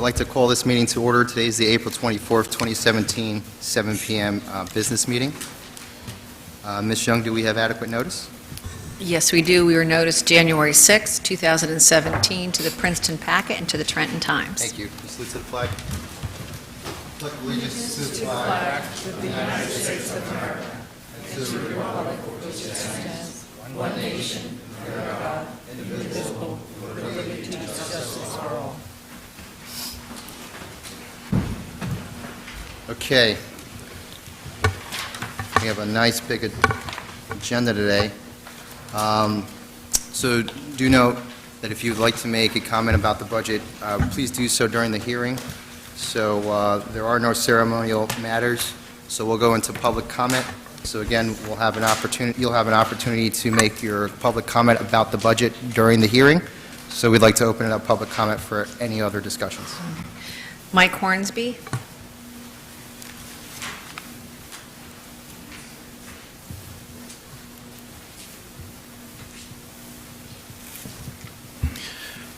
like to call this meeting to order. Today is the April 24th, 2017, 7 p.m. Business meeting. Ms. Young, do we have adequate notice? Yes, we do. We were noticed January 6, 2017, to the Princeton Packet and to the Trenton Times. Thank you. Please salute to the flag. Pledge allegiance to the flag of the United States of America and to the republic for which it stands, one nation, under God, indivisible, with liberty and justice for all. Okay. We have a nice big agenda today. So do note that if you'd like to make a comment about the budget, please do so during the hearing. So there are no ceremonial matters, so we'll go into public comment. So again, you'll have an opportunity to make your public comment about the budget during the hearing. So we'd like to open it up public comment for any other discussions. Mike Hornsby.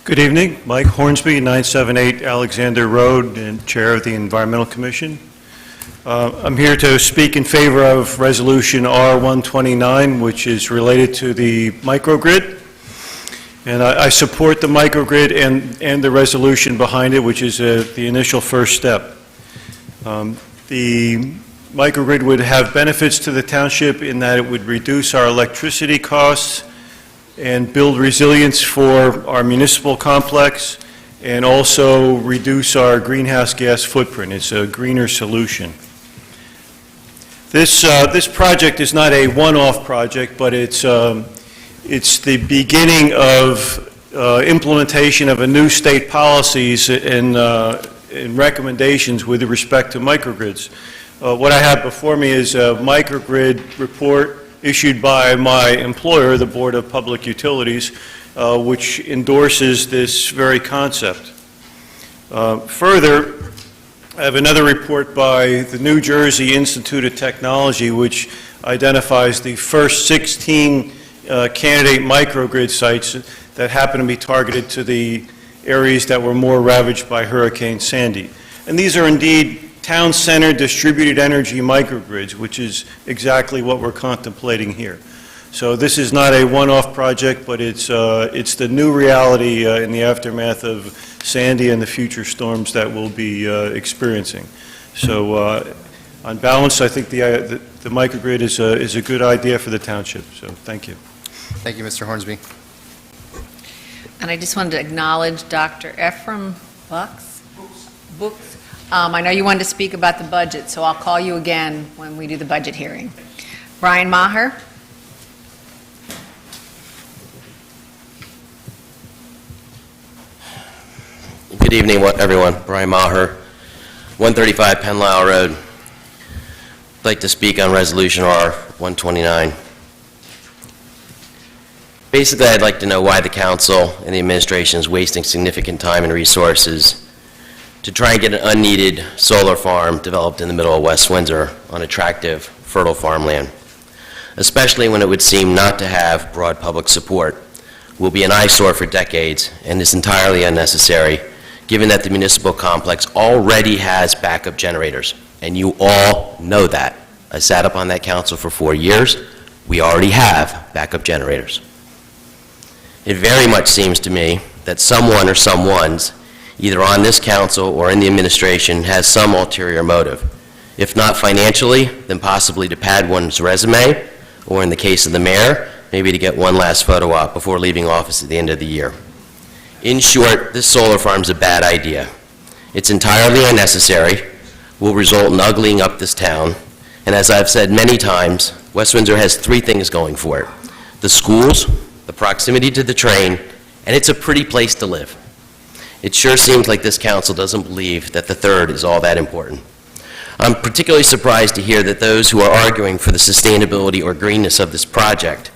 Good evening. Mike Hornsby, 978 Alexander Road, and Chair of the Environmental Commission. I'm here to speak in favor of Resolution R129, which is related to the microgrid. And I support the microgrid and the resolution behind it, which is the initial first step. The microgrid would have benefits to the township in that it would reduce our electricity costs and build resilience for our municipal complex, and also reduce our greenhouse gas footprint. It's a greener solution. This project is not a one-off project, but it's the beginning of implementation of a new state policies and recommendations with respect to microgrids. What I have before me is a microgrid report issued by my employer, the Board of Public Utilities, which endorses this very concept. Further, I have another report by the New Jersey Institute of Technology, which identifies the first 16 candidate microgrid sites that happen to be targeted to the areas that were more ravaged by Hurricane Sandy. And these are indeed town center distributed energy microgrids, which is exactly what we're contemplating here. So this is not a one-off project, but it's the new reality in the aftermath of Sandy and the future storms that we'll be experiencing. So on balance, I think the microgrid is a good idea for the township. So thank you. Thank you, Mr. Hornsby. And I just wanted to acknowledge Dr. Ephraim Books. I know you wanted to speak about the budget, so I'll call you again when we do the budget hearing. Brian Maher. Good evening, everyone. Brian Maher, 135 Penlisle Road. I'd like to speak on Resolution R129. Basically, I'd like to know why the council and the administration is wasting significant time and resources to try and get an unneeded solar farm developed in the middle of West Windsor on attractive, fertile farmland, especially when it would seem not to have broad public support, will be an eyesore for decades, and is entirely unnecessary, given that the municipal complex already has backup generators, and you all know that. I sat up on that council for 4 years. We already have backup generators. It very much seems to me that someone or someones, either on this council or in the administration, has some ulterior motive. If not financially, then possibly to pad one's resume, or in the case of the mayor, maybe to get one last photo op before leaving office at the end of the year. In short, this solar farm's a bad idea. It's entirely unnecessary, will result in uglying up this town, and as I've said many times, West Windsor has 3 things going for it: the schools, the proximity to the train, and it's a pretty place to live. It sure seems like this council doesn't believe that the third is all that important. I'm particularly surprised to hear that those who are arguing for the sustainability or greenness of this project,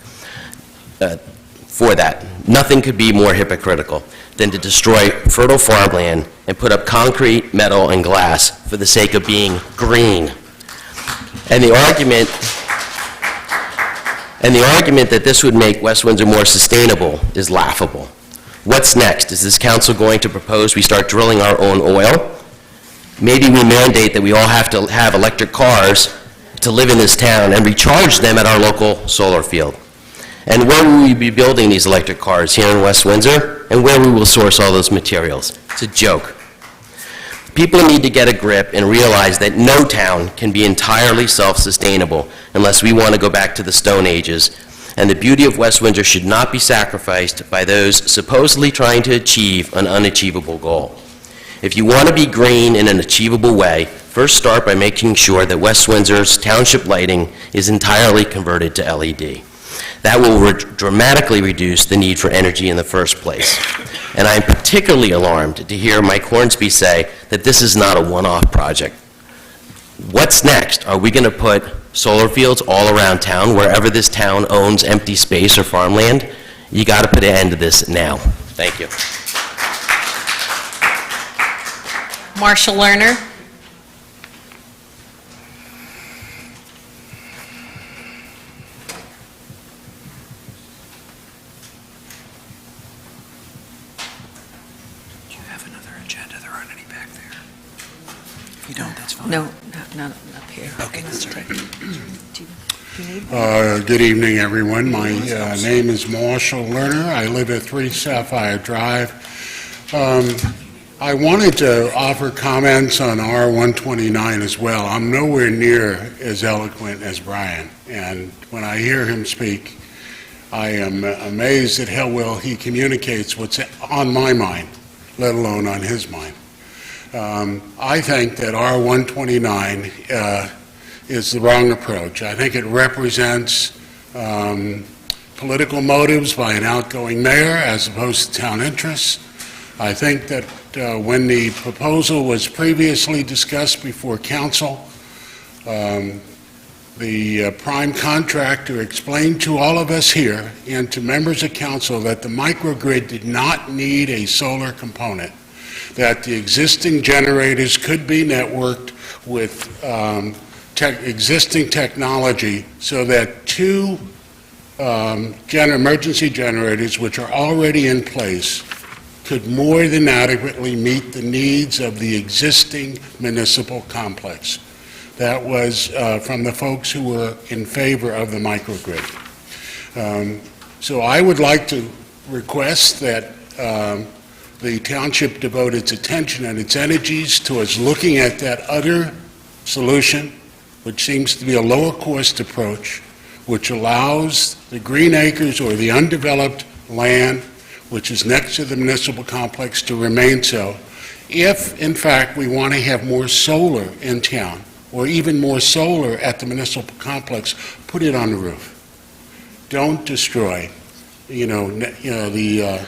for that, nothing could be more hypocritical than to destroy fertile farmland and put up concrete, metal, and glass for the sake of being green. And the argument that this would make West Windsor more sustainable is laughable. What's next? Is this council going to propose we start drilling our own oil? Maybe we mandate that we all have to have electric cars to live in this town and recharge them at our local solar field. And where will we be building these electric cars? Here in West Windsor? And where we will source all those materials? It's a joke. People need to get a grip and realize that no town can be entirely self-sustainable unless we want to go back to the Stone Ages. And the beauty of West Windsor should not be sacrificed by those supposedly trying to achieve an unachievable goal. If you want to be green in an achievable way, first start by making sure that West Windsor's township lighting is entirely converted to LED. That will dramatically reduce the need for energy in the first place. And I'm particularly alarmed to hear Mike Hornsby say that this is not a one-off project. What's next? Are we going to put solar fields all around town, wherever this town owns empty space or farmland? You got to put an end to this now. Thank you. Marshall Lerner. Do you have another agenda? There aren't any back there. If you don't, that's fine. No, not up here. Okay, that's all right. Do you need? Good evening, everyone. My name is Marshall Lerner. I live at 3 Sapphire Drive. I wanted to offer comments on R-129 as well. I'm nowhere near as eloquent as Brian, and when I hear him speak, I am amazed at how well he communicates what's on my mind, let alone on his mind. I think that R-129 is the wrong approach. I think it represents political motives by an outgoing mayor as opposed to town interests. I think that when the proposal was previously discussed before council, the prime contractor explained to all of us here and to members of council that the microgrid did not need a solar component, that the existing generators could be networked with existing technology so that two emergency generators, which are already in place, could more than adequately meet the needs of the existing municipal complex. That was from the folks who were in favor of the microgrid. So I would like to request that the township devote its attention and its energies towards looking at that other solution, which seems to be a lower cost approach, which allows the green acres or the undeveloped land which is next to the municipal complex to remain so. If, in fact, we want to have more solar in town, or even more solar at the municipal complex, put it on the roof. Don't destroy, the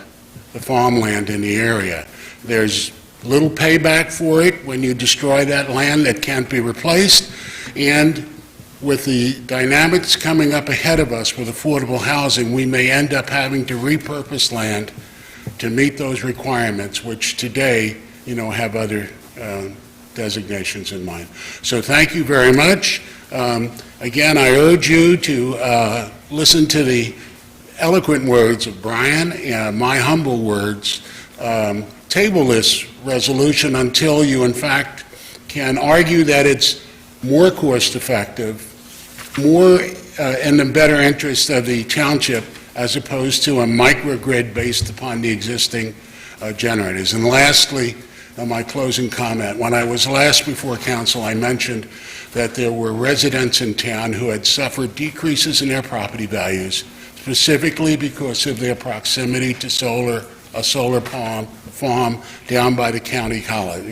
farmland in the area. There's little payback for it when you destroy that land that can't be replaced, and with the dynamics coming up ahead of us with affordable housing, we may end up having to repurpose land to meet those requirements, which today, have other designations in mind. So thank you very much. Again, I urge you to listen to the eloquent words of Brian and my humble words. Table this resolution until you, in fact, can argue that it's more cost-effective, more in the better interest of the township as opposed to a microgrid based upon the existing generators. And lastly, my closing comment. When I was last before council, I mentioned that there were residents in town who had suffered decreases in their property values, specifically because of their proximity to a solar farm down by the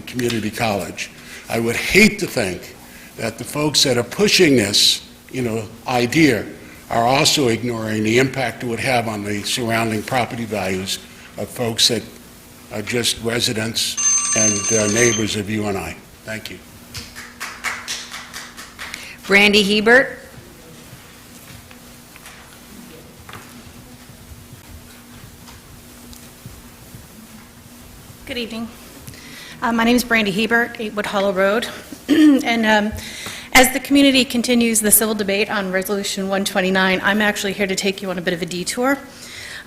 community college. I would hate to think that the folks that are pushing this idea are also ignoring the impact it would have on the surrounding property values of folks that are just residents and neighbors of you and I. Thank you. Brandy Hebert. Good evening. My name is Brandy Hebert, 8 Wood Hollow Road. And as the community continues the civil debate on Resolution 129, I'm actually here to take you on a bit of a detour.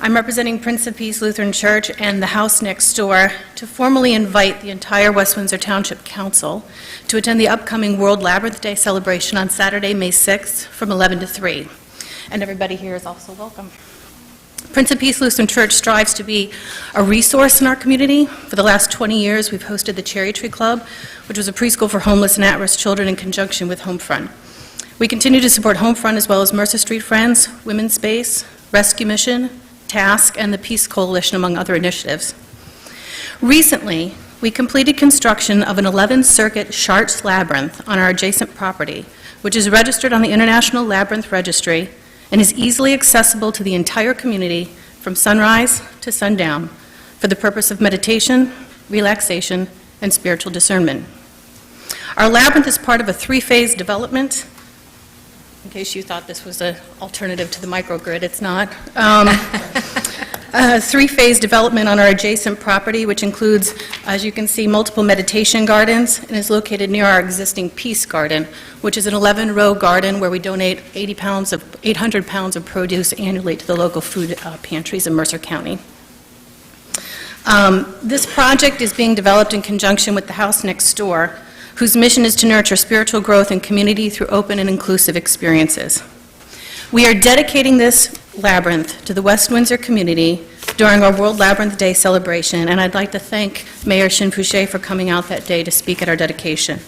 I'm representing Prince of Peace Lutheran Church and the house next door to formally invite the entire West Windsor Township Council to attend the upcoming World Labyrinth Day celebration on Saturday, May 6th from 11 to 3. And everybody here is also welcome. Prince of Peace Lutheran Church strives to be a resource in our community. For the last 20 years, we've hosted the Cherry Tree Club, which was a preschool for homeless and at-risk children in conjunction with Homefront. We continue to support Homefront as well as Mercer Street Friends, Women's Space, Rescue Mission, Task, and the Peace Coalition, among other initiatives. Recently, we completed construction of an 11-circuit Chartres labyrinth on our adjacent property, which is registered on the International Labyrinth Registry and is easily accessible to the entire community from sunrise to sundown for the purpose of meditation, relaxation, and spiritual discernment. Our labyrinth is part of a 3-phase development. In case you thought this was an alternative to the microgrid, it's not. A 3-phase development on our adjacent property, which includes, as you can see, multiple meditation gardens, and is located near our existing Peace Garden, which is an 11-row garden where we donate 800 pounds of produce annually to the local food pantries in Mercer County. This project is being developed in conjunction with the house next door, whose mission is to nurture spiritual growth and community through open and inclusive experiences. We are dedicating this labyrinth to the West Windsor community during our World Labyrinth Day celebration, and I'd like to thank Mayor Shin Fouché for coming out that day to speak at our dedication.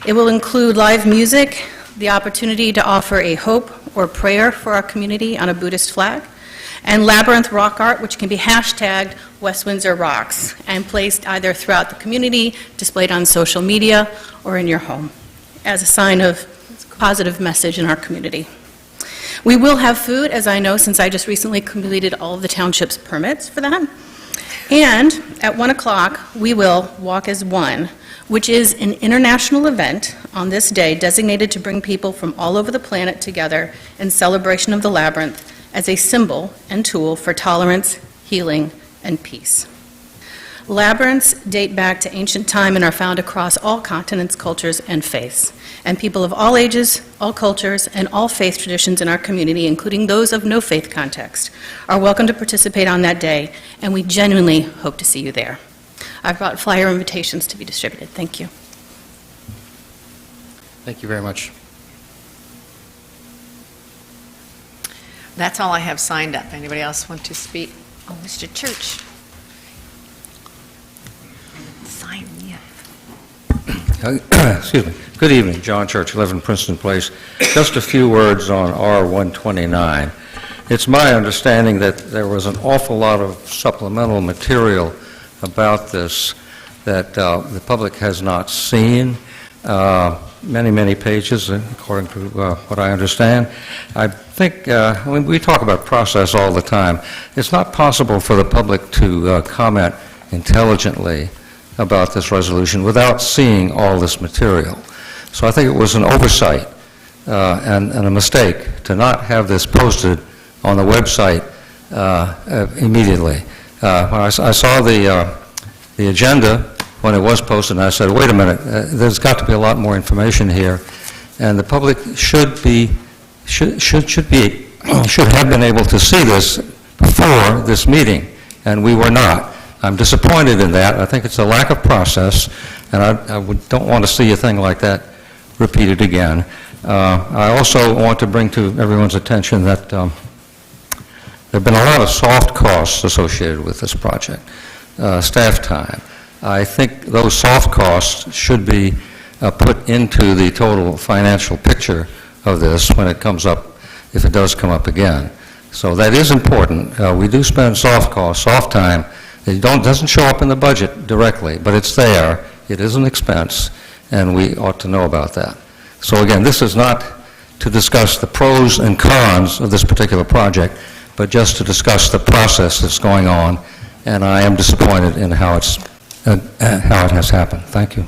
It will include live music, the opportunity to offer a hope or prayer for our community on a Buddhist flag, and labyrinth rock art, which can be hashtagged West Windsor Rocks and placed either throughout the community, displayed on social media, or in your home as a sign of positive message in our community. We will have food, as I know, since I just recently completed all of the township's permits for that. And at 1 o'clock, we will Walk as One, which is an international event on this day designated to bring people from all over the planet together in celebration of the labyrinth as a symbol and tool for tolerance, healing, and peace. Labyrinths date back to ancient time and are found across all continents, cultures, and faiths. And people of all ages, all cultures, and all faith traditions in our community, including those of no faith context, are welcome to participate on that day, and we genuinely hope to see you there. I've brought flyer invitations to be distributed. Thank you. Thank you very much. That's all I have signed up. Anybody else want to speak? Oh, Mr. Church. Sign me up. Excuse me. Good evening, John Church, 11 Princeton Place. Just a few words on R129. It's my understanding that there was an awful lot of supplemental material about this that the public has not seen. Many pages, according to what I understand. I think, when we talk about process all the time, it's not possible for the public to comment intelligently about this resolution without seeing all this material. So I think it was an oversight and a mistake to not have this posted on the website immediately. When I saw the agenda when it was posted, and I said, wait a minute, there's got to be a lot more information here, and the public should have been able to see this before this meeting, and we were not. I'm disappointed in that. I think it's a lack of process, and I don't want to see a thing like that repeated again. I also want to bring to everyone's attention that there have been a lot of soft costs associated with this project, staff time. I think those soft costs should be put into the total financial picture of this when it comes up, if it does come up again. So that is important. We do spend soft costs, soft time. It doesn't show up in the budget directly, but it's there. It is an expense, and we ought to know about that. So again, this is not to discuss the pros and cons of this particular project, but just to discuss the process that's going on, and I am disappointed in how it has happened. Thank you.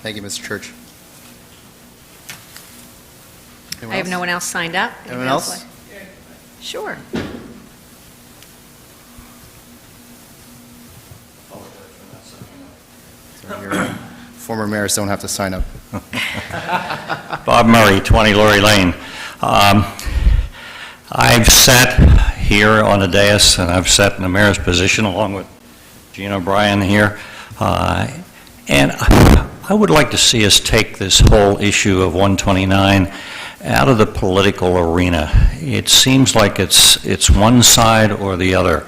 Thank you, Mr. Church. Anyone I have else? no one else signed up. Anyone else? Sure. So your former mayors don't have to sign up. Bob Murray, 20 Laurie Lane. I've sat here on the dais, and I've sat in the mayor's position along with Gene O'Brien here. And I would like to see us take this whole issue of 129 out of the political arena. It seems like it's one side or the other.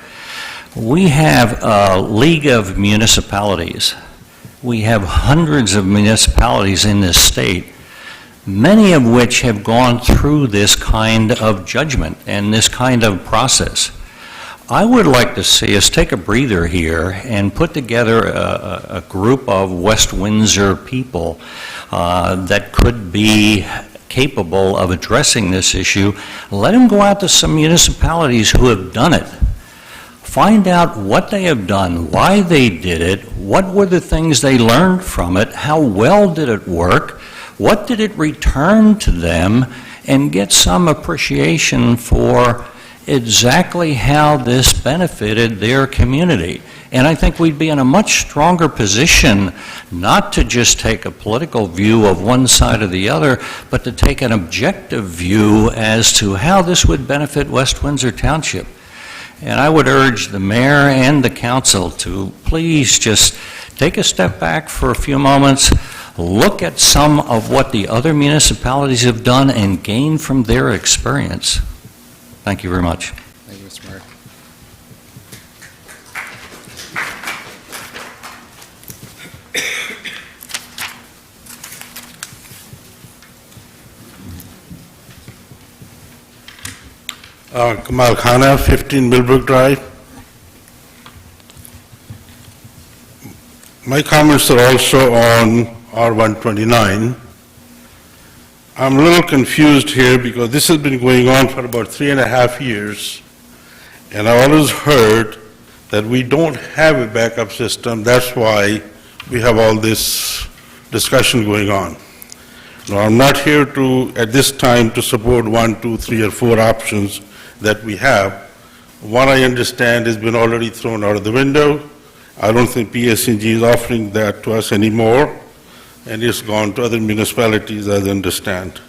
We have a League of Municipalities. We have hundreds of municipalities in this state, many of which have gone through this kind of judgment and this kind of process. I would like to see us take a breather here and put together a group of West Windsor people that could be capable of addressing this issue. Let them go out to some municipalities who have done it. Find out what they have done, why they did it, what were the things they learned from it, how well did it work, what did it return to them, and get some appreciation for exactly how this benefited their community. And I think we'd be in a much stronger position not to just take a political view of one side or the other, but to take an objective view as to how this would benefit West Windsor Township. And I would urge the mayor and the council to please just take a step back for a few moments, look at some of what the other municipalities have done and gain from their experience. Thank you very much. Thank you, Mr. Mayor. Kamal Khana, 15 Millbrook Drive. My comments are also on R129. I'm a little confused here because this has been going on for about 3.5 years, and I always heard that we don't have a backup system. That's why we have all this discussion going on. Now, I'm not here to, at this time, to support 1, 2, 3, or 4 options that we have. One I understand has been already thrown out of the window. I don't think PSNG is offering that to us anymore, and it's gone to other municipalities, as I understand.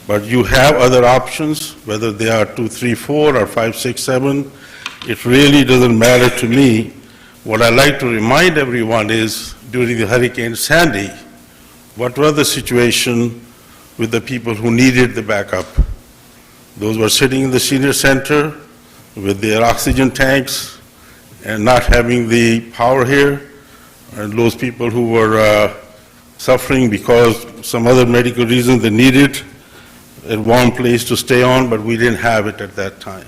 But you have other options, whether they are 2, 3, 4, or 5, 6, 7. It really doesn't matter to me. What I like to remind everyone is, during the Hurricane Sandy, what was the situation with the people who needed the backup? Those were sitting in the senior center with their oxygen tanks and not having the power here, and those people who were suffering because some other medical reason they needed a warm place to stay on, but we didn't have it at that time.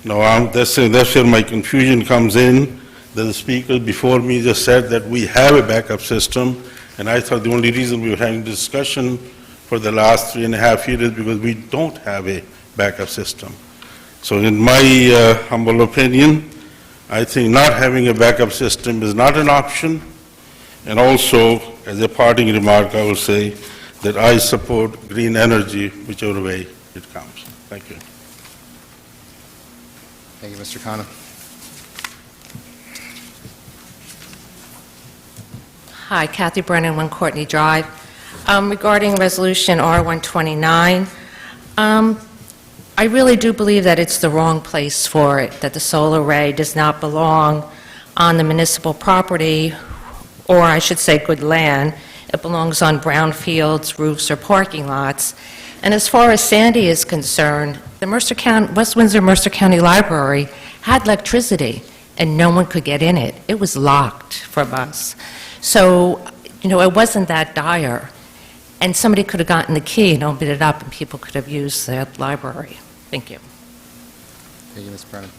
Now, that's where my confusion comes in. The speaker before me just said that we have a backup system, and I thought the only reason we were having this discussion for the last 3.5 years is because we don't have a backup system. So in my humble opinion, I think not having a backup system is not an option. And also, as a parting remark, I will say that I support green energy, whichever way it comes. Thank you. Thank you, Mr. Khanna. Hi, Kathy Brennan, 1 Courtney Drive. Regarding Resolution R129, I really do believe that it's the wrong place for it, that the solar array does not belong on the municipal property, or I should say good land. It belongs on brownfields, roofs, or parking lots. And as far as Sandy is concerned, the West Windsor-Mercer County Library had electricity, and no one could get in it. It was locked from us. So, it wasn't that dire. And somebody could have gotten the key and opened it up, and people could have used the library. Thank you. Thank you, Ms. Brennan.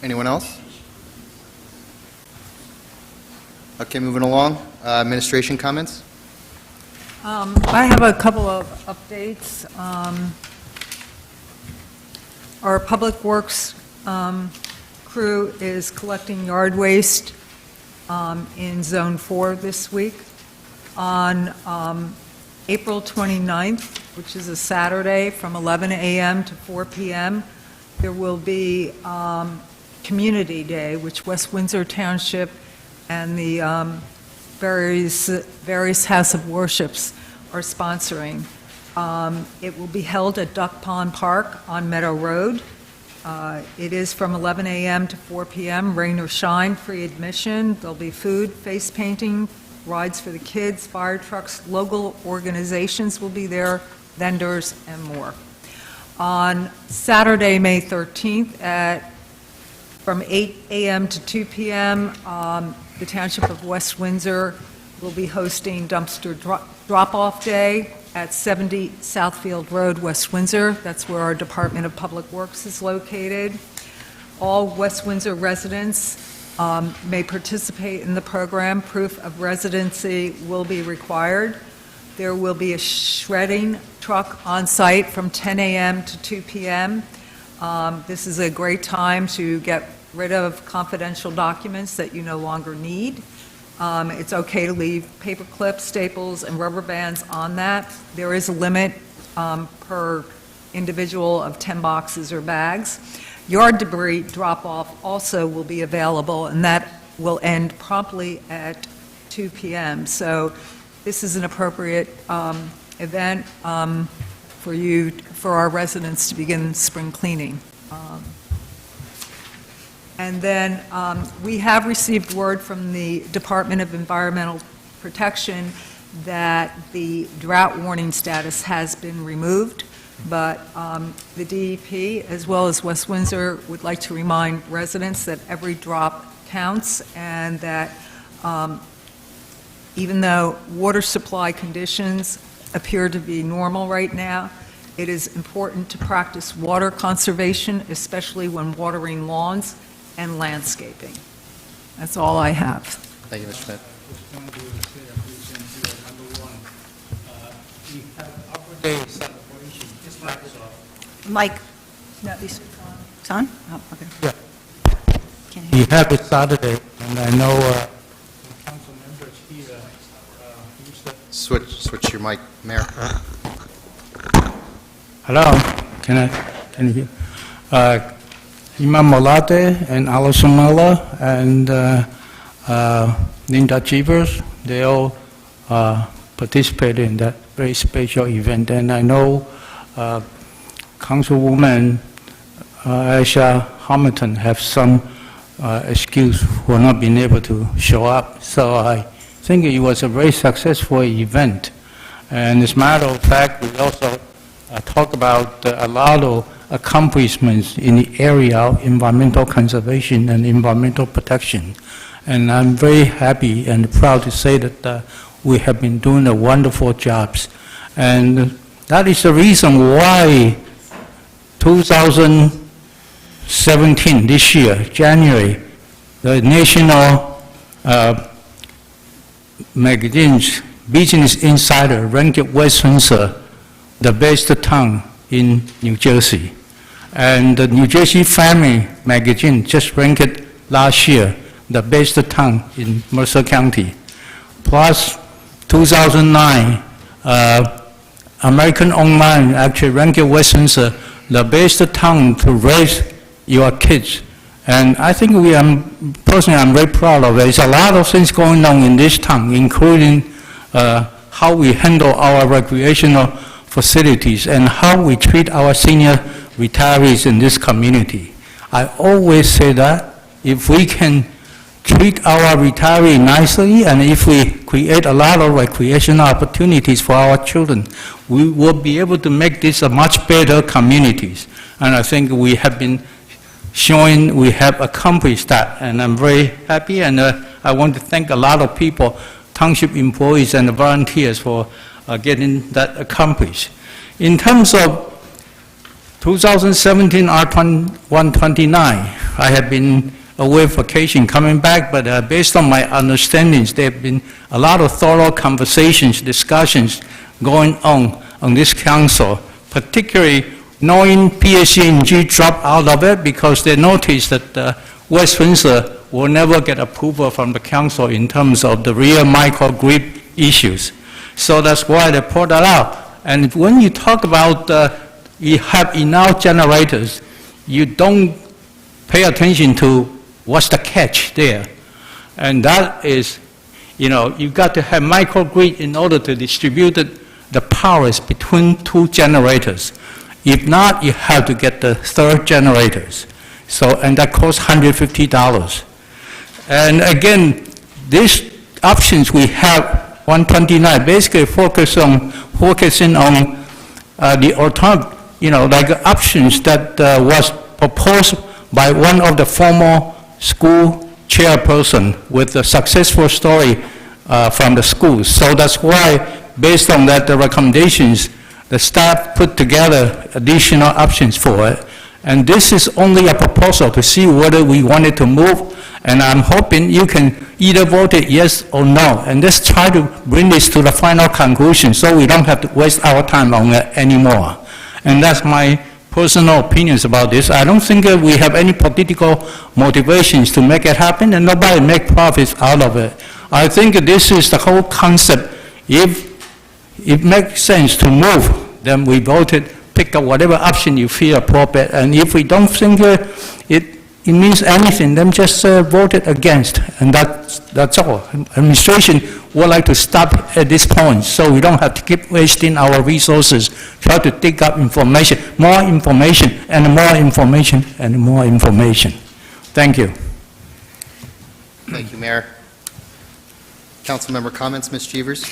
Anyone else? Okay, moving along. Administration comments? I have a couple of updates. Our Public Works crew is collecting yard waste in Zone 4 this week. On April 29th, which is a Saturday, from 11 a.m. to 4 p.m., there will be Community Day, which West Windsor Township and the various House of Worships are sponsoring. It will be held at Duck Pond Park on Meadow Road. It is from 11 a.m. to 4 p.m., rain or shine, free admission. There'll be food, face painting, rides for the kids, fire trucks, local organizations will be there, vendors, and more. On Saturday, May 13th, from 8 a.m. to 2 p.m., the Township of West Windsor will be hosting dumpster drop-off day at 70 Southfield Road, West Windsor. That's where our Department of Public Works is located. All West Windsor residents may participate in the program. Proof of residency will be required. There will be a shredding truck on site from 10 a.m. to 2 p.m. This is a great time to get rid of confidential documents that you no longer need. It's okay to leave paper clips, staples, and rubber bands on that. There is a limit per individual of 10 boxes or bags. Yard debris drop-off also will be available, and that will end promptly at 2 p.m. So this is an appropriate event for our residents to begin spring cleaning. And then we have received word from the Department of Environmental Protection that the drought warning status has been removed, but the DEP, as well as West Windsor, would like to remind residents that every drop counts, and that even though water supply conditions appear to be normal right now, it is important to practice water conservation, especially when watering lawns and landscaping. That's all I have. Thank you, Mr. Smith. Mike, No, these- it's on? Oh, okay. Yeah. Can't hear We have it Saturday, and I know council members here use the... Switch your mic, Mayor. Hello, can you hear? Imam Molade and Alison Miller and Linda Jeevers, they all participated in that very special event. And I know Councilwoman Aisha Hamilton have some excuse for not being able to show up. So I think it was a very successful event. And as a matter of fact, we also talked about a lot of accomplishments in the area of environmental conservation and environmental protection. And I'm very happy and proud to say that we have been doing a wonderful jobs. And that is the reason why 2017, this year, January, the national magazine's Business Insider ranked West Windsor the best town in New Jersey. And the New Jersey Family magazine just ranked it last year the best town in Mercer County. Plus, 2009, American Online actually ranked West Windsor the best town to raise your kids. And I think personally, I'm very proud of it. There's a lot of things going on in this town, including how we handle our recreational facilities and how we treat our senior retirees in this community. I always say that if we can treat our retirees nicely and if we create a lot of recreational opportunities for our children, we will be able to make this a much better community. And I think we have been showing we have accomplished that, and I'm very happy, and I want to thank a lot of people, township employees and volunteers for getting that accomplished. In terms of 2017 R129, I have been away vacation, coming back, but based on my understandings, there have been a lot of thorough conversations, discussions going on this council, particularly knowing PSC&G dropped out of it because they noticed that West Windsor will never get approval from the council in terms of the real microgrid issues. So that's why they pulled that out. And when you talk about you have enough generators, you don't pay attention to what's the catch there. And that is, you've got to have microgrid in order to distribute the power is between two generators. If not, you have to get the third generators. So, and that costs $150. And again, these options we have, 129, basically focusing on the alternative, like options that was proposed by one of the former school chairperson with a successful story from the schools. So that's why, based on that, the recommendations, the staff put together additional options for it. And this is only a proposal to see whether we wanted to move, and I'm hoping you can either vote it yes or no, and let's try to bring this to the final conclusion so we don't have to waste our time on it anymore. And that's my personal opinions about this. I don't think we have any political motivations to make it happen, and nobody make profits out of it. I think this is the whole concept. If it makes sense to move, then we vote it, pick up whatever option you feel appropriate, and if we don't think it means anything, then just vote it against, and that's all. Administration would like to stop at this point, so we don't have to keep wasting our resources, try to dig up information, more information, and more information, and more information. Thank you. Thank you, Mayor. Councilmember comments, Ms. Chevers?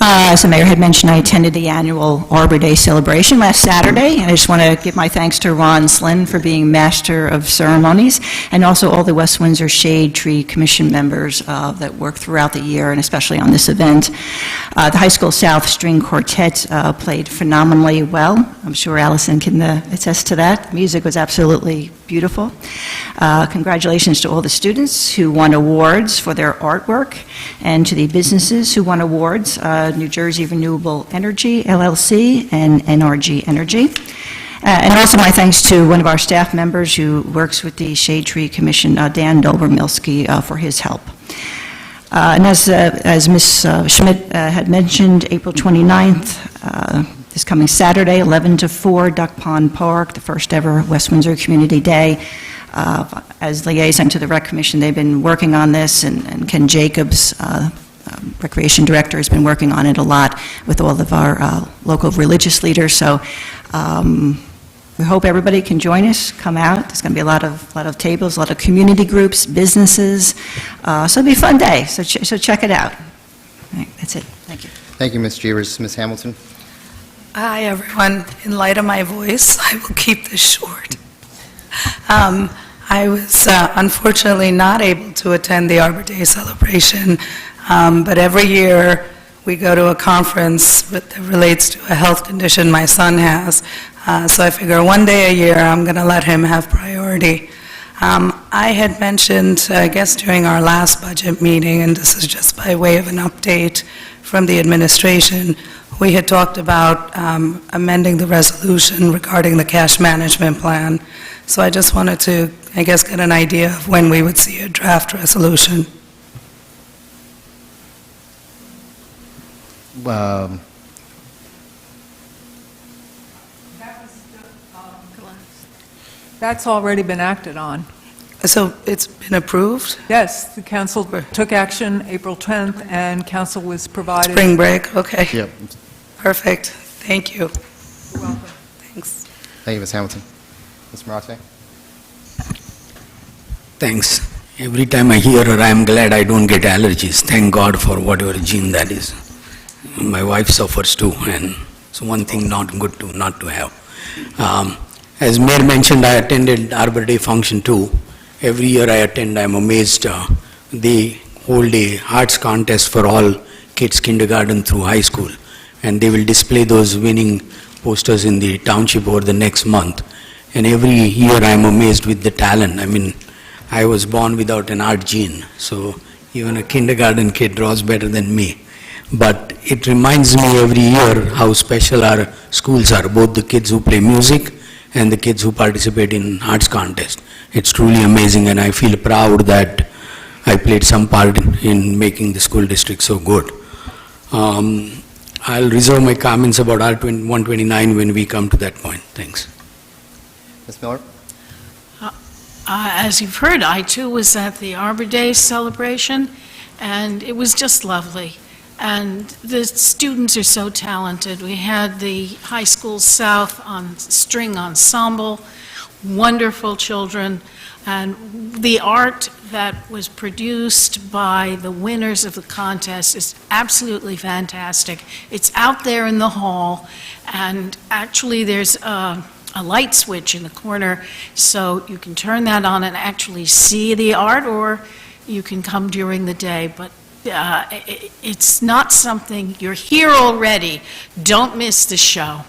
As the mayor had mentioned, I attended the annual Arbor Day celebration last Saturday, and I just want to give my thanks to Ron Slynn for being master of ceremonies, and also all the West Windsor Shade Tree Commission members that work throughout the year, and especially on this event. The High School South String Quartet played phenomenally well. I'm sure Allison can attest to that. The music was absolutely beautiful. Congratulations to all the students who won awards for their artwork, and to the businesses who won awards, New Jersey Renewable Energy, LLC, and NRG Energy. And also my thanks to one of our staff members who works with the Shade Tree Commission, Dan Dolbermilsky, for his help. And as Ms. Schmidt had mentioned, April 29th, this coming Saturday, 11 to 4, Duck Pond Park, the first ever West Windsor Community Day. As liaison to the Rec Commission, they've been working on this, and Ken Jacobs, Recreation Director, has been working on it a lot with all of our local religious leaders. So we hope everybody can join us, come out. There's going to be a lot of tables, a lot of community groups, businesses. So it'll be a fun day, so check it out. All right, that's it. Thank you. Thank you, Ms. Chevers. Ms. Hamilton? Hi, everyone. In light of my voice, I will keep this short. I was unfortunately not able to attend the Arbor Day celebration, but every year we go to a conference that relates to a health condition my son has, so I figure one day a year I'm going to let him have priority. I had mentioned, I guess during our last budget meeting, and this is just by way of an update from the administration, we had talked about amending the resolution regarding the cash management plan. So I just wanted to, I guess, get an idea of when we would see a draft resolution. That's already been acted on. So it's been approved? Yes, the council took action April 10th, and council was provided... Spring break, okay. Yep. Perfect. Thank you. You're welcome. Thanks. Thank you, Ms. Hamilton. Mr. Marate? Thanks. Every time I hear her, I am glad I don't get allergies. Thank God for whatever gene that is. My wife suffers too, and it's one thing not good to not to have. As Mayor mentioned, I attended Arbor Day function too. Every year I attend, I'm amazed. They hold a arts contest for all kids, kindergarten through high school, and they will display those winning posters in the township over the next month. And every year I'm amazed with the talent. I mean, I was born without an art gene, so even a kindergarten kid draws better than me. But it reminds me every year how special our schools are, both the kids who play music and the kids who participate in arts contest. It's truly amazing, and I feel proud that I played some part in making the school district so good. I'll reserve my comments about R129 when we come to that point. Thanks. Ms. Miller? As you've heard, I too was at the Arbor Day celebration, and it was just lovely. and the students are so talented. We had the High School South on string ensemble, wonderful children, and the art that was produced by the winners of the contest is absolutely fantastic. It's out there in the hall, and actually there's a light switch in the corner, so you can turn that on and actually see the art, or you can come during the day. But it's not something, you're here already, don't miss the show.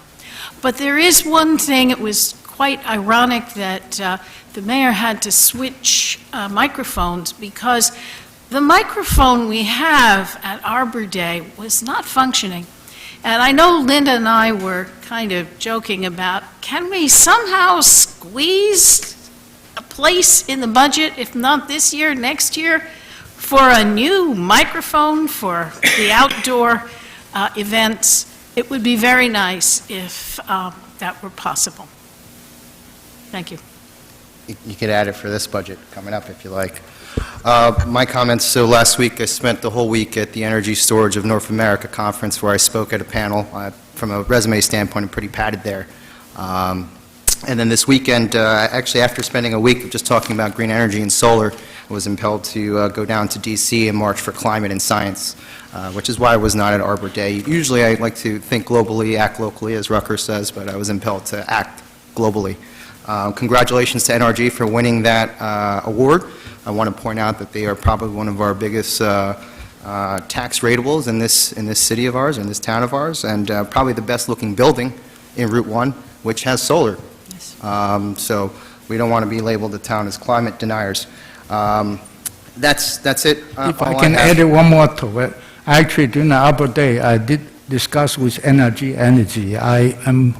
But there is one thing, it was quite ironic that the mayor had to switch microphones, because the microphone we have at Arbor Day was not functioning. And I know Linda and I were kind of joking about, can we somehow squeeze a place in the budget, if not this year, next year, for a new microphone for the outdoor events? It would be very nice if that were possible. Thank you. You could add it for this budget coming up if you like. My comments, so last week I spent the whole week at the Energy Storage of North America conference where I spoke at a panel. From a resume standpoint, I'm pretty padded there. And then this weekend, actually after spending a week of just talking about green energy and solar, I was impelled to go down to D.C. and march for climate and science, which is why I was not at Arbor Day. Usually I like to think globally, act locally, as Rucker says, but I was impelled to act globally. Congratulations to NRG for winning that award. I want to point out that they are probably one of our biggest tax ratables in this city of ours, in this town of ours, and probably the best-looking building in Route 1, which has solar. Yes. So we don't want to be labeled the town as climate deniers. That's it. If I can add one more to it, actually during the Arbor Day, I did discuss with NRG Energy. I am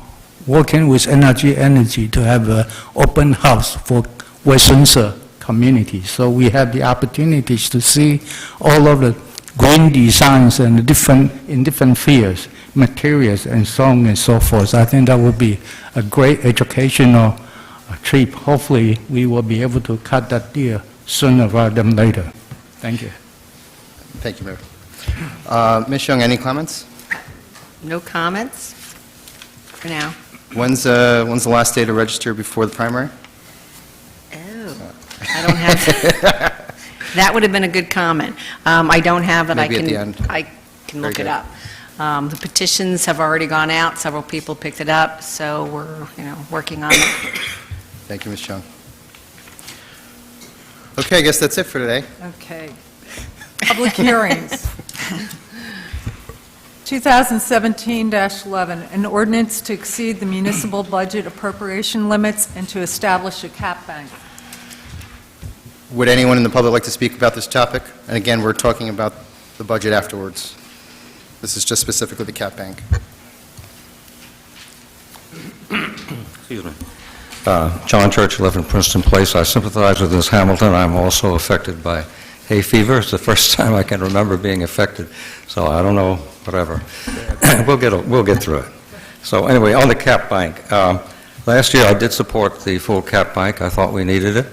working with NRG Energy to have an open house for West Windsor community. So we have the opportunities to see all of the green designs and in different fields, materials and so on and so forth. I think that would be a great educational trip. Hopefully we will be able to cut that deal sooner rather than later. Thank you. Thank you, Mayor. Ms. Young, any comments? No comments for now. When's the last day to register before the primary? Oh, I don't have, that would have been a good comment. I don't have it. Maybe at the end. I can Very look it good. up. The petitions have already gone out. Several people picked it up, so we're, working on it. Thank you, Ms. Chung. Okay, I guess that's it for today. Okay. Public hearings. 2017-11, an ordinance to exceed the municipal budget appropriation limits and to establish a cap bank. Would anyone in the public like to speak about this topic? And again, we're talking about the budget afterwards. This is just specifically the cap bank. Excuse me. John Church, 11 Princeton Place. I sympathize with Ms. Hamilton. I'm also affected by hay fever. It's the first time I can remember being affected, so I don't know, whatever. We'll get through it. So anyway, on the cap bank, last year I did support the full cap bank. I thought we needed it.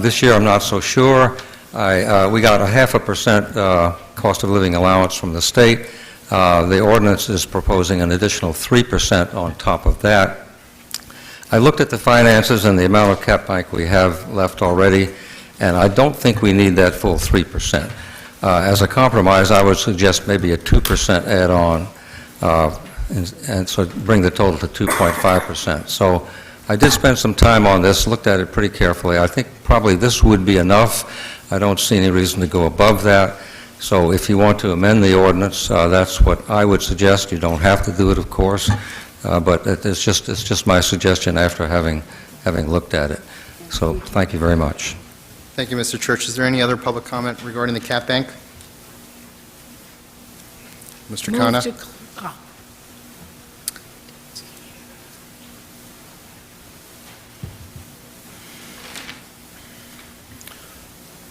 This year I'm not so sure. We got a 0.5% cost of living allowance from the state. The ordinance is proposing an additional 3% on top of that. I looked at the finances and the amount of cap bank we have left already, and I don't think we need that full 3%. As a compromise, I would suggest maybe a 2% add-on, and so bring the total to 2.5%. So I did spend some time on this, looked at it pretty carefully. I think probably this would be enough. I don't see any reason to go above that. So if you want to amend the ordinance, that's what I would suggest. You don't have to do it, of course, but it's just my suggestion after having looked at it. So thank you very much. Thank you, Mr. Church. Is there any other public comment regarding the cap bank? Mr. Khanna?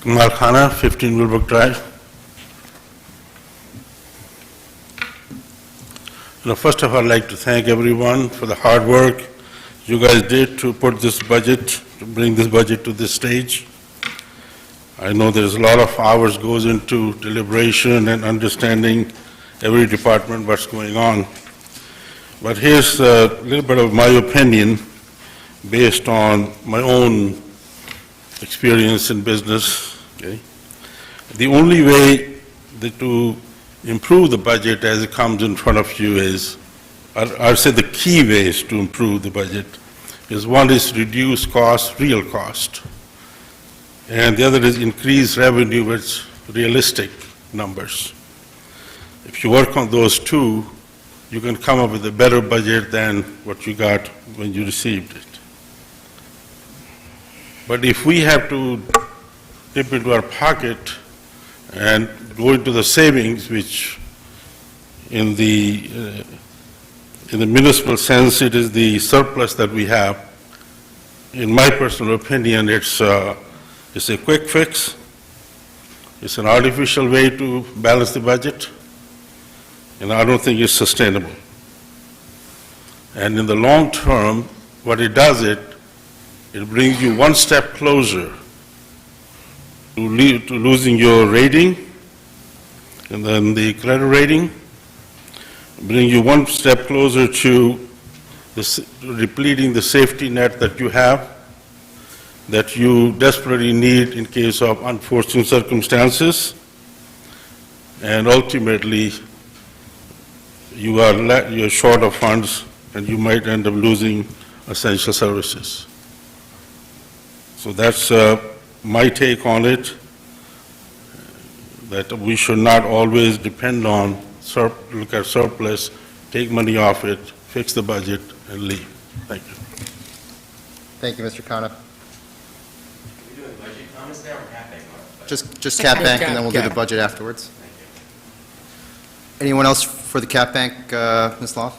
Kamal Khana, 15 Wilbrook Drive. First of all, I'd like to thank everyone for the hard work you guys did to put this budget, to bring this budget to this stage. I know there's a lot of hours goes into deliberation and understanding every department what's going on. But here's a little bit of my opinion based on my own experience in business. Okay? The only way to improve the budget as it comes in front of you is, I'd say the key ways to improve the budget is, one is reduce cost, real cost, and the other is increase revenue with realistic numbers. If you work on those two, you can come up with a better budget than what you got when you received it. But if we have to dip into our pocket and go into the savings, which in the municipal sense, it is the surplus that we have, in my personal opinion, it's a quick fix. It's an artificial way to balance the budget, and I don't think it's sustainable. And in the long term, what it does, it brings you one step closer to losing your rating, and then the credit rating, bring you one step closer to depleting the safety net that you have, that you desperately need in case of unforeseen circumstances, and ultimately you're short of funds and you might end up losing essential services. So that's my take on it, that we should not always depend on look at surplus, take money off it, fix the budget, and leave. Thank you. Thank you, Mr. Khanna. Are we doing budget comments now or cap bank? Just cap bank, and then we'll do the budget afterwards. Anyone else for the cap bank, Ms. Loff?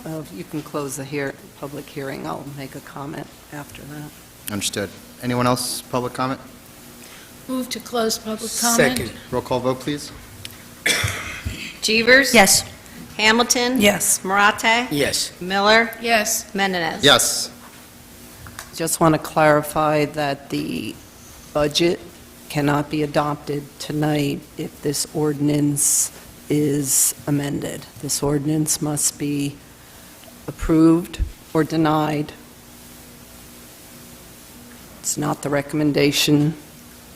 Well, if you can close the public hearing, I'll make a comment after that. Understood. Anyone else, public comment? Move to close public comment. Second. Roll call vote, please. Jeevers? Yes. Hamilton? Yes. Marate? Yes. Miller? Yes. Mendinez? Yes. Just want to clarify that the budget cannot be adopted tonight if this ordinance is amended. This ordinance must be approved or denied. It's not the recommendation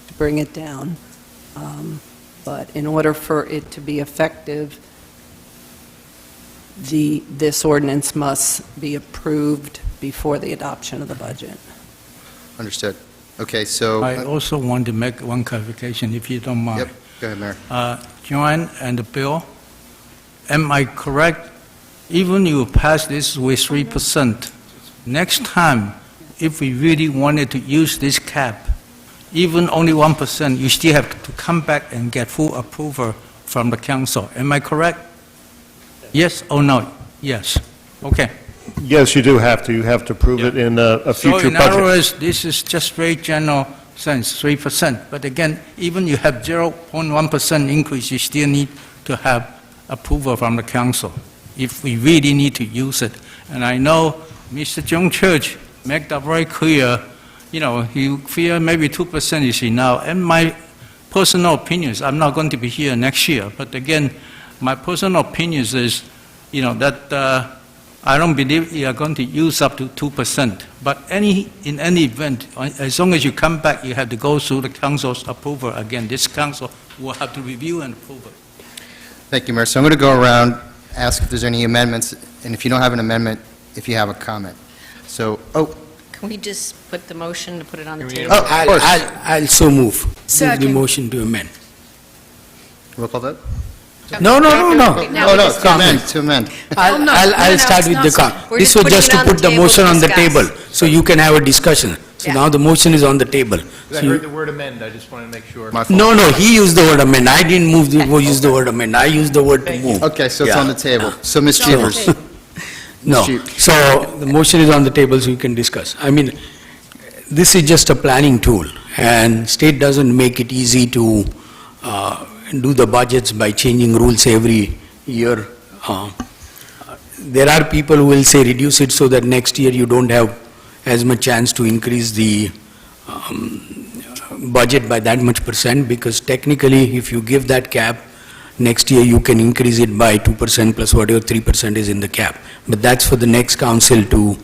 to bring it down. But in order for it to be effective, this ordinance must be approved before the adoption of the budget. Understood. Okay, so... I also want to make one clarification, if you don't mind. Yep, go ahead, Mayor. Joanne and Bill, am I correct? Even you pass this with 3%, next time, if we really wanted to use this cap, even only 1%, you still have to come back and get full approval from the council. Am I correct? Yes or no? Yes. Okay. Yes, you do have to. You have to prove it in a future So in budget. other words, this is just very general sense, 3%. But again, even you have 0.1% increase, you still need to have approval from the council if we really need to use it. And I know Mr. John Church made that very clear. You know, you feel maybe 2% is enough. And my personal opinions, I'm not going to be here next year, but again, my personal opinions is, you know, that I don't believe you are going to use up to 2%. But in any event, as long as you come back, you have to go through the council's approval again. This council will have to review and approve it. Thank you, Mayor. So I'm going to go around, ask if there's any amendments, and if you don't have an amendment, if you have a comment. So, Can we just put the motion to put it on the table? of course. I'll so move. Move the Second. motion to amend. Roll call vote? No. To amend. I'll start with the comment. We're This just was putting just it to on the put the table motion to on the discuss. table, so you can have a discussion. So Yeah. now the motion is on the table. I So heard you- the word amend, I just wanted to make sure. My fault. No, he used the word amend. I didn't use the word amend. I used the word to move. Okay, so it's Yeah. on the table. So, Ms. It's on the Chivers. table. No. So the motion is on the table, so you can discuss. I mean, this is just a planning tool, and state doesn't make it easy to do the budgets by changing rules every year. There are people who will say reduce it so that next year you don't have as much chance to increase the budget by that much percent, because technically, if you give that cap, next year you can increase it by 2% plus whatever 3% is in the cap. But that's for the next council to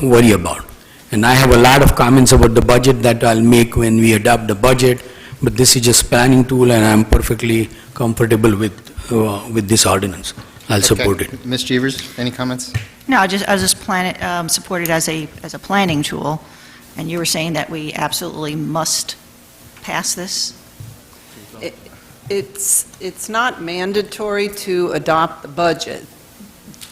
worry about. And I have a lot of comments about the budget that I'll make when we adopt the budget, but this is just planning tool, and I'm perfectly comfortable with this ordinance. I'll support it. Ms. Jeevers, any comments? No, I just support it as a planning tool, and you were saying that we absolutely must pass this? It's not mandatory to adopt the budget,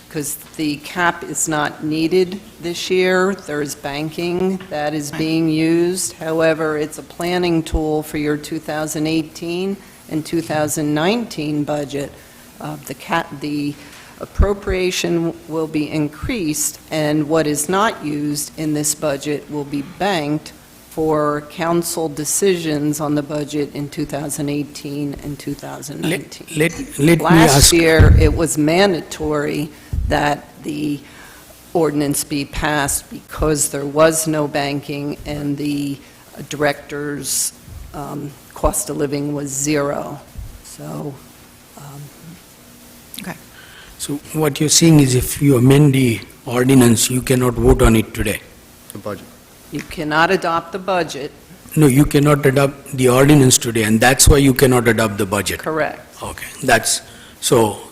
because the cap is not needed this year. There's banking that is being used. However, it's a planning tool for your 2018 and 2019 budget. The appropriation will be increased, and what is not used in this budget will be banked for council decisions on the budget in 2018 and 2019. Let me Last ask. year, it was mandatory that the ordinance be passed because there was no banking and the director's cost of living was zero. So, So what you're saying is if you amend the ordinance, you cannot vote on it today? The budget. you cannot adopt the budget. No, you cannot adopt the ordinance today, and that's why you cannot adopt the budget. Correct. Okay, that's, so...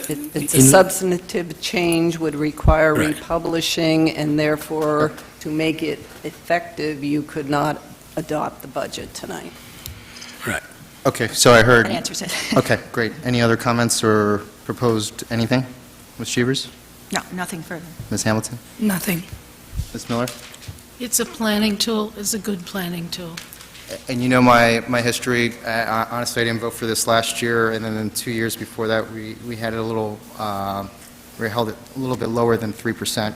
It's a substantive change, would require Right. republishing, and therefore, to make it effective, you could not adopt the budget tonight. Right. Okay, so I heard... That answers it. Okay, great. Any other comments or proposed anything? Ms. Chevers? No, nothing further. Ms. Hamilton? Nothing. Ms. Miller? It's a planning tool, it's a good planning tool. And you know my history, honestly, I didn't vote for this last year, and then in 2 years before that, we had it a little, we held it a little bit lower than 3%,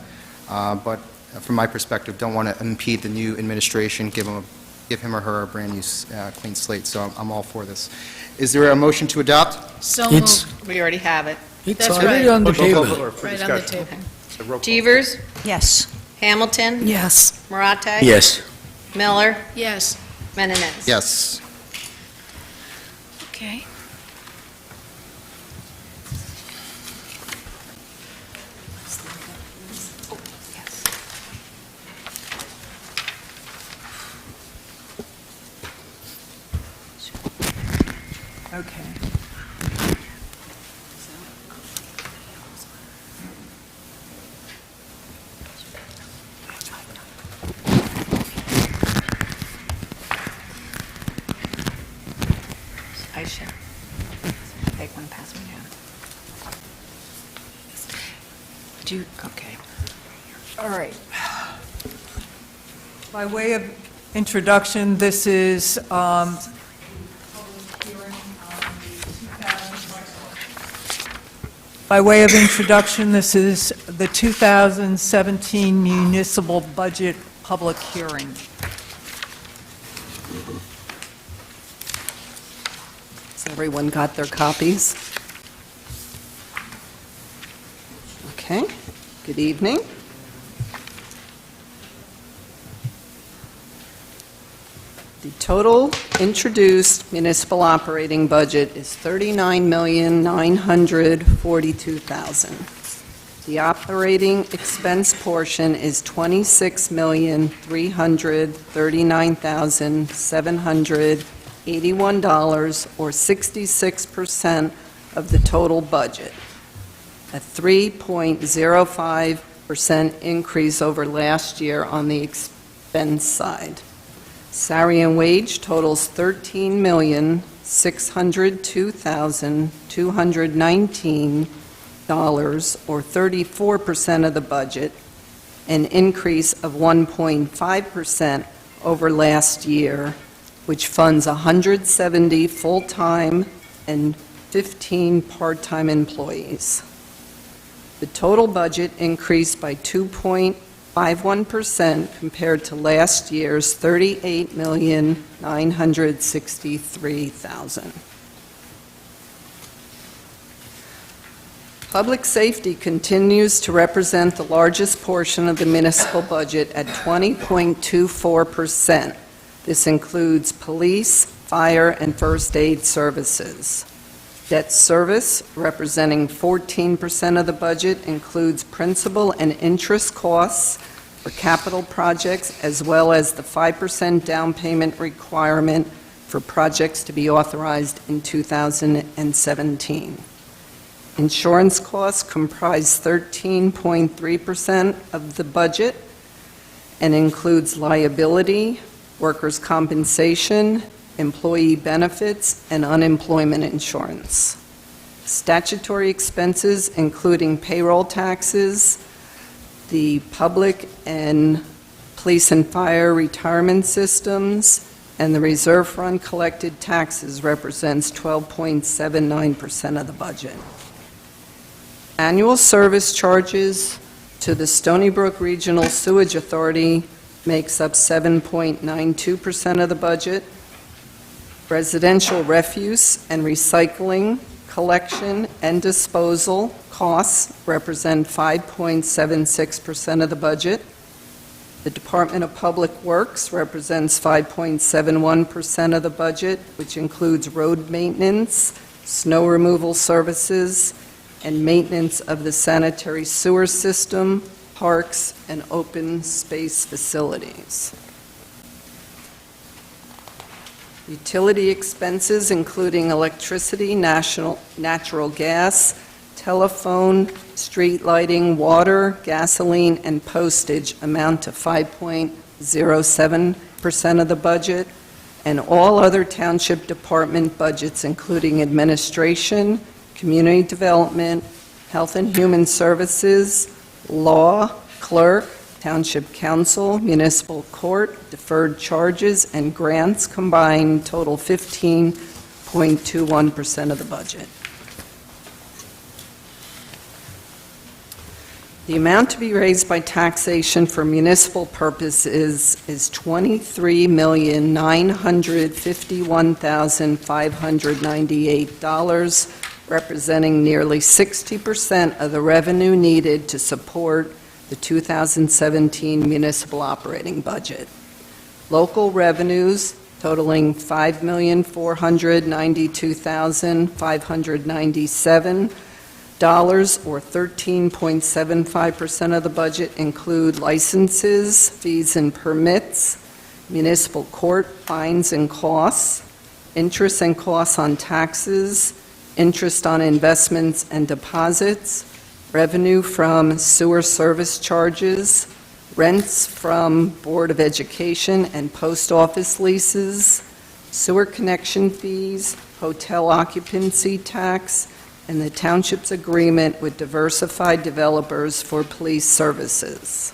but from my perspective, don't want to impede the new administration, give him or her a brand-new clean slate, so I'm all for this. Is there a motion to adopt? So It's- moved. We already have it. It's That's already right. on the table. Right on the table. Jeevers? Yes. Hamilton? Yes. Maratay? Yes. Miller? Yes. Meninez? Yes. Okay. Okay. I should take one, pass me down. Do you, okay. All right. By way of introduction, this is by way of introduction, this is the 2017 municipal budget public hearing. Has everyone got their copies? Okay, good evening. The total introduced municipal operating budget is $39,942,000. The operating expense portion is $26,339,781, or 66% of the total budget, a 3.05% increase over last year on the expense side. Salary and wage totals $13,602,219, or 34% of the budget, an increase of 1.5% over last year, which funds 170 full-time and 15 part-time employees. The total budget increased by 2.51% compared to last year's $38,963,000. Public safety continues to represent the largest portion of the municipal budget at 20.24%. This includes police, fire, and first aid services. Debt service, representing 14% of the budget, includes principal and interest costs for capital projects, as well as the 5% down payment requirement for projects to be authorized in 2017. Insurance costs comprise 13.3% of the budget and includes liability, workers' compensation, employee benefits, and unemployment insurance. Statutory expenses, including payroll taxes, the public and police and fire retirement systems, and the reserve fund collected taxes, represents 12.79% of the budget. Annual service charges to the Stony Brook Regional Sewage Authority makes up 7.92% of the budget. Residential refuse and recycling, collection, and disposal costs represent 5.76% of the budget. The Department of Public Works represents 5.71% of the budget, which includes road maintenance, snow removal services, and maintenance of the sanitary sewer system, parks, and open space facilities. Utility expenses, including electricity, natural gas, telephone, street lighting, water, gasoline, and postage, amount to 5.07% of the budget, and all other township department budgets, including administration, community development, health and human services, law, clerk, township council, municipal court, deferred charges, and grants combined total 15.21% of the budget. The amount to be raised by taxation for municipal purposes is $23,951,598, representing nearly 60% of the revenue needed to support the 2017 municipal operating budget. Local revenues totaling $5,492,597, or 13.75% of the budget, include licenses, fees and permits, municipal court fines and costs, interest and costs on taxes, interest on investments and deposits, revenue from sewer service charges, rents from Board of Education and post office leases, sewer connection fees, hotel occupancy tax, and the township's agreement with diversified developers for police services.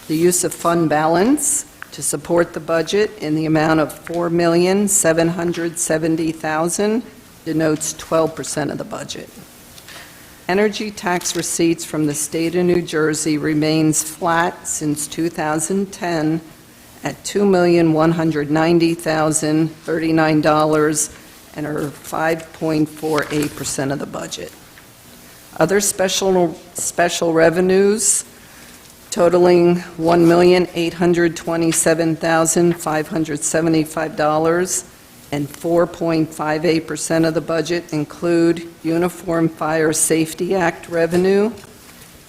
The use of fund balance to support the budget in the amount of $4,770,000 denotes 12% of the budget. Energy tax receipts from the state of New Jersey remains flat since 2010 at $2,190,039 and are 5.48% of the budget. Other special revenues totaling $1,827,575 and 4.58% of the budget include Uniform Fire Safety Act revenue,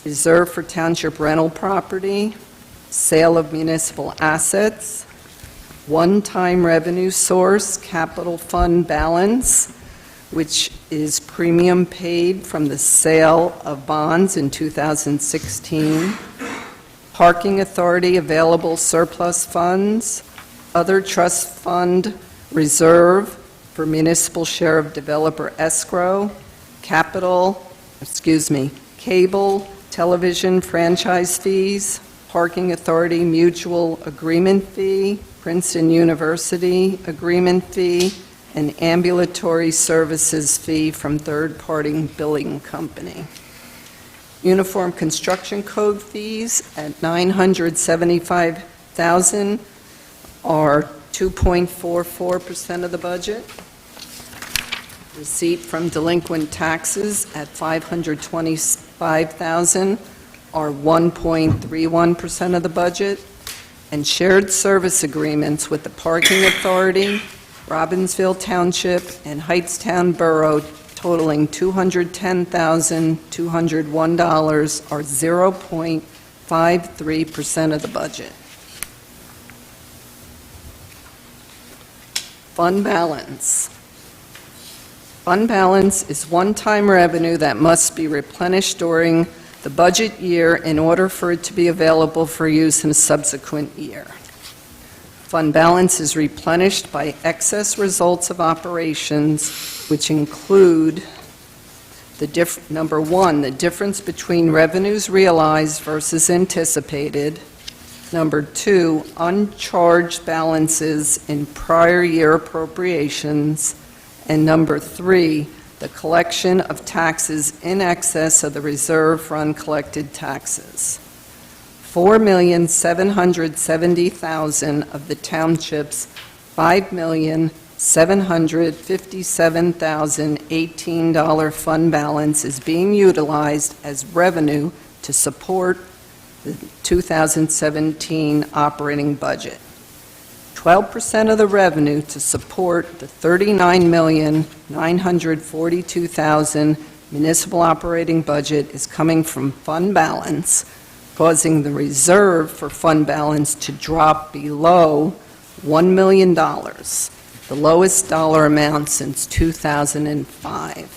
reserve for township rental property, sale of municipal assets, one-time revenue source, capital fund balance, which is premium paid from the sale of bonds in 2016, parking authority available surplus funds, other trust fund reserve for municipal share of developer escrow, cable, television franchise fees, parking authority mutual agreement fee, Princeton University agreement fee, and ambulatory services fee from third-party billing company. Uniform construction code fees at $975,000 are 2.44% of the budget. Receipt from delinquent taxes at $525,000 are 1.31% of the budget. And shared service agreements with the Parking Authority, Robbinsville Township, and Hightstown Borough totaling $210,201, or 0.53% of the budget. Fund balance. Fund balance is one-time revenue that must be replenished during the budget year in order for it to be available for use in a subsequent year. Fund balance is replenished by excess results of operations, which include number one, the difference between revenues realized versus anticipated. Number two, uncharged balances in prior year appropriations. And number three, the collection of taxes in excess of the reserve for uncollected taxes. $4,770,000 of the township's $5,757,018 fund balance is being utilized as revenue to support the 2017 operating budget. 12% of the revenue to support the $39,942,000 municipal operating budget is coming from fund balance, causing the reserve for fund balance to drop below $1 million, the lowest dollar amount since 2005.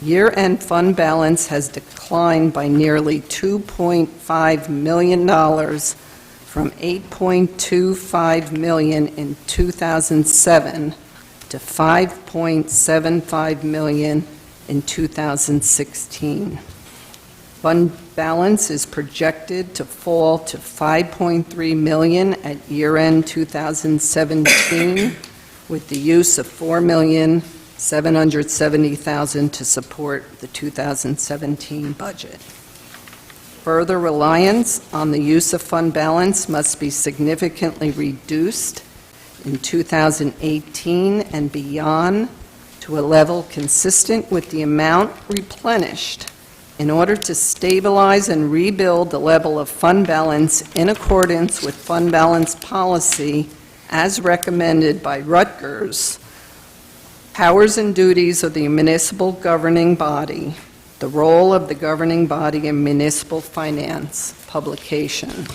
Year-end fund balance has declined by nearly $2.5 million from $8.25 million in 2007 to $5.75 million in 2016. Fund balance is projected to fall to $5.3 million at year-end 2017, with the use of $4,770,000 to support the 2017 budget. Further reliance on the use of fund balance must be significantly reduced in 2018 and beyond to a level consistent with the amount replenished in order to stabilize and rebuild the level of fund balance in accordance with fund balance policy as recommended by Rutgers. Powers and duties of the municipal governing body, the role of the governing body in municipal finance, publication.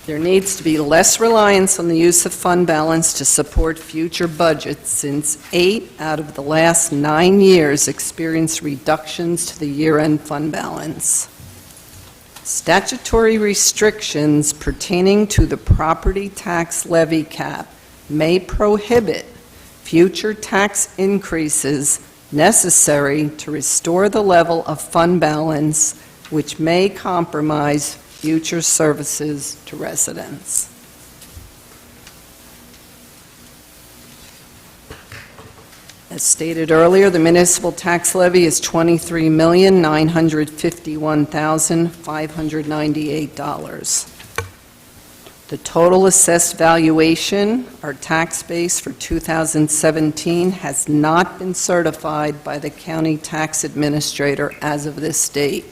There needs to be less reliance on the use of fund balance to support future budgets, since 8 out of the last 9 years experienced reductions to the year-end fund balance. Statutory restrictions pertaining to the property tax levy cap may prohibit future tax increases necessary to restore the level of fund balance, which may compromise future services to residents. As stated earlier, the municipal tax levy is $23,951,598. The total assessed valuation, or tax base for 2017, has not been certified by the county tax administrator as of this date.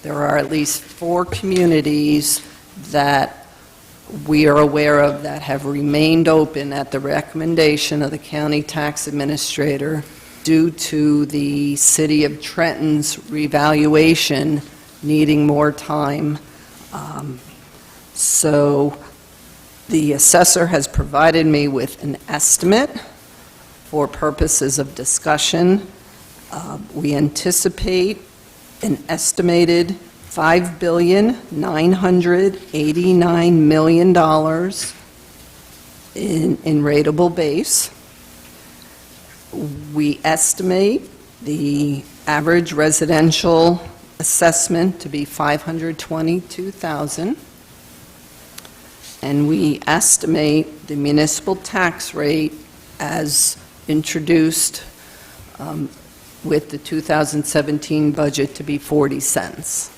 There are at least 4 communities that we are aware of that have remained open at the recommendation of the county tax administrator due to the City of Trenton's revaluation needing more time. So the assessor has provided me with an estimate for purposes of discussion. We anticipate an estimated $5,989,000,000 in rateable base. We estimate the average residential assessment to be $522,000. And we estimate the municipal tax rate as introduced with the 2017 budget to be 40 cents.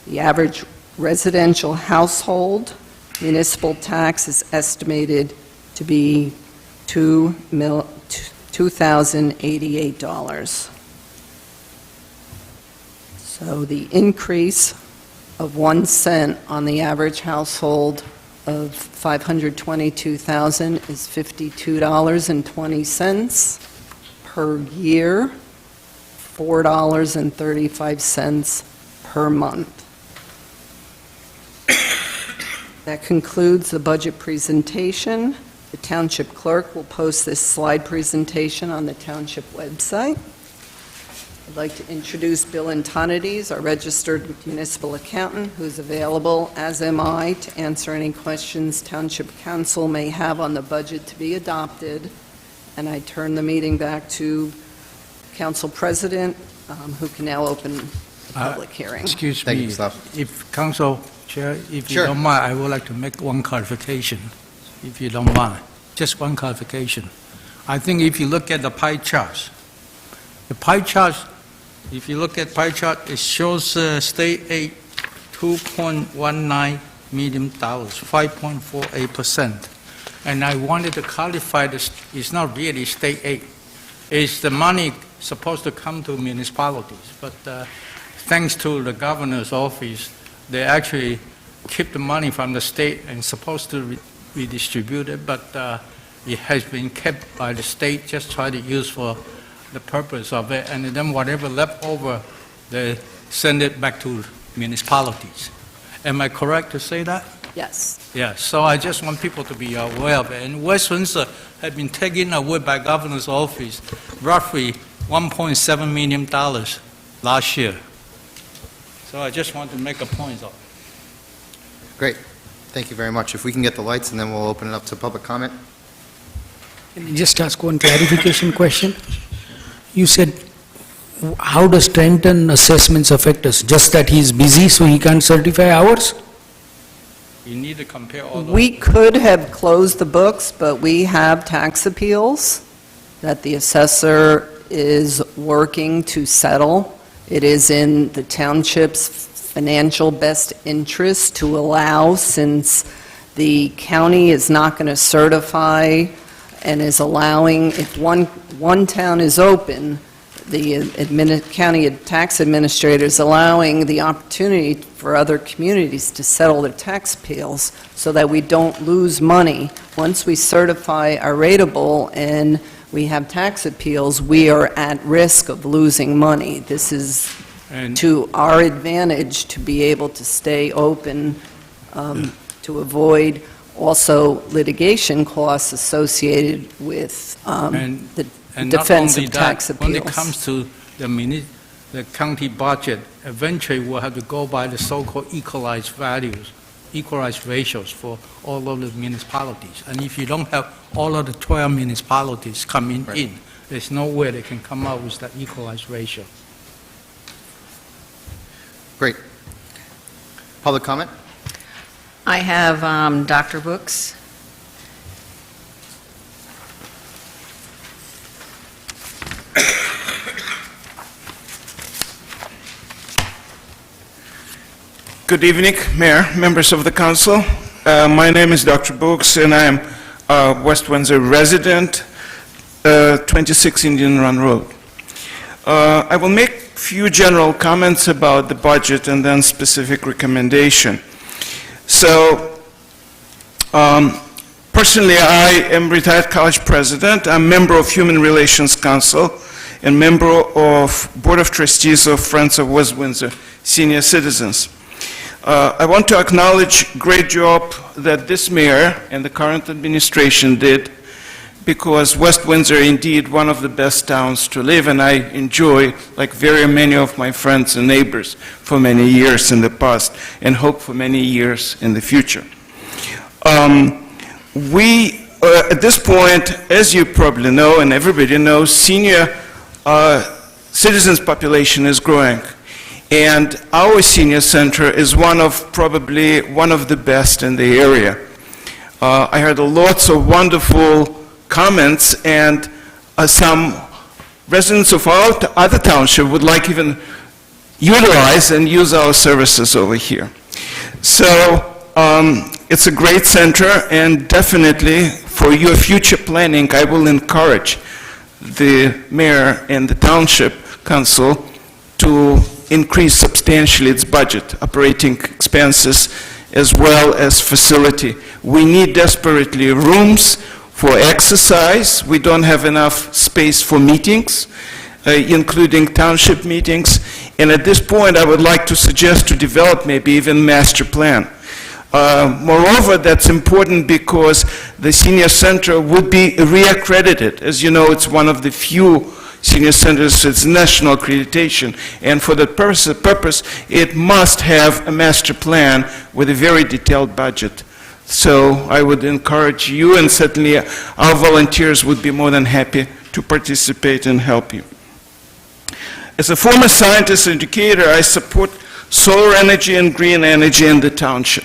The average residential household municipal tax is estimated to be $2,088. So the increase of 1 cent on the average household of $522,000 is $52.20 per year, $4.35 per month. That concludes the budget presentation. The township clerk will post this slide presentation on the township website. I'd like to introduce Bill Antonides, our registered municipal accountant, who's available, as am I, to answer any questions Township Council may have on the budget to be adopted. And I turn the meeting back to Council President, who can now open the public hearing. Excuse Thank me, you, Gustav. if Council Chair, if you Sure. don't mind, I would like to make one clarification, if you don't mind. Just one clarification. I think if you look at the pie charts, if you look at pie chart, it shows state aid $2.19 million, 5.48%. And I wanted to clarify this, it's not really state aid. It's the money supposed to come to municipalities. But thanks to the governor's office, they actually keep the money from the state and supposed to redistribute it, but it has been kept by the state, just try to use for the purpose of it, and then whatever left over, they send it back to municipalities. Am I correct to say that? Yes. Yeah, so I just want people to be aware of it. And West Windsor had been taken away by governor's office, roughly $1.7 million last year. So I just want to make a point of it. Great. Thank you very much. If we can get the lights, and then we'll open it up to public comment. Can I just ask one clarification question? You said, how does Trenton assessments affect us? Just that he's busy so he can't certify hours? You need to compare all those. We could have closed the books, but we have tax appeals that the assessor is working to settle. It is in the township's financial best interest to allow, since the county is not going to certify and is allowing, if one town is open, the county tax administrator is allowing the opportunity for other communities to settle their tax appeals so that we don't lose money. Once we certify our rateable and we have tax appeals, we are at risk of losing money. This is to our advantage to be able to stay open, to avoid also litigation costs associated with the defense of tax appeals. When it comes to the county budget, eventually we'll have to go by the so-called equalized values, equalized ratios for all of the municipalities. And if you don't have all of the 12 municipalities coming in, there's no way they can come out with that equalized ratio. Great. Public comment? I have Dr. Books. Good evening, Mayor, members of the council. My name is Dr. Books, and I am a West Windsor resident, 26 Indian Run Road. I will make a few general comments about the budget and then specific recommendation. So, personally, I am retired college president. I'm member of Human Relations Council and member of Board of Trustees of Friends of West Windsor Senior Citizens. I want to acknowledge great job that this mayor and the current administration did, because West Windsor indeed one of the best towns to live, and I enjoy, like very many of my friends and neighbors, for many years in the past, and hope for many years in the future. We, at this point, as you probably know, and everybody knows, senior citizens population is growing. And our senior center is probably one of the best in the area. I heard lots of wonderful comments, and some residents of our other township would like even utilize and use our services over here. So it's a great center, and definitely for your future planning, I will encourage the mayor and the township council to increase substantially its budget, operating expenses, as well as facility. We need desperately rooms for exercise. We don't have enough space for meetings, including township meetings. And at this point, I would like to suggest to develop maybe even master plan. Moreover, that's important because the senior center would be reaccredited. As you know, it's one of the few senior centers, it's national accreditation, and for that purpose, it must have a master plan with a very detailed budget. So I would encourage you, and certainly our volunteers would be more than happy to participate and help you. As a former scientist and educator, I support solar energy and green energy in the township.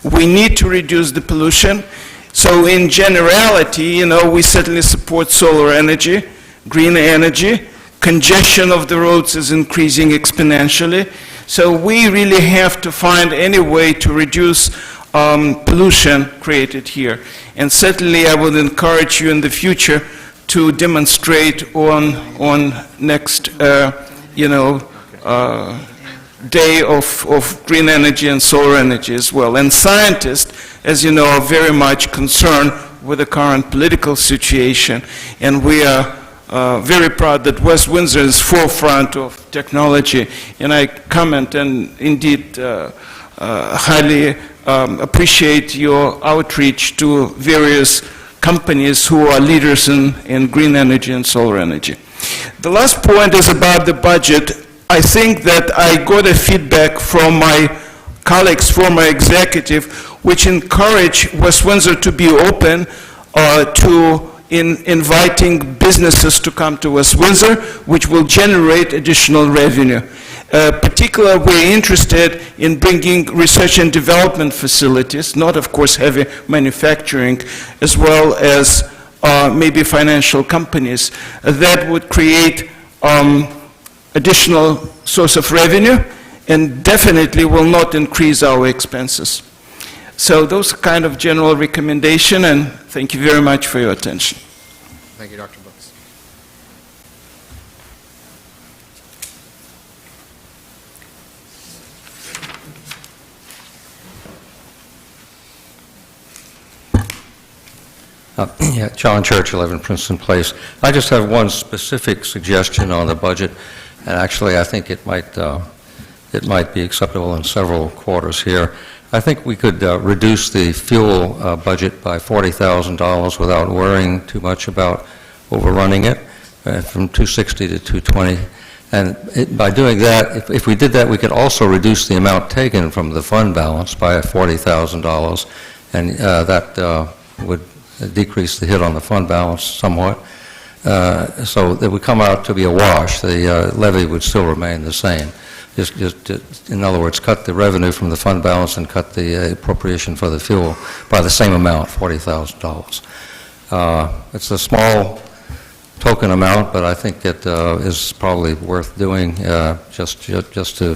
We need to reduce the pollution. So in generality, we certainly support solar energy, green energy. Congestion of the roads is increasing exponentially. So we really have to find any way to reduce pollution created here. And certainly I would encourage you in the future to demonstrate on next, day of green energy and solar energy as well. And scientists, as you know, are very much concerned with the current political situation, and we are very proud that West Windsor is forefront of technology, and I comment and indeed highly appreciate your outreach to various companies who are leaders in green energy and solar energy. The last point is about the budget. I think that I got a feedback from my colleagues, former executive, which encourage West Windsor to be open to inviting businesses to come to West Windsor, which will generate additional revenue. Particularly, we're interested in bringing research and development facilities, not, of course, heavy manufacturing, as well as maybe financial companies. That would create additional source of revenue and definitely will not increase our expenses. So those are kind of general recommendation, and thank you very much for your attention. Thank you, Dr. Brooks. John Church, 11 Princeton Place. I just have one specific suggestion on the budget, and actually I think it might be acceptable in several quarters here. I think we could reduce the fuel budget by $40,000 without worrying too much about overrunning it, from 260 to 220. And by doing that, if we did that, we could also reduce the amount taken from the fund balance by $40,000, and that would decrease the hit on the fund balance somewhat, so that would come out to be a wash. The levy would still remain the same. Just, in other words, cut the revenue from the fund balance and cut the appropriation for the fuel by the same amount, $40,000. It's a small token amount, but I think it is probably worth doing just to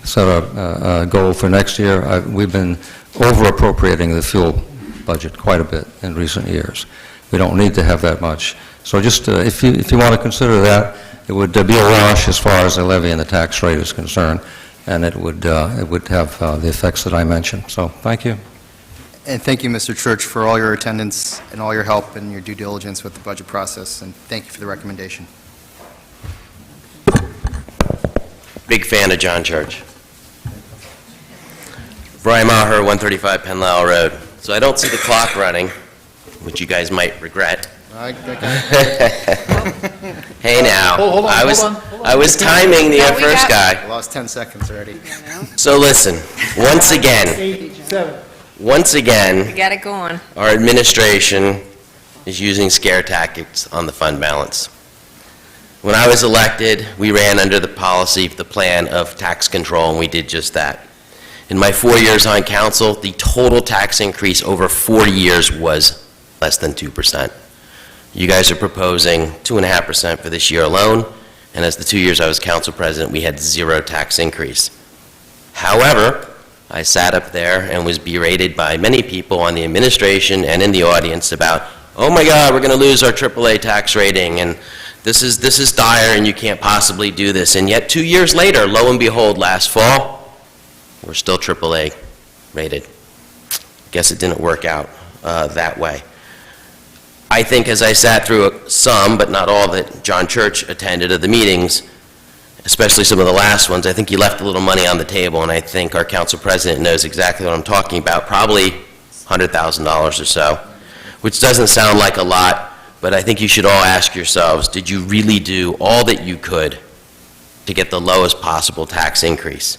set a goal for next year. We've been over-appropriating the fuel budget quite a bit in recent years. We don't need to have that much. So just if you want to consider that, it would be a wash as far as the levy and the tax rate is concerned, and it would have the effects that I mentioned. So thank you. And thank you, Mr. Church, for all your attendance and all your help and your due diligence with the budget process, and thank you for the recommendation. Big fan of John Church. Brian Maher, 135 Penn Lowell Road. So I don't see the clock running, which you guys might regret. Hey now, Hold on, I was timing the first guy. I lost 10 seconds already. So listen, once again, We got it going. our administration is using scare tactics on the fund balance. When I was elected, we ran under the policy, the plan of tax control, and we did just that. In my 4 years on council, the total tax increase over 4 years was less than 2%. You guys are proposing 2.5% for this year alone, and as the 2 years I was council president, we had 0 tax increase. However, I sat up there and was berated by many people on the administration and in the audience about, oh my God, we're going to lose our AAA tax rating, and this is dire, and you can't possibly do this. And yet 2 years later, lo and behold, last fall, We're still AAA rated. Guess it didn't work out that way. I think as I sat through some, but not all, that John Church attended of the meetings, especially some of the last ones, I think he left a little money on the table, and I think our council president knows exactly what I'm talking about, probably $100,000 or so, which doesn't sound like a lot, but I think you should all ask yourselves, did you really do all that you could to get the lowest possible tax increase?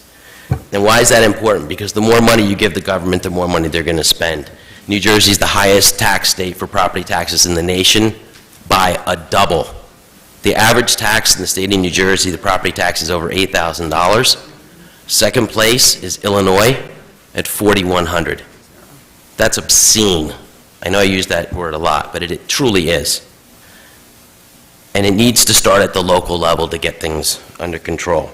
And why is that important? Because the more money you give the government, the more money they're going to spend. New Jersey's the highest tax state for property taxes in the nation by a double. The average tax in the state of New Jersey, the property tax is over $8,000. Second place is Illinois at $4,100. That's obscene. I know I use that word a lot, but it truly is. And it needs to start at the local level to get things under control.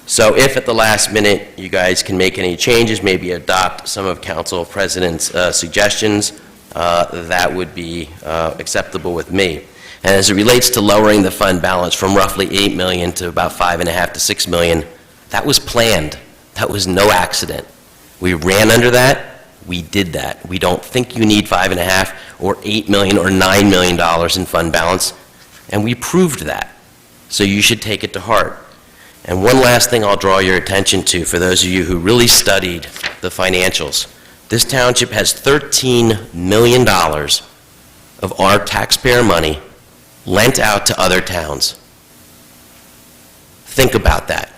So if at the last minute you guys can make any changes, maybe adopt some of Council President's suggestions, that would be acceptable with me. And as it relates to lowering the fund balance from roughly $8 million to about $5.5 to $6 million, that was planned. That was no accident. We ran under that. We did that. We don't think you need $5.5 or $8 million or $9 million in fund balance, and we proved that. So you should take it to heart. And one last thing I'll draw your attention to for those of you who really studied the financials. This township has $13 million of our taxpayer money lent out to other towns. Think about that.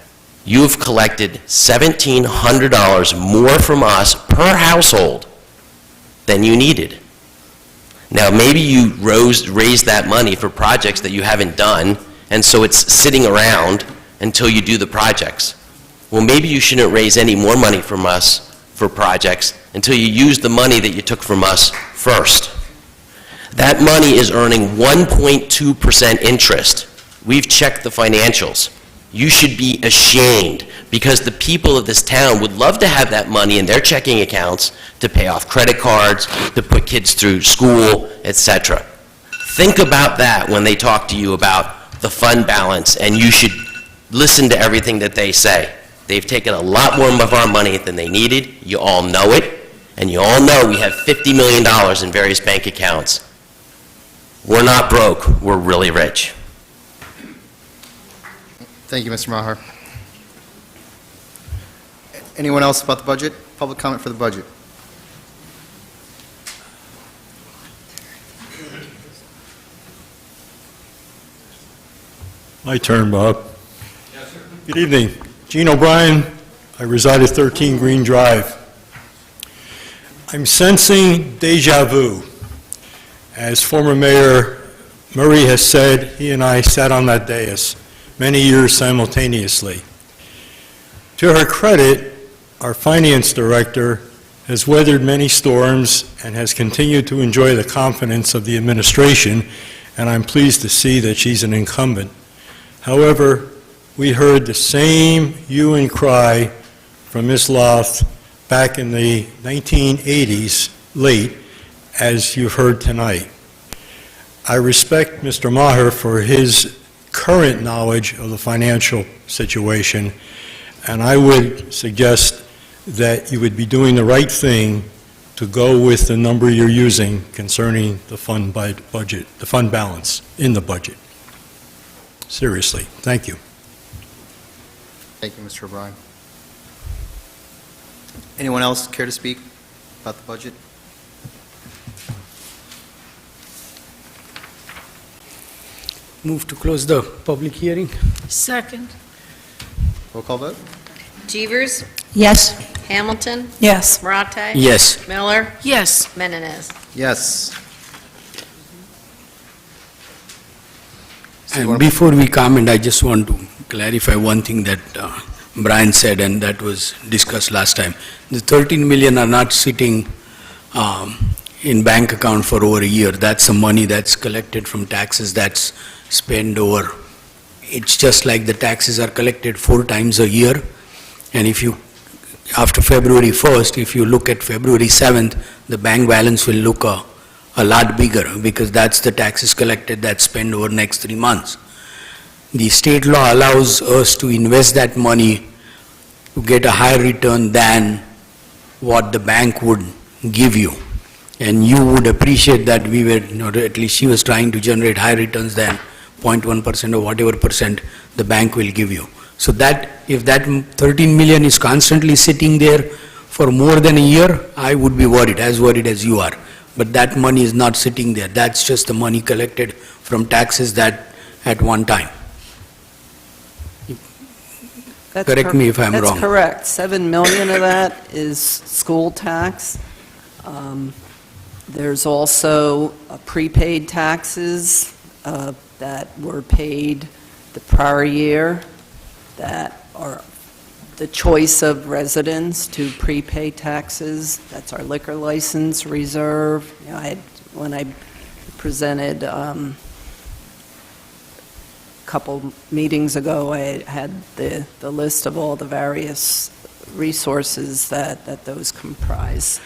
You've collected $1,700 more from us per household than you needed. Now, maybe you raised that money for projects that you haven't done, and so it's sitting around until you do the projects. Well, maybe you shouldn't raise any more money from us for projects until you use the money that you took from us first. That money is earning 1.2% interest. We've checked the financials. You should be ashamed because the people of this town would love to have that money in their checking accounts to pay off credit cards, to put kids through school, etc. Think about that when they talk to you about the fund balance, and you should listen to everything that they say. They've taken a lot more of our money than they needed. You all know it, and you all know we have $50 million in various bank accounts. We're not broke, we're really rich. Thank you, Mr. Maher. Anyone else about the budget? Public comment for the budget? My turn, Bob. Good evening. Gene O'Brien. I reside at 13 Green Drive. I'm sensing deja vu. As former Mayor Murray has said, he and I sat on that dais many years simultaneously. To her credit, our finance director has weathered many storms and has continued to enjoy the confidence of the administration, and I'm pleased to see that she's an incumbent. However, we heard the same hue and cry from Ms. Loft back in the 1980s, late, as you've heard tonight. I respect Mr. Maher for his current knowledge of the financial situation, and I would suggest that you would be doing the right thing to go with the number you're using concerning the fund budget, the fund balance in the budget. Seriously, thank you. Thank you, Mr. O'Brien. Anyone else care to speak about the budget? Move to close the public hearing. Second. Roll call vote? Jeevers? Yes. Hamilton? Yes. Maratay? Yes. Miller? Yes. Menendez? Yes. And before we comment, I just want to clarify one thing that Brian said, and that was discussed last time. The 13 million are not sitting in bank account for over a year. That's some money that's collected from taxes that's spent over. It's just like the taxes are collected 4 times a year. And if you, after February 1st, if you look at February 7th, the bank balance will look a lot bigger because that's the taxes collected that's spent over next 3 months. The state law allows us to invest that money you get a higher return than what the bank would give you. And you would appreciate that we were, or at least she was trying to generate higher returns than 0.1% or whatever percent the bank will give you. So that, if that 13 million is constantly sitting there for more than a year, I would be worried as you are. But that money is not sitting there. That's just the money collected from taxes that at one time. Correct me if I'm wrong. That's correct. 7 million of that is school tax. There's also prepaid taxes that were paid the prior year that are the choice of residents to prepay taxes. That's our liquor license reserve. You know, when I presented a couple meetings ago, I had the list of all the various resources that those comprise.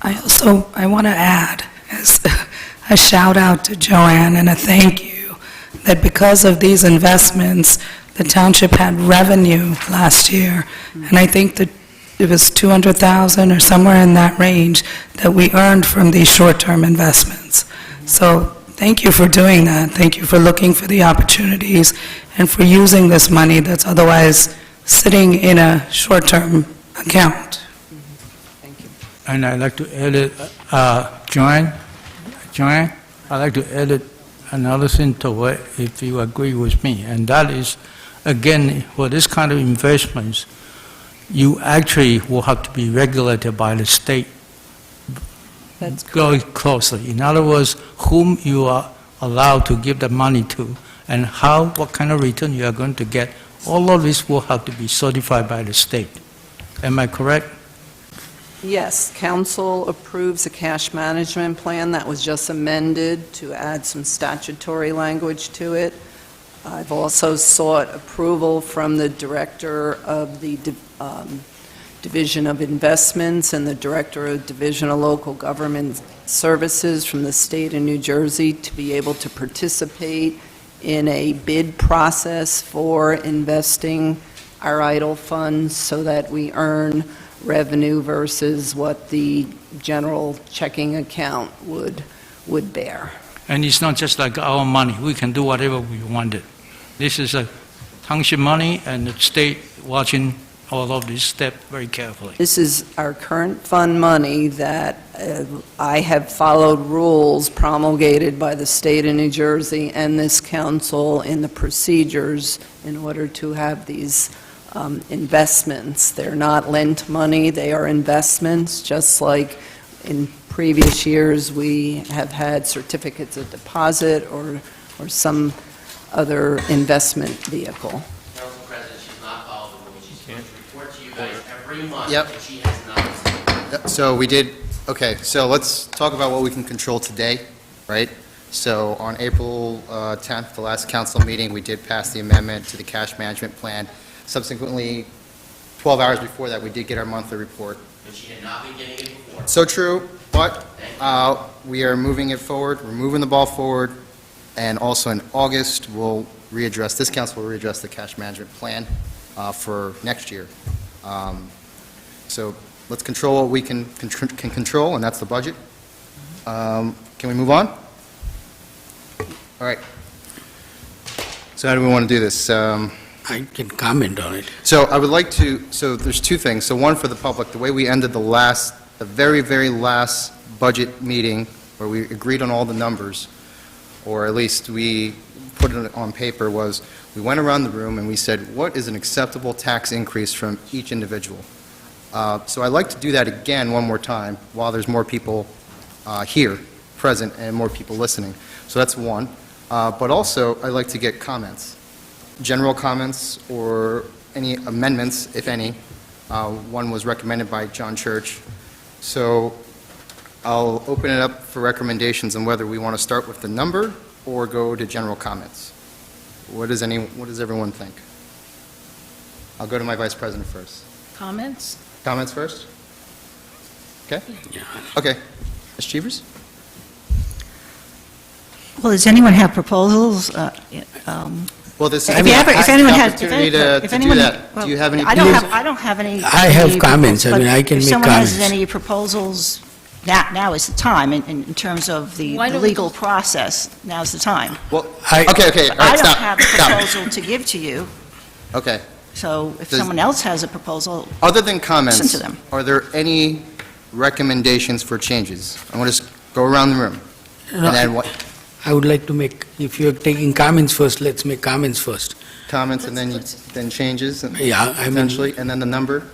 I want to add, as a shout out to Joanne and a thank you, that because of these investments, the township had revenue last year, and I think that it was 200,000 or somewhere in that range that we earned from these short-term investments. So thank you for doing that. Thank you for looking for the opportunities and for using this money that's otherwise sitting in a short-term account. And I'd like to edit, Joanne, I'd like to edit another thing to it, if you agree with me, and that is, again, for this kind of investments, you actually will have to be regulated by the state. That's very closely. In other words, whom you are allowed to give the money to, and how, what kind of return you are going to get, all of this will have to be certified by the state. Am I correct? Yes, council approves a cash management plan that was just amended to add some statutory language to it. I've also sought approval from the director of the Division of Investments and the director of Division of Local Government Services from the state of New Jersey to be able to participate in a bid process for investing our idle funds so that we earn revenue versus what the general checking account would bear. And it's not just like our money. We can do whatever we wanted. This is a township money, and the state watching all of this step very carefully. This is our current fund money that I have followed rules promulgated by the state of New Jersey and this council in the procedures in order to have these investments. They're not lent money, they are investments, just like in previous years we have had certificates of deposit or some other investment vehicle. Council President, she's not followed the rules. She's supposed to report to you guys every month, Yep. and she has not. So we did, okay, so let's talk about what we can control today, right? So on April 10th, the last council meeting, we did pass the amendment to the cash management plan. Subsequently, 12 hours before that, we did get our monthly report. And she had not been getting it before. So true, but we are moving it forward, we're moving the ball forward, and also in August, we'll readdress, this council will readdress the cash management plan for next year. So let's control what we can control, and that's the budget. Can we move on? All right. So how do we want to do this? I can comment on it. So I would like to, so there's two things. So one for the public, the way we ended the very, very last budget meeting where we agreed on all the numbers, or at least we put it on paper, was we went around the room and we said, what is an acceptable tax increase from each individual? So I'd like to do that again one more time while there's more people here present and more people listening. So that's one. But also, I'd like to get comments. General comments or any amendments, if any. One was recommended by John Church. So I'll open it up for recommendations on whether we want to start with the number or go to general comments. What does everyone think? I'll go to my vice president first. Comments? Comments first? Okay? Okay. Ms. Cheevers? Well, does anyone have proposals? Well, this is If the you ever- if anyone has- if opportunity any- to if do anyone- that. well, Do you have any? I don't have any. I have any comments. proposals, I mean, but I can make If someone has comments. any proposals, now is the time, in terms of the Why don't we legal process, now's the time. Well, I- okay, all I right, don't stop, have a stop. proposal to give to you, Okay. so if Does- someone else has a proposal, Other than comments, Listen to them. are there any recommendations for changes? I want to just go around the room. No, And then what, I would like to make, if you're taking comments first, let's make comments first. comments and then changes and Yeah, I mean, potentially, and then the number?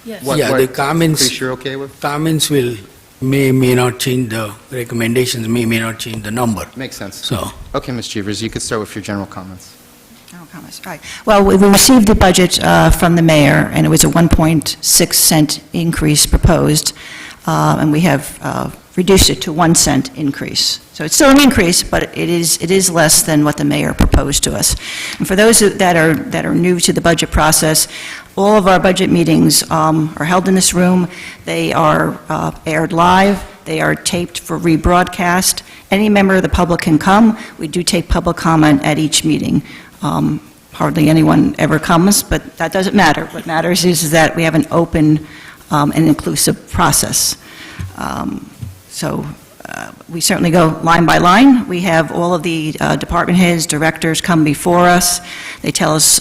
Yes. What- yeah, what the comments, increase you're okay with? comments will, may not change the recommendations, may not change the number, Makes sense. so. Okay, Ms. Chevers, you could start with your general comments. General comments, right. Well, we received the budget from the mayor, and it was a 1.6 cent increase proposed, and we have reduced it to 1 cent increase. So it's still an increase, but it is less than what the mayor proposed to us. And for those that are new to the budget process, all of our budget meetings are held in this room. They are aired live. They are taped for rebroadcast. Any member of the public can come. We do take public comment at each meeting. Hardly anyone ever comes, but that doesn't matter. What matters is that we have an open and inclusive process. So we certainly go line by line. We have all of the department heads, directors come before us. They tell us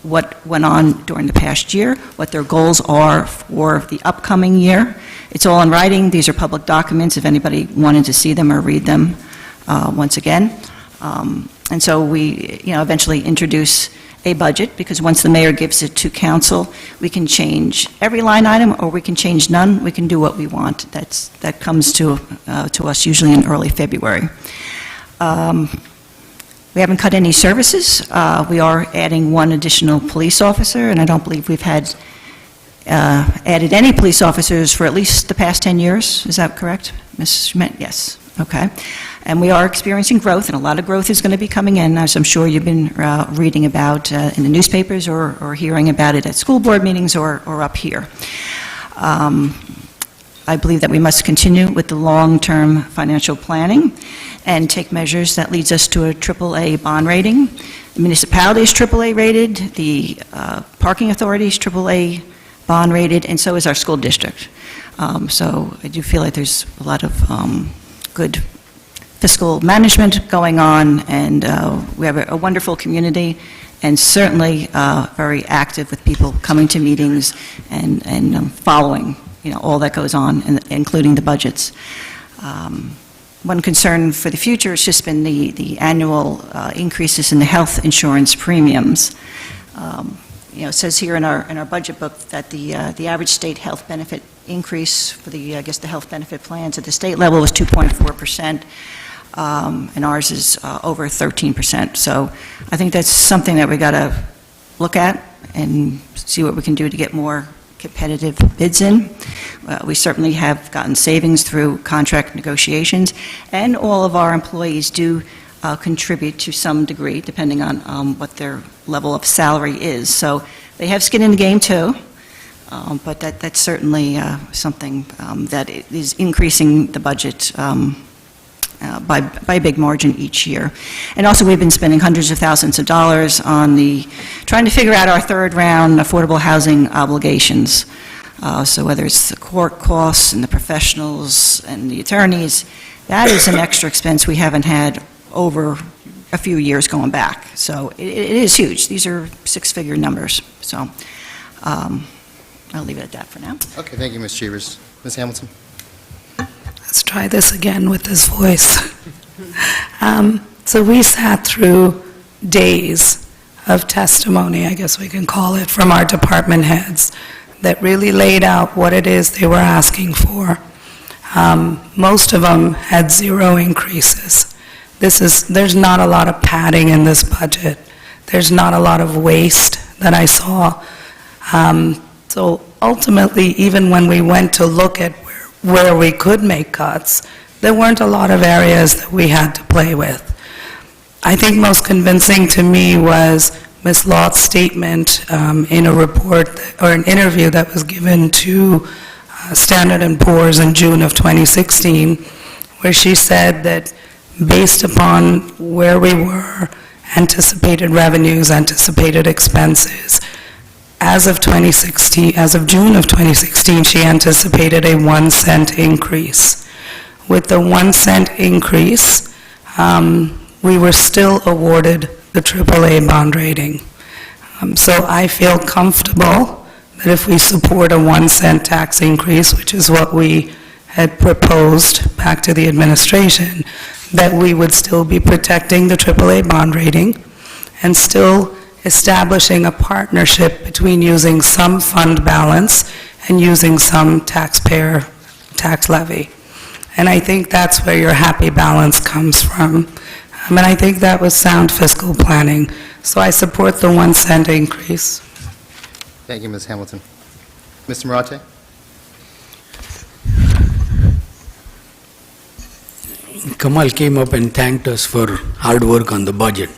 what went on during the past year, what their goals are for the upcoming year. It's all in writing. These are public documents if anybody wanted to see them or read them once again. And so we, eventually introduce a budget, because once the mayor gives it to council, we can change every line item, or we can change none. We can do what we want. That comes to us usually in early February. We haven't cut any services. We are adding one additional police officer, and I don't believe we've had added any police officers for at least the past 10 years. Is that correct, Ms. Schmidt? Yes. Okay. And we are experiencing growth, and a lot of growth is going to be coming in, as I'm sure you've been reading about in the newspapers or hearing about it at school board meetings or up here. I believe that we must continue with the long-term financial planning and take measures that leads us to a AAA bond rating. The municipality is AAA rated, the parking authority is AAA bond rated, and so is our school district. So I do feel like there's a lot of good fiscal management going on, and we have a wonderful community, and certainly very active with people coming to meetings and following, all that goes on, including the budgets. One concern for the future has just been the annual increases in the health insurance premiums. It says here in our budget book that the average state health benefit increase for the health benefit plans at the state level was 2.4%, and ours is over 13%. So I think that's something that we got to look at and see what we can do to get more competitive bids in. We certainly have gotten savings through contract negotiations, and all of our employees do contribute to some degree, depending on what their level of salary is. So they have skin in the game, too, but that's certainly something that is increasing the budget by a big margin each year. And also, we've been spending hundreds of thousands of dollars on trying to figure out our third round affordable housing obligations. So whether it's the court costs and the professionals and the attorneys, that is an extra expense we haven't had over a few years going back. So it is huge. These are six-figure numbers. So I'll leave it at that for now. Okay, thank you, Ms. Chevers. Ms. Hamilton? Let's try this again with this voice. So we sat through days of testimony, I guess we can call it, from our department heads that really laid out what it is they were asking for. Most of them had zero increases. There's not a lot of padding in this budget. There's not a lot of waste that I saw. So ultimately, even when we went to look at where we could make cuts, there weren't a lot of areas that we had to play with. I think most convincing to me was Ms. Lott's statement in a report or an interview that was given to Standard & Poor's in June of 2016, where she said that based upon where we were anticipated revenues, anticipated expenses. As of June of 2016, she anticipated a 1 cent increase. With the 1 cent increase, we were still awarded the AAA bond rating. So I feel comfortable that if we support a 1 cent tax increase, which is what we had proposed back to the administration, that we would still be protecting the AAA bond rating and still establishing a partnership between using some fund balance and using some taxpayer tax levy. And I think that's where your happy balance comes from. And I think that was sound fiscal planning. So I support the 1 cent increase. Thank you, Ms. Hamilton. Mr. Marate? Kamal came up and thanked us for hard work on the budget.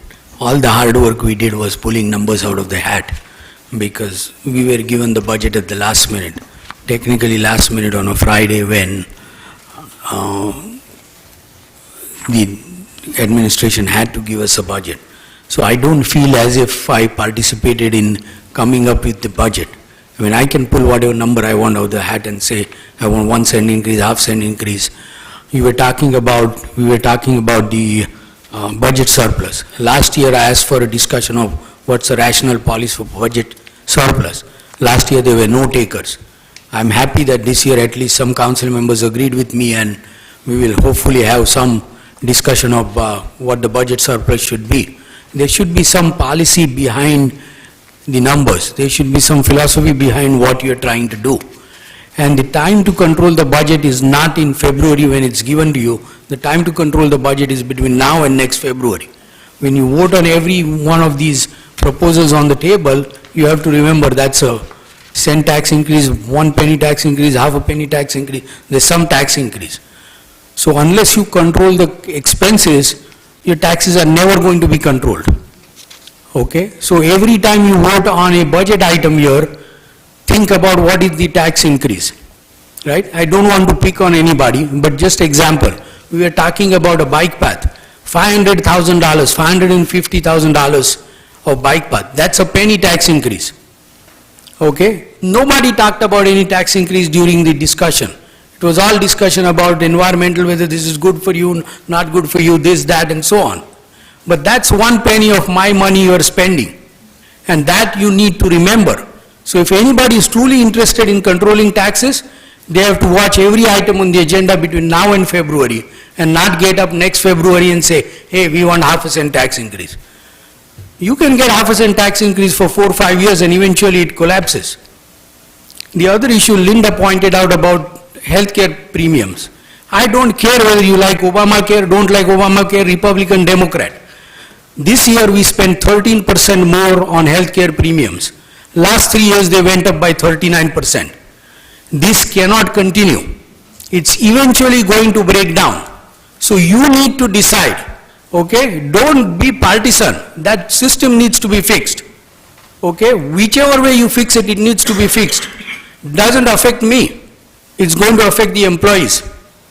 All the hard work we did was pulling numbers out of the hat because we were given the budget at the last minute. Technically last minute on a Friday when the administration had to give us a budget. So I don't feel as if I participated in coming up with the budget. I mean, I can pull whatever number I want out of the hat and say, I want 1 cent increase, half cent increase. We were talking about the budget surplus. Last year I asked for a discussion of what's the rational policy for budget surplus. Last year there were no takers. I'm happy that this year at least some council members agreed with me and we will hopefully have some discussion of what the budget surplus should be. There should be some policy behind the numbers. There should be some philosophy behind what you're trying to do. And the time to control the budget is not in February when it's given to you. The time to control the budget is between now and next February. When you vote on every one of these proposals on the table, you have to remember that's a cent tax increase, 1 penny tax increase, half a penny tax increase, there's some tax increase. So unless you control the expenses, your taxes are never going to be controlled. Okay? So every time you vote on a budget item here, think about what is the tax increase, right? I don't want to pick on anybody, but just example. We were talking about a bike path, $500,000, $550,000 of bike path. That's a penny tax increase. Okay? Nobody talked about any tax increase during the discussion. It was all discussion about environmental, whether this is good for you, not good for you, this, that, and so on. But that's 1 penny of my money you are spending. And that you need to remember. So if anybody is truly interested in controlling taxes, they have to watch every item on the agenda between now and February and not get up next February and say, hey, we want half a cent tax increase. You can get half a cent tax increase for 4 or 5 years and eventually it collapses. The other issue Linda pointed out about healthcare premiums. I don't care whether you like Obamacare, don't like Obamacare, Republican, Democrat. This year we spent 13% more on healthcare premiums. Last 3 years they went up by 39%. This cannot continue. It's eventually going to break down. So you need to decide, okay? Don't be partisan. That system needs to be fixed. Okay? Whichever way you fix it, it needs to be fixed. Doesn't affect me. It's going to affect the employees.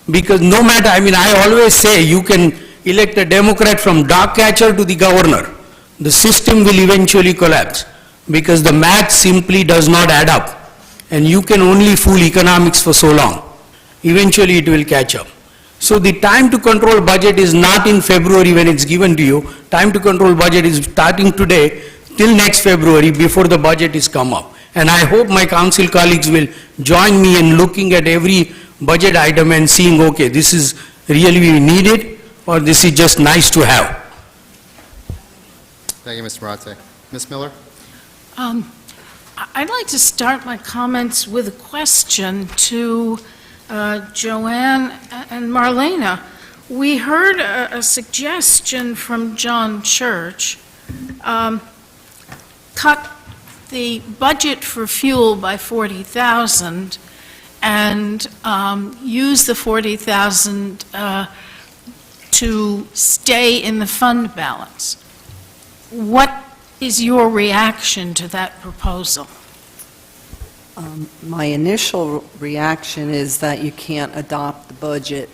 Because no matter, I mean, I always say you can elect a Democrat from dog catcher to the governor. The system will eventually collapse. Because the math simply does not add up. And you can only fool economics for so long. Eventually it will catch up. So the time to control budget is not in February when it's given to you. Time to control budget is starting today till next February before the budget is come up. And I hope my council colleagues will join me in looking at every budget item and seeing, okay, this is really we need it or this is just nice to have. Thank you, Mr. Marate. Ms. Miller? I'd like to start my comments with a question to Joanne and Marlena. We heard a suggestion from John Church, cut the budget for fuel by $40,000 and use the $40,000 to stay in the fund balance. What is your reaction to that proposal? My initial reaction is that you can't adopt the budget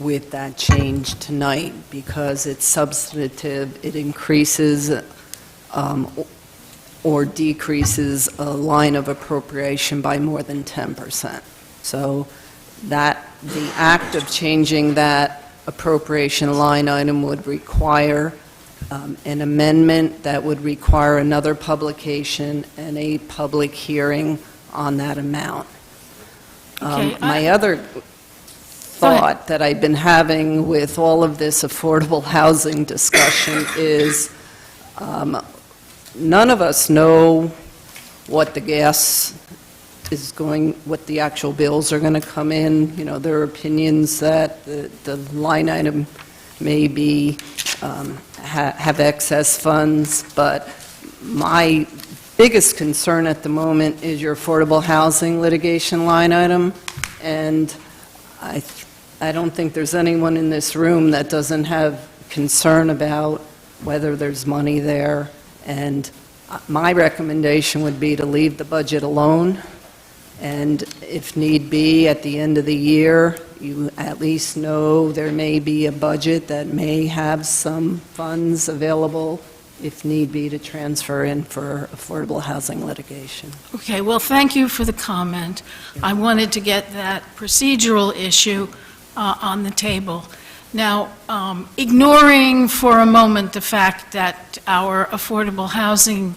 with that change tonight because it's substantive. It increases or decreases a line of appropriation by more than 10%. So that the act of changing that appropriation line item would require an amendment that would require another publication and a public hearing on that amount. Okay, My other thought that I've been having with all of this affordable housing discussion is none of us know what the gas is going, what the actual bills are going to come in. You know, there are opinions that the line item may be, have excess funds, but my biggest concern at the moment is your affordable housing litigation line item, and I don't think there's anyone in this room that doesn't have concern about whether there's money there, and my recommendation would be to leave the budget alone, and if need be, at the end of the year, you at least know there may be a budget that may have some funds available, if need be, to transfer in for affordable housing litigation. Okay, well, thank you for the comment. I wanted to get that procedural issue on the table. Now, ignoring for a moment the fact that our affordable housing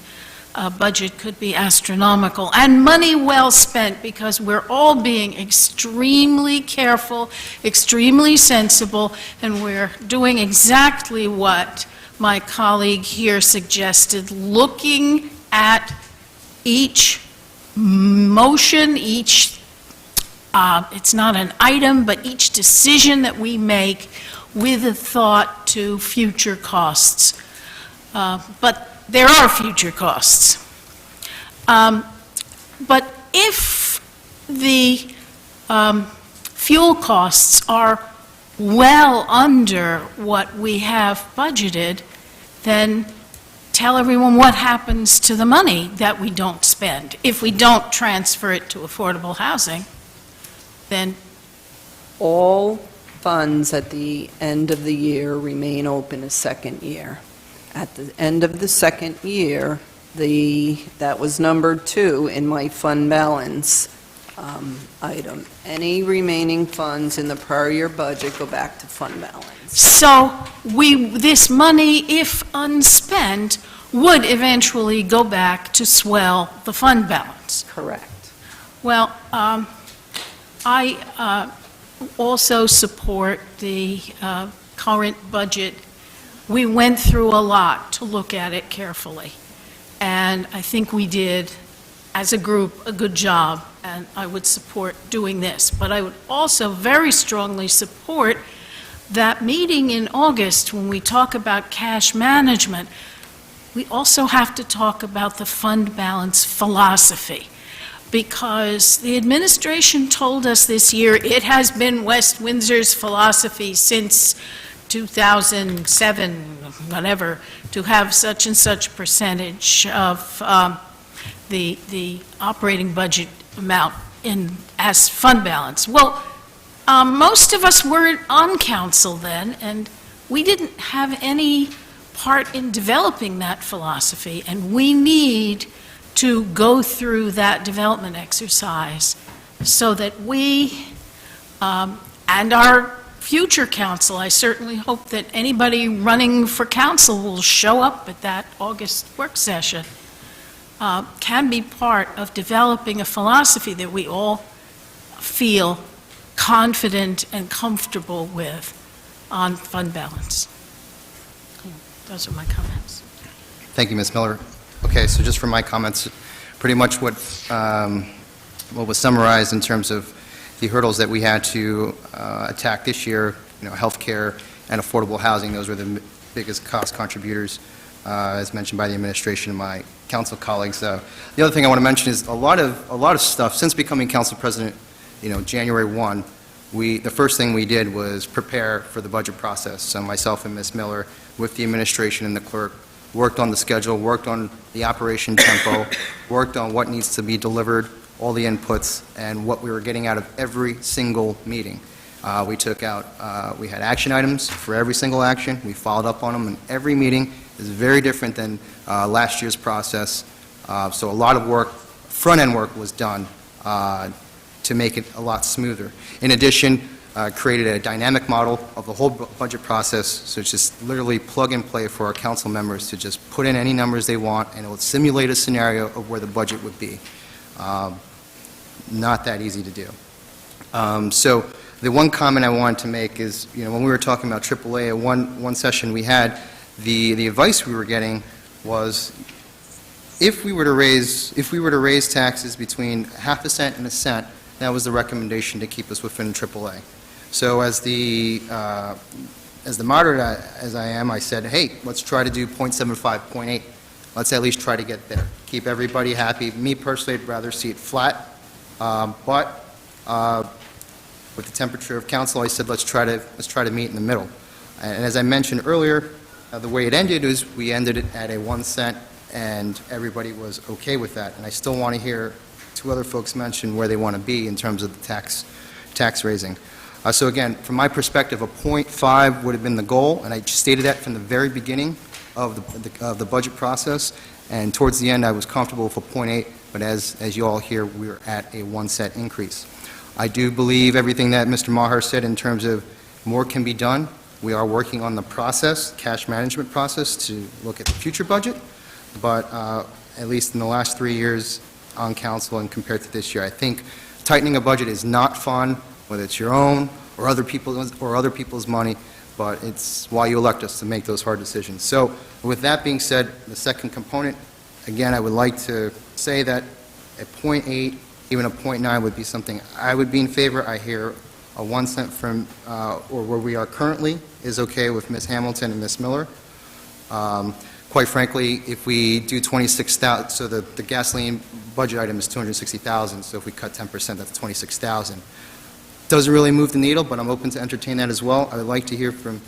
budget could be astronomical, and money well spent, because we're all being extremely careful, extremely sensible, and we're doing exactly what my colleague here suggested, looking at each motion, each, it's not an item, but each decision that we make with a thought to future costs. But there are future costs. But if the fuel costs are well under what we have budgeted, then tell everyone what happens to the money that we don't spend. If we don't transfer it to affordable housing, then All funds at the end of the year remain open a second year. At the end of the second year, that was number 2 in my fund balance item. Any remaining funds in the prior year budget go back to fund balance. so this money, if unspent, would eventually go back to swell the fund balance. Correct. Well, I also support the current budget. We went through a lot to look at it carefully, and I think we did, as a group, a good job, and I would support doing this. But I would also very strongly support that meeting in August when we talk about cash management. We also have to talk about the fund balance philosophy, because the administration told us this year it has been West Windsor's philosophy since 2007, whatever, to have such and such percentage of the operating budget amount as fund balance. Well, most of us weren't on council then, and we didn't have any part in developing that philosophy, and we need to go through that development exercise so that we and our future council, I certainly hope that anybody running for council will show up at that August work session, can be part of developing a philosophy that we all feel confident and comfortable with on fund balance. Those are my comments. Thank you, Ms. Miller. Okay, so just for my comments, pretty much what was summarized in terms of the hurdles that we had to attack this year, healthcare and affordable housing, those were the biggest cost contributors, as mentioned by the administration and my council colleagues. The other thing I want to mention is a lot of stuff since becoming council president, January 1, the first thing we did was prepare for the budget process. So myself and Ms. Miller, with the administration and the clerk, worked on the schedule, worked on the operation tempo, worked on what needs to be delivered, all the inputs, and what we were getting out of every single meeting. We took out, we had action items for every single action. We followed up on them in every meeting. It's very different than last year's process. So a lot of work, front-end work was done to make it a lot smoother. In addition, created a dynamic model of the whole budget process, so it's just literally plug and play for our council members to just put in any numbers they want, and it will simulate a scenario of where the budget would be. Not that easy to do. So the one comment I wanted to make is, when we were talking about AAA, at one session we had, the advice we were getting was, if we were to raise taxes between half a cent and a cent, that was the recommendation to keep us within AAA. So as the moderator as I am, I said, hey, let's try to do 0.75, 0.8. Let's at least try to get there. Keep everybody happy. Me personally, I'd rather see it flat, but with the temperature of council, I said let's try to meet in the middle. And as I mentioned earlier, the way it ended is we ended it at a 1 cent, and everybody was okay with that. And I still want to hear two other folks mention where they want to be in terms of the tax raising. So again, from my perspective, a 0.5 would have been the goal, and I stated that from the very beginning of the budget process. And towards the end, I was comfortable with a 0.8, but as you all hear, we're at a 1 cent increase. I do believe everything that Mr. Maher said in terms of more can be done. We are working on the process, cash management process, to look at the future budget, but at least in the last 3 years on council and compared to this year, I think tightening a budget is not fun, whether it's your own or other people's money, but it's why you elect us, to make those hard decisions. So with that being said, the second component, again, I would like to say that a 0.8, even a 0.9 would be something I would be in favor. I hear a 1 cent from, or where we are currently, is okay with Ms. Hamilton and Ms. Miller. Quite frankly, if we do 26,000, so the gasoline budget item is 260,000, so if we cut 10%, that's 26,000. Doesn't really move the needle, but I'm open to entertain that as well. I would like to hear from,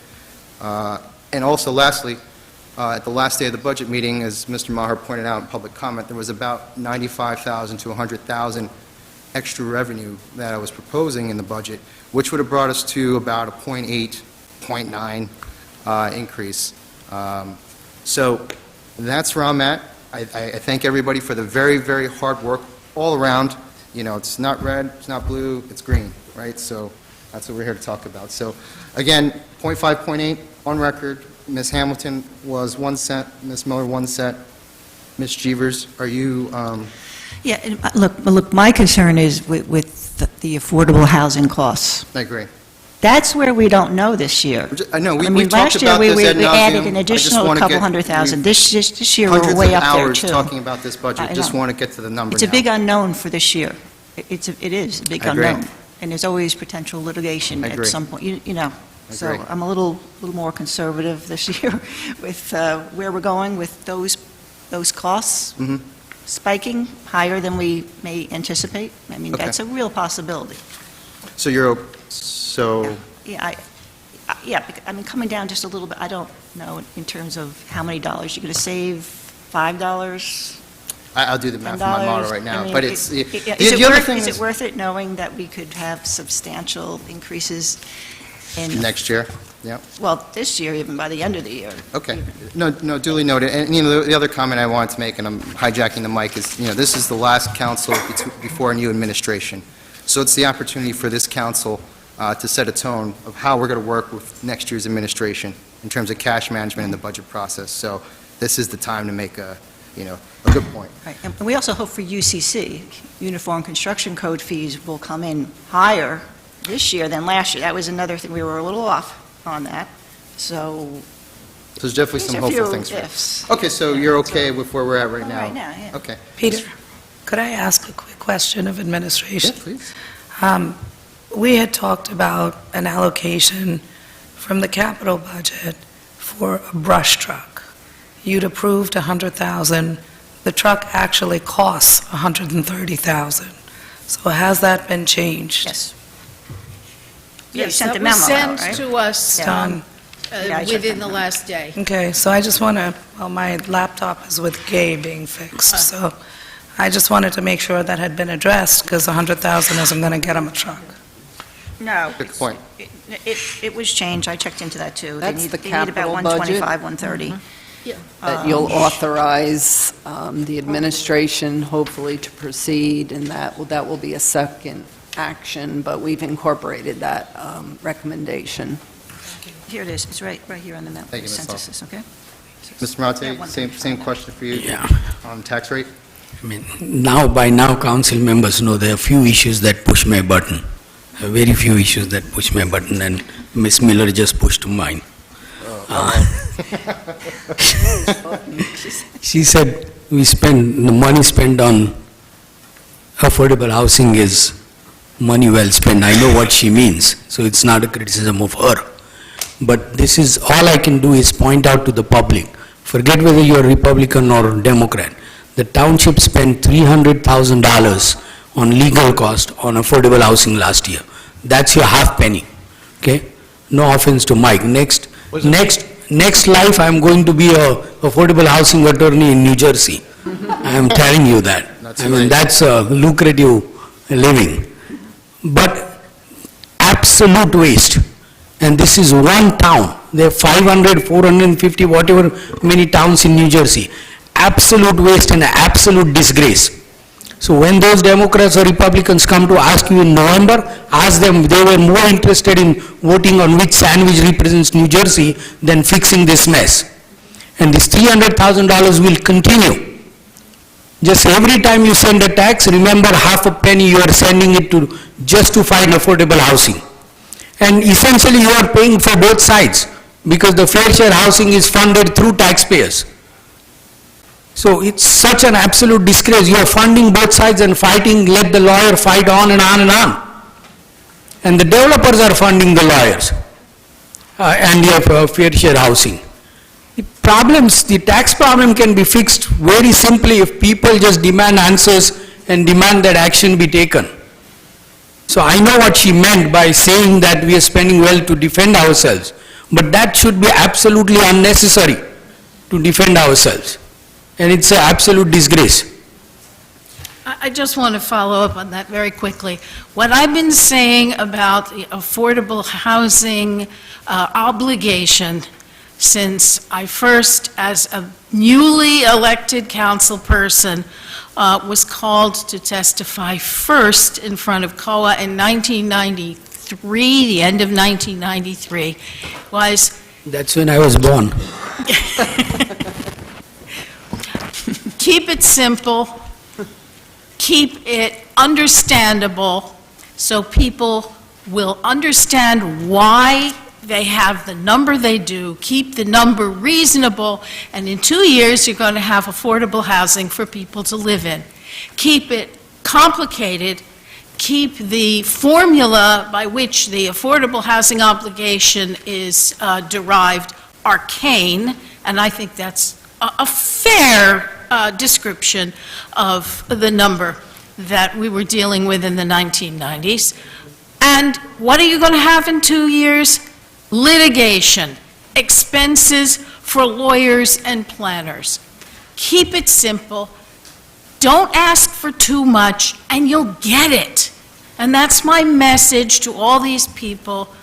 and also lastly, at the last day of the budget meeting, as Mr. Maher pointed out in public comment, there was about 95,000 to 100,000 extra revenue that I was proposing in the budget, which would have brought us to about a 0.8, 0.9 increase. So that's where I'm at. I thank everybody for the very, very hard work all around. It's not red, it's not blue, it's green, right? So that's what we're here to talk about. So again, 0.5, 0.8 on record. Ms. Hamilton was 1 cent, Ms. Miller 1 cent. Ms. Jeevers, are you... Yeah, and, look, my concern is with the affordable housing costs. I agree. That's where we don't know this year. I know, we've talked about this ad nauseum. Last year, we added an additional couple $100,000. This year, we're way up there, Hundreds too. of hours talking about this budget, just want to get to the number now. It's a big unknown for this year. It is a big I agree. unknown. And there's always potential litigation I at agree. some point, you know. I So agree. I'm a little more conservative this year with where we're going with those costs Mhm. spiking higher than we may anticipate. I mean, Okay. that's a real possibility. So Yeah, I mean, coming down just a little bit, I don't know in terms of how many dollars you're going to save, $5? I'll do the math in my model right I now, mean, but it's... Is the other thing it worth it knowing that we could have substantial increases in, Next year, yeah. well, this year, even by the end of the year? Okay. No, duly noted. And, the other comment I wanted to make, and I'm hijacking the mic, is, this is the last council before a new administration. So it's the opportunity for this council to set a tone of how we're going to work with next year's administration in terms of cash management and the budget process. So this is the time to make a good point. Right, and we also hope for UCC, Uniform Construction Code fees will come in higher this year than last year. That was another thing, we were a little off on that, so... There's definitely These some are hopeful few things. ifs. Okay, so you're okay with where we're at right now? Right now, yeah. Okay. Peter, could I ask a quick question of administration? Yeah, please. We had talked about an allocation from the capital budget for a brush truck. You'd approved $100,000. The truck actually costs $130,000. So has that been changed? Yes. Yeah, you Yes, sent that the was memo out, sent right? to us Done. Yeah, I checked within that the memo. last day. Okay, so I just want to, well, my laptop is with Gay being fixed, so I just wanted to make sure that had been addressed, because $100,000 isn't going to get him a truck. No. Good point. It was changed, I checked into that, too. That's the They need about capital 125, budget. 130. That you'll authorize the administration, hopefully, to proceed, and that will be a second action, but we've incorporated that recommendation. Here it is, it's right here on the map. Thank you, Ms. Census, okay? Mr. Marotte, same question for you Yeah. on tax rate? I mean, by now, council members know there are few issues that push my button. Very few issues that push my button, and Ms. Miller just pushed mine. She said the money spent on affordable housing is money well spent. I know what she means, so it's not a criticism of her. But this is, all I can do is point out to the public, forget whether you're Republican or Democrat, the township spent $300,000 on legal cost on affordable housing last year. That's your half penny, okay? No offense to Mike. Next life, I'm going to be a affordable housing attorney in New Jersey. I am telling you that. I mean, that's a lucrative living. But absolute waste. And this is one town. There are 500, 450, whatever many towns in New Jersey. Absolute waste and absolute disgrace. So when those Democrats or Republicans come to ask you in November, ask them, they were more interested in voting on which sandwich represents New Jersey than fixing this mess. And this $300,000 will continue. Just every time you send a tax, remember half a penny you are sending it to just to find affordable housing. And essentially you are paying for both sides because the fair share housing is funded through taxpayers. So it's such an absolute disgrace. You are funding both sides and fighting, let the lawyer fight on and on and on. And the developers are funding the lawyers and your fair share housing. The tax problem can be fixed very simply if people just demand answers and demand that action be taken. So I know what she meant by saying that we are spending well to defend ourselves, but that should be absolutely unnecessary to defend ourselves. And it's an absolute disgrace. I just want to follow up on that very quickly. What I've been saying about the affordable housing obligation since I first, as a newly elected council person, was called to testify first in front of COA in 1993, the end of 1993, was... That's when I was born. Keep it simple, keep it understandable, so people will understand why they have the number they do, keep the number reasonable, and in 2 years, you're going to have affordable housing for people to live in. Keep it complicated, keep the formula by which the affordable housing obligation is derived arcane, and I think that's a fair description of the number that we were dealing with in the 1990s. And what are you going to have in 2 years? Litigation, expenses for lawyers and planners. Keep it simple. Don't ask for too much, and you'll get it. And that's my message to all these people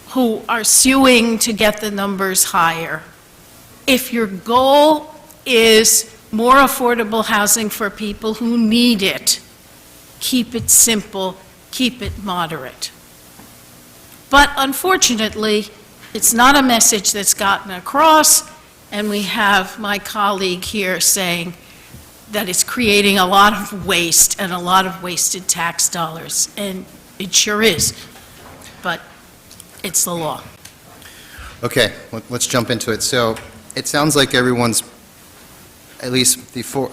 who are suing to get the numbers higher. If your goal is more affordable housing for people who need it, keep it simple, keep it moderate. But unfortunately, it's not a message that's gotten across, and we have my colleague here saying that it's creating a lot of waste and a lot of wasted tax dollars, and it sure is, but it's the law. Okay, let's jump into it. So it sounds like everyone's, at least before,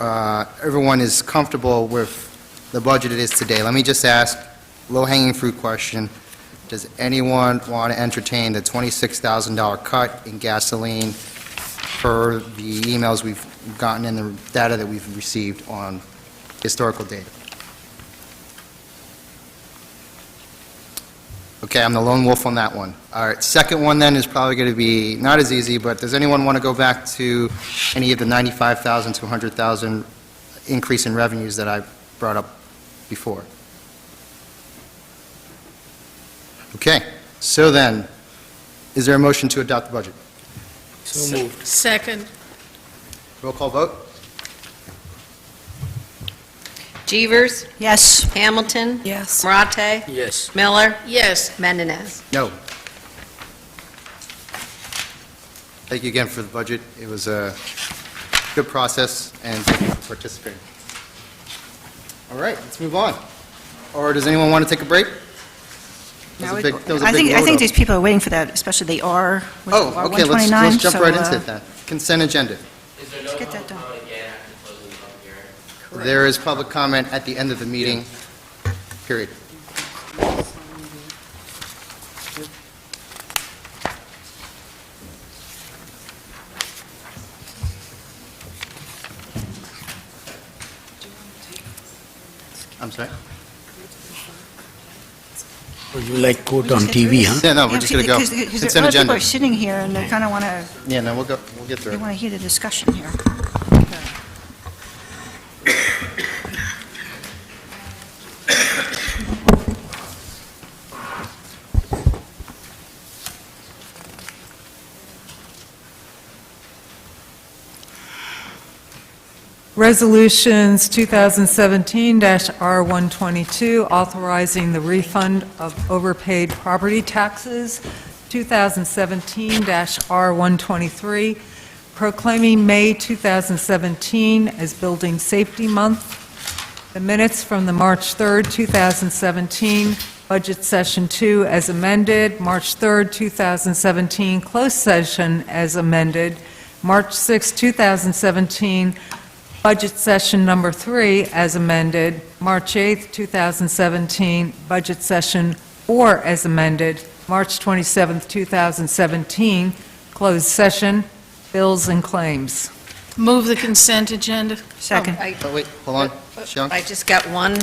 everyone is comfortable with the budget it is today. Let me just ask, low-hanging fruit question. Does anyone want to entertain the $26,000 cut in gasoline per the emails we've gotten and the data that we've received on historical data? Okay, I'm the lone wolf on that one. All right, second one then is probably going to be not as easy, but does anyone want to go back to any of the 95,000 to 100,000 increase in revenues that I brought up before? Okay, so then, is there a motion to adopt the budget? So moved. Second. Roll call vote? Jeevers? Yes. Hamilton? Yes. Marate? Yes. Miller? Yes. Mendinez? No. Thank you again for the budget. It was a good process, and thank you for participating. All right, let's move on. Or does anyone want to take a break? That was a big I think load up. these people are waiting for that, especially the R, Oh, okay, let's 129. jump so, right into it then. Consent agenda. Is there no Let's get that public done. comment again after closing the public hearing? There is public comment at the end of the meeting, period. I'm sorry? Oh, you like quote on TV, huh? Yeah, no, we're just going to go. Because Consent other people agenda. are sitting here, and they kind of want to, Yeah, no, we'll get through they it. want to hear the discussion here. Resolutions 2017-R122, authorizing the refund of overpaid property taxes. 2017-R123, proclaiming May 2017 as Building Safety Month. The minutes from the March 3rd, 2017 Budget Session 2 as amended, March 3rd, 2017 Closed Session as amended, March 6, 2017 Budget Session Number 3 as amended, March 8, 2017, Budget Session 4 as amended, March 27, 2017, Closed Session, Bills and Claims. Move the consent agenda. Second. Oh, wait, hold on. Sean? I just got one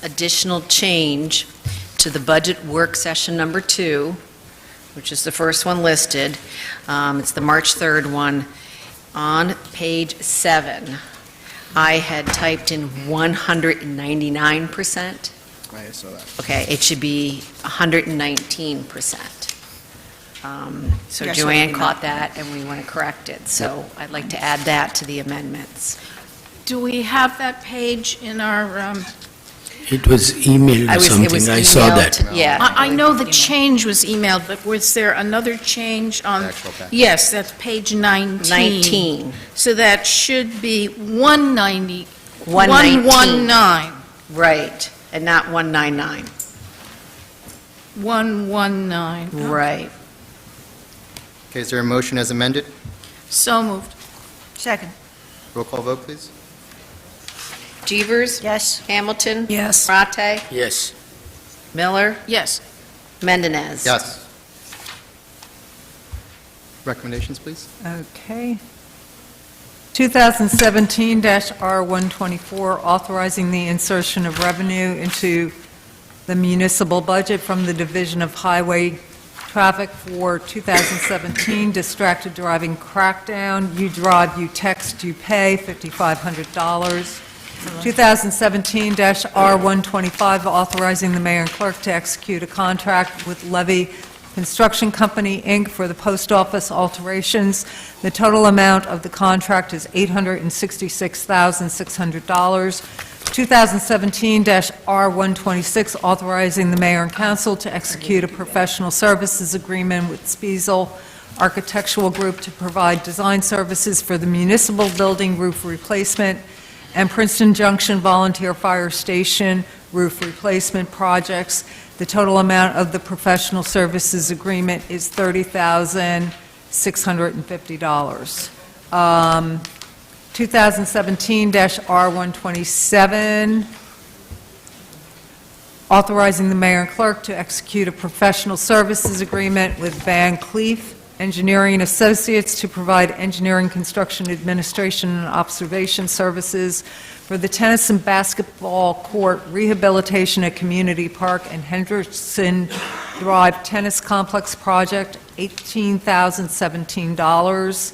additional change to the budget work session number 2, which is the first one listed. It's the March 3rd one. On page 7, I had typed in 199%. I saw that. Okay, it should be 119%. So Yeah, Joanne so- caught that, and we want to correct it. So I'd like to add that to the amendments. Do we have that page in our, It was emailed or It was something, I saw emailed, that. Yeah. I know the change was emailed, but was there another change on? Actual package. Yes, that's page 19. 19. So that should be 190, 119. 119, Right, and not 199. 119. Right. Okay, is there a motion as amended? So moved. Second. Roll call vote, please. Jeevers? Yes. Hamilton? Yes. Rate? Yes. Miller? Yes. Mendinez? Yes. Recommendations, please? Okay. 2017-R124, authorizing the insertion of revenue into the municipal budget from the Division of Highway Traffic for 2017, distracted driving crackdown, you drive, you text, you pay, $5,500. 2017-R125, authorizing the mayor and clerk to execute a contract with Levy Construction Company, Inc. for the post office alterations. The total amount of the contract is $866,600. 2017-R126, authorizing the mayor and council to execute a professional services agreement with Spiesel Architectural Group to provide design services for the municipal building roof replacement and Princeton Junction Volunteer Fire Station roof replacement projects. The total amount of the professional services agreement is $30,650. 2017-R127, authorizing the mayor and clerk to execute a professional services agreement with Van Cleef Engineering Associates to provide engineering, construction, administration, and observation services for the tennis and basketball court rehabilitation at Community Park and Henderson Drive Tennis Complex Project, $18,017.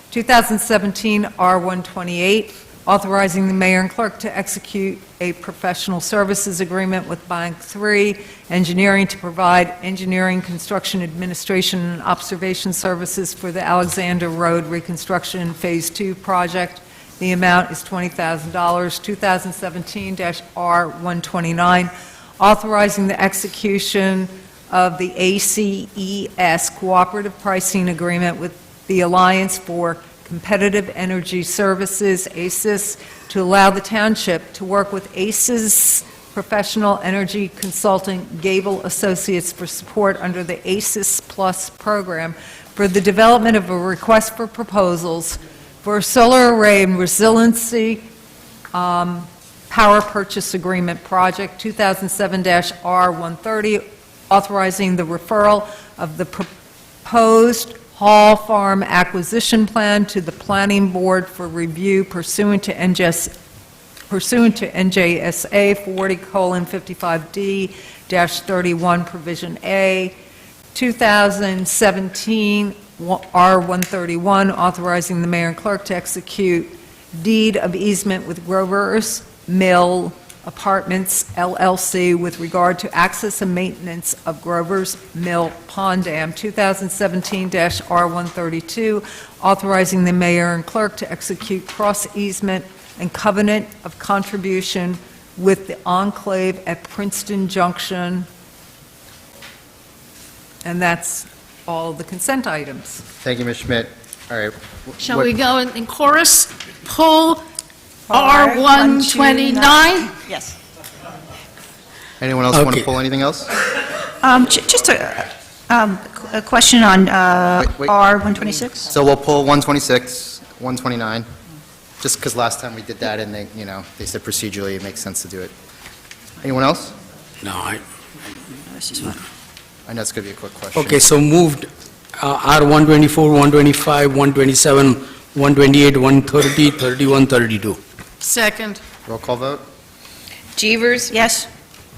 2017 R128, authorizing the mayor and clerk to execute a professional services agreement with Bank 3 Engineering to provide engineering, construction, administration, and observation services for the Alexander Road Reconstruction Phase 2 project. The amount is $20,000, 2017-R129, authorizing the execution of the ACES Cooperative Pricing Agreement with the Alliance for Competitive Energy Services, ACES, to allow the township to work with ACES Professional Energy Consulting Gable Associates for support under the ACES Plus program for the development of a request for proposals for a solar array and resiliency power purchase agreement project 2007-R130, authorizing the referral of the proposed Hall Farm acquisition plan to the planning board for review pursuant to NJSA 40:55D-31 Provision A, 2017 R131, authorizing the mayor and clerk to execute deed of easement with Grover's Mill Apartments LLC with regard to access and maintenance of Grover's Mill Pond Dam, 2017-R132, authorizing the mayor and clerk to execute cross easement and covenant of contribution with the enclave at Princeton Junction. And that's all the consent items. Thank you, Ms. Schmidt. All right. Shall we go in chorus? Pull R129? Yes. Anyone else want to Okay. pull anything else? Just a question on Wait. R126? So we'll pull 126, 129, just because last time we did that and they, they said procedurally it makes sense to do it. Anyone else? No, This is one. I know it's going to be a quick question. okay, so moved R124, 125, 127, 128, 130, 31, 32. Second. Roll call vote? Jeevers? Yes?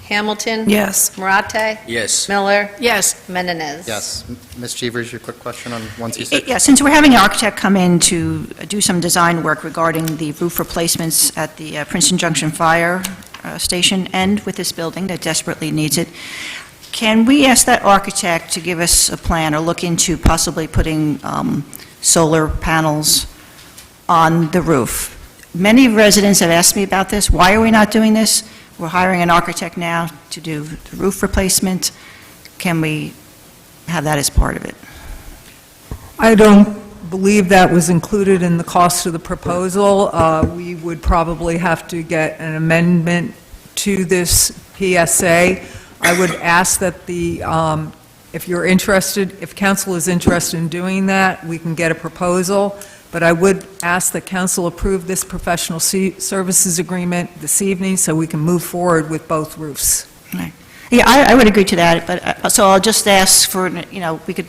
Hamilton? Yes. Marate? Yes. Miller? Yes. Mendenez? Yes. Ms. Jeevers, your quick question on 126? Yeah, since we're having an architect come in to do some design work regarding the roof replacements at the Princeton Junction Fire Station and with this building that desperately needs it, can we ask that architect to give us a plan or look into possibly putting solar panels on the roof? Many residents have asked me about this. Why are we not doing this? We're hiring an architect now to do the roof replacement. Can we have that as part of it? I don't believe that was included in the cost of the proposal. We would probably have to get an amendment to this PSA. I would ask that if you're interested, if council is interested in doing that, we can get a proposal, but I would ask that council approve this professional services agreement this evening so we can move forward with both roofs. Right. Yeah, I would agree to that, but, so I'll just ask for, we could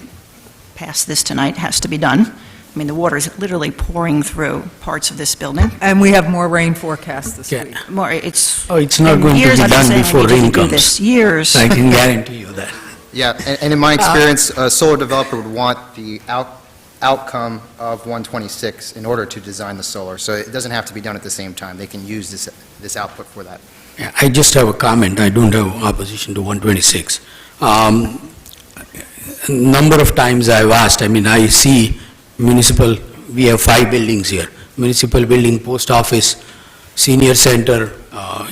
pass this tonight, it has to be done. I mean, the water is literally pouring through parts of this building. And we have more rain forecast this Yeah. week. More, it's... Oh, it's not been going to years be I've been done saying we before need to rain do comes. this. Years. I can guarantee you that. Yeah, and in my experience, a solar developer would want the outcome of 126 in order to design the solar, so it doesn't have to be done at the same time. They can use this output for that. Yeah, I just have a comment. I don't have opposition to 126. A number of times I've asked, I see municipal, we have 5 buildings here. Municipal building, post office, senior center,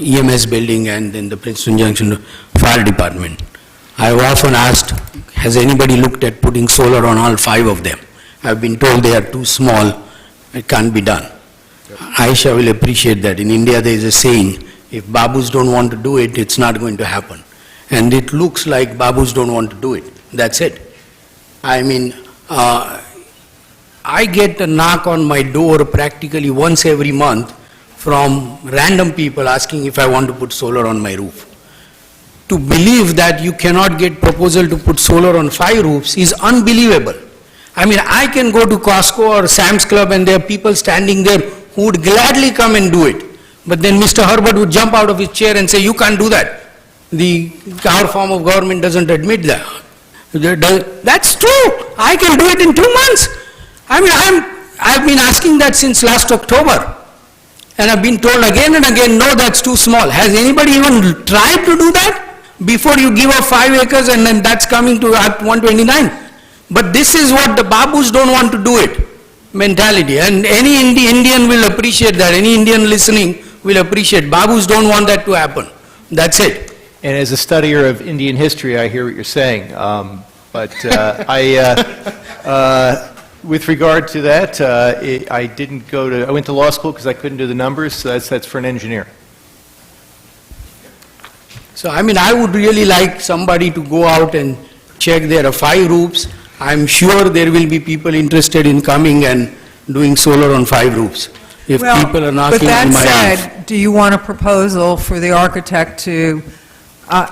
EMS building, and then the Princeton Junction Fire Department. I've often asked, has anybody looked at putting solar on all 5 of them? I've been told they are too small, it can't be done. Aisha will appreciate that. In India, there is a saying, if Babus don't want to do it, it's not going to happen. And it looks like Babus don't want to do it. That's it. I get a knock on my door practically once every month from random people asking if I want to put solar on my roof. To believe that you cannot get proposal to put solar on 5 roofs is unbelievable. I can go to Costco or Sam's Club and there are people standing there who would gladly come and do it. But then Mr. Herbert would jump out of his chair and say, you can't do that. Our form of government doesn't admit that. That's true. I can do it in 2 months. I've been asking that since last October. And I've been told again and again, no, that's too small. Has anybody even tried to do that? Before you give up 5 acres and then that's coming to Act 129. But this is what the Babus don't want to do it, mentality. And any Indian will appreciate that, any Indian listening will appreciate. Babus don't want that to happen. That's it. And as a studier of Indian history, I hear what you're saying. With regard to that, I went to law school because I couldn't do the numbers, so that's for an engineer. So, I mean, I would really like somebody to go out and check. There are 5 roofs. I'm sure there will be people interested in coming and doing solar on 5 roofs. If Well, people are but knocking on my that roof. said, do you want a proposal for the architect to,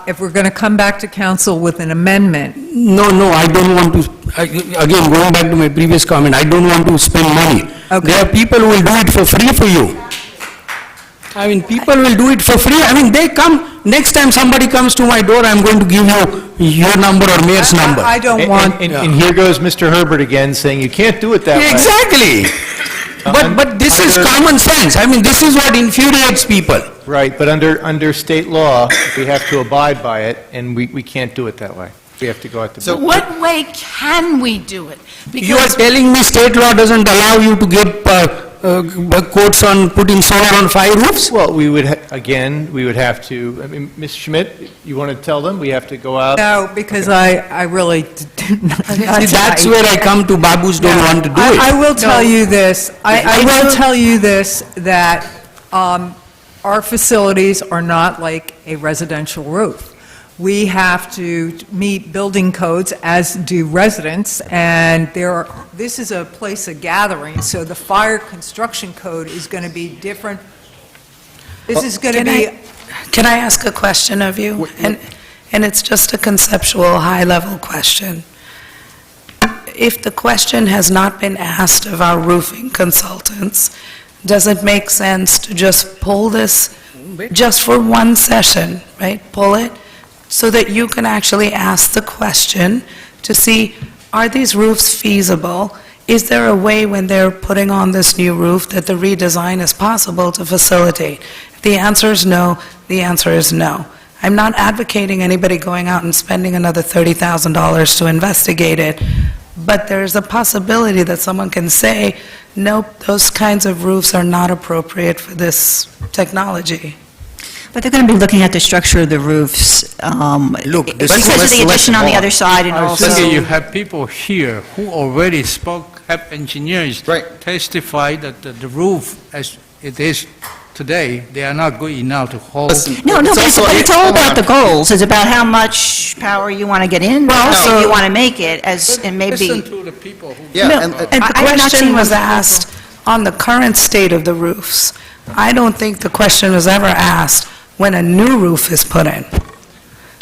if we're going to come back to council with an amendment? No, I don't want to, again, going back to my previous comment, I don't want to spend money. Okay. There are people who will do it for free for you. I mean, people will do it for free. I mean, they come, next time somebody comes to my door, I'm going to give you your number or mayor's number. I don't want... And here goes Mr. Herbert again, saying you can't do it that way. Exactly. But this is common sense. I mean, this is what infuriates people. Right, but under state law, we have to abide by it, and we can't do it that way. We have to go out to bid. What way can we do it? You are telling me state law doesn't allow you to give quotes on putting solar on 5 roofs? Well, we would have to, I mean, Ms. Schmidt, you want to tell them we have to go out? No, because I really do not. See, that's where I come to, Babus don't want to do it. I will tell you this, I will tell you this, that our facilities are not like a residential roof. We have to meet building codes, as do residents, and this is a place of gathering, so the fire construction code is going to be different. This is going to be... Can I ask a question of you? And it's just a conceptual, high-level question. If the question has not been asked of our roofing consultants, does it make sense to just pull this just for one session, right? Pull it, so that you can actually ask the question to see, are these roofs feasible? Is there a way when they're putting on this new roof that the redesign is possible to facilitate? If the answer is no, the answer is no. I'm not advocating anybody going out and spending another $30,000 to investigate it, but there's a possibility that someone can say, nope, those kinds of roofs are not appropriate for this technology. But they're going to be looking at the structure of the roofs, because of the addition on the other side, and I also... think you have people here who already spoke, have engineers testify that the roof, as it is today, they are not good enough to hold. No, but it's all about the goals. It's about how much power you want to get in, but also you want to make it, and maybe... Listen to the people who... And the question was asked on the current state of the roofs. I don't think the question was ever asked when a new roof is put in.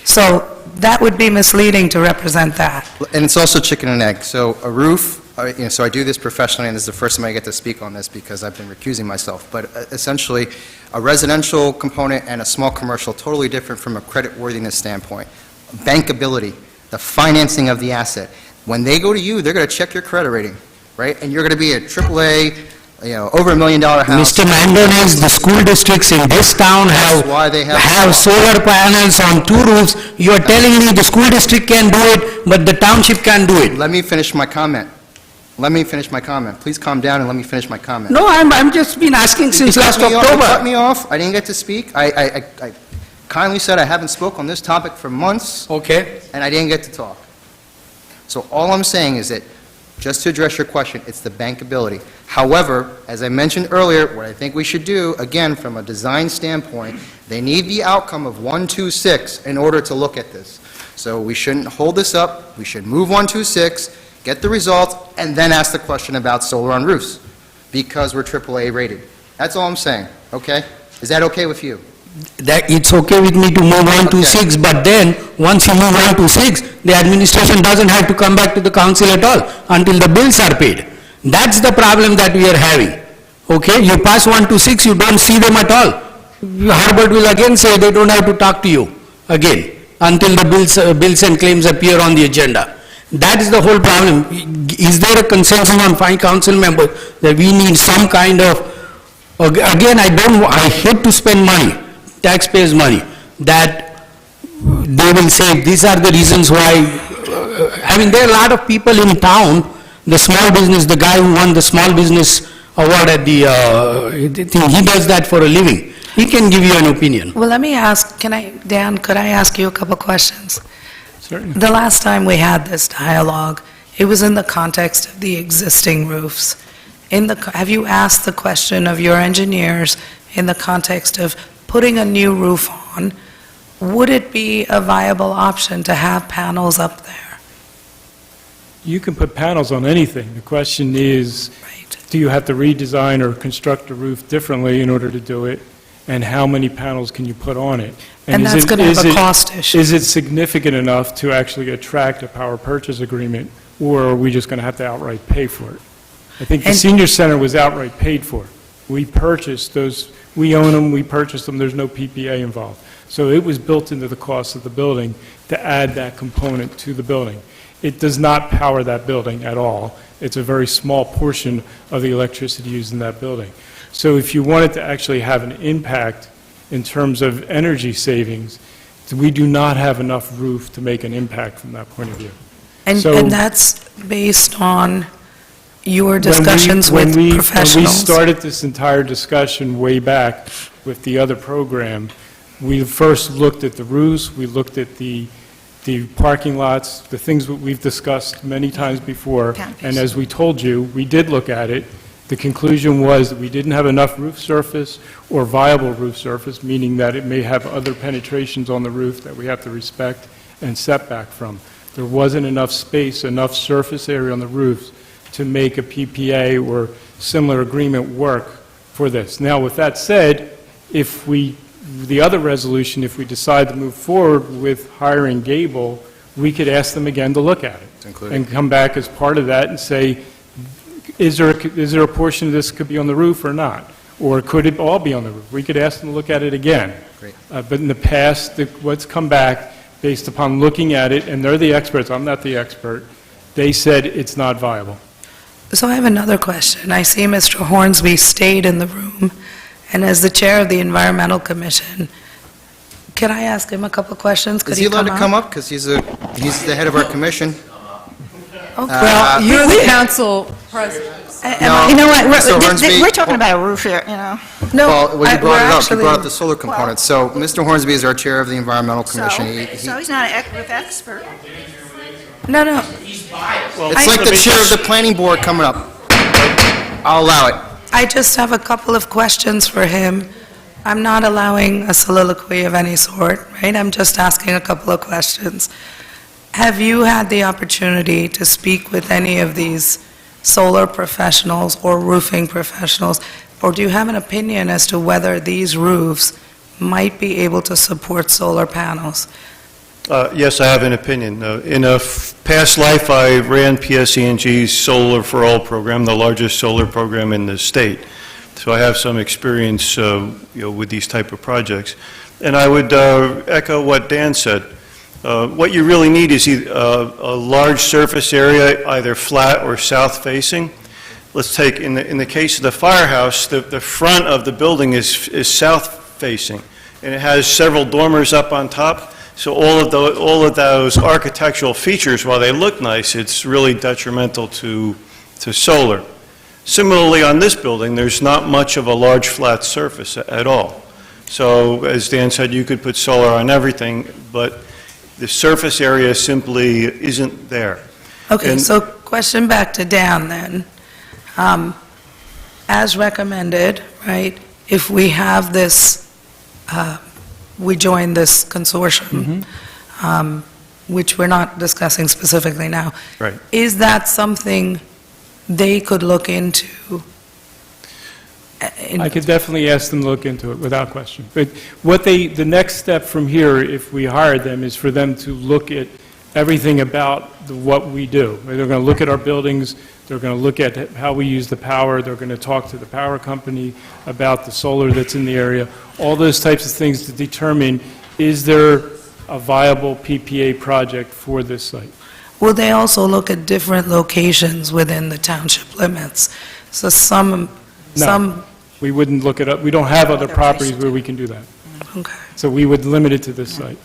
So that would be misleading to represent that. And it's also chicken and egg. So a roof, so I do this professionally, and this is the first time I get to speak on this because I've been recusing myself. But essentially, a residential component and a small commercial, totally different from a creditworthiness standpoint. Bankability, the financing of the asset. When they go to you, they're going to check your credit rating, right? And you're going to be a AAA, over $1 million house. Mr. Manganese, the school districts in this town have solar panels on 2 roofs. You are telling me the school district can do it, but the township can't do it. Let me finish my comment. Please calm down and let me finish my comment. No, I'm just been asking since last You October. cut me off. I didn't get to speak. I kindly said I haven't spoke on this topic for months. Okay. And I didn't get to talk. So all I'm saying is that, just to address your question, it's the bankability. However, as I mentioned earlier, what I think we should do, again, from a design standpoint, they need the outcome of 126 in order to look at this. So we shouldn't hold this up. We should move 126, get the results, and then ask the question about solar on roofs, because we're AAA rated. That's all I'm saying, okay? Is that okay with you? That it's okay with me to move on to 6, but then, once you move on to 6, the administration doesn't have to come back to the council at all until the bills are paid. That's the problem that we are having. Okay, you pass 1 to 6, you don't see them at all. Herbert will again say they don't have to talk to you again until the bills and claims appear on the agenda. That is the whole problem. Is there a consensus on 5 council members that we need some kind of Again, I hate to spend money, taxpayers' money, that they will say, these are the reasons why, I mean, there are a lot of people in town, the small business, the guy who won the small business award at the thing, he does that for a living. He can give you an opinion. Well, let me ask, Dan, could I ask you a couple questions? Certainly. The last time we had this dialogue, it was in the context of the existing roofs. Have you asked the question of your engineers in the context of putting a new roof on? Would it be a viable option to have panels up there? You can put panels on anything. The question is, do you have to redesign or construct a roof differently in order to do it? And how many panels can you put on it? And that's going to have a cost issue. Is it significant enough to actually attract a power purchase agreement, or are we just going to have to outright pay for it? I think the senior center was outright paid for. We purchased those, we own them, we purchased them, there's no PPA involved. So it was built into the cost of the building to add that component to the building. It does not power that building at all. It's a very small portion of the electricity used in that building. So if you wanted to actually have an impact in terms of energy savings, we do not have enough roof to make an impact from that point of view. And that's based on your discussions with professionals? When we started this entire discussion way back with the other program, we first looked at the roofs, we looked at the parking lots, the things that we've discussed many times before, and as we told you, we did look at it. The conclusion was that we didn't have enough roof surface or viable roof surface, meaning that it may have other penetrations on the roof that we have to respect and setback from. There wasn't enough space, enough surface area on the roofs to make a PPA or similar agreement work for this. Now, with that said, the other resolution, if we decide to move forward with hiring Gable, we could ask them again to look at it and come back as part of that and say, is there a portion of this could be on the roof or not? Or could it all be on the roof? We could ask them to look at it again. Great. But in the past, what's come back based upon looking at it, and they're the experts, I'm not the expert, they said it's not viable. So I have another question. I see Mr. Hornsby stayed in the room, and as the chair of the Environmental Commission, can I ask him a couple questions? Could Is he allowed to come up? Because he's the head of our commission. Well, you're the council president. You know what, Mr. Hornsby- we're talking about a roof here, you know. Well, you brought it up, you brought up the solar component. So Mr. Hornsby is our chair of the Environmental Commission. So he's not an roof expert. No. It's like the chair of the planning board coming up. I'll allow it. I just have a couple of questions for him. I'm not allowing a soliloquy of any sort, right? I'm just asking a couple of questions. Have you had the opportunity to speak with any of these solar professionals or roofing professionals, or do you have an opinion as to whether these roofs might be able to support solar panels? Yes, I have an opinion. In a past life, I ran PSE&G's Solar for All program, the largest solar program in the state. So I have some experience with these type of projects. And I would echo what Dan said. What you really need is a large surface area, either flat or south-facing. Let's take, in the case of the firehouse, the front of the building is south-facing, and it has several dormers up on top. So all of those architectural features, while they look nice, it's really detrimental to solar. Similarly, on this building, there's not much of a large flat surface at all. So, as Dan said, you could put solar on everything, but the surface area simply isn't there. Okay, so question back to Dan then. As recommended, right, if we have this, we join this consortium, which we're not discussing specifically now. Right. Is that something they could look into? I could definitely ask them to look into it without question. But the next step from here, if we hire them, is for them to look at everything about what we do. They're going to look at our buildings, they're going to look at how we use the power, they're going to talk to the power company about the solar that's in the area, all those types of things to determine, is there a viable PPA project for this site? Will they also look at different locations within the township limits? So some We wouldn't look it up. We don't have other properties where we can do that. Okay. So we would limit it to this site.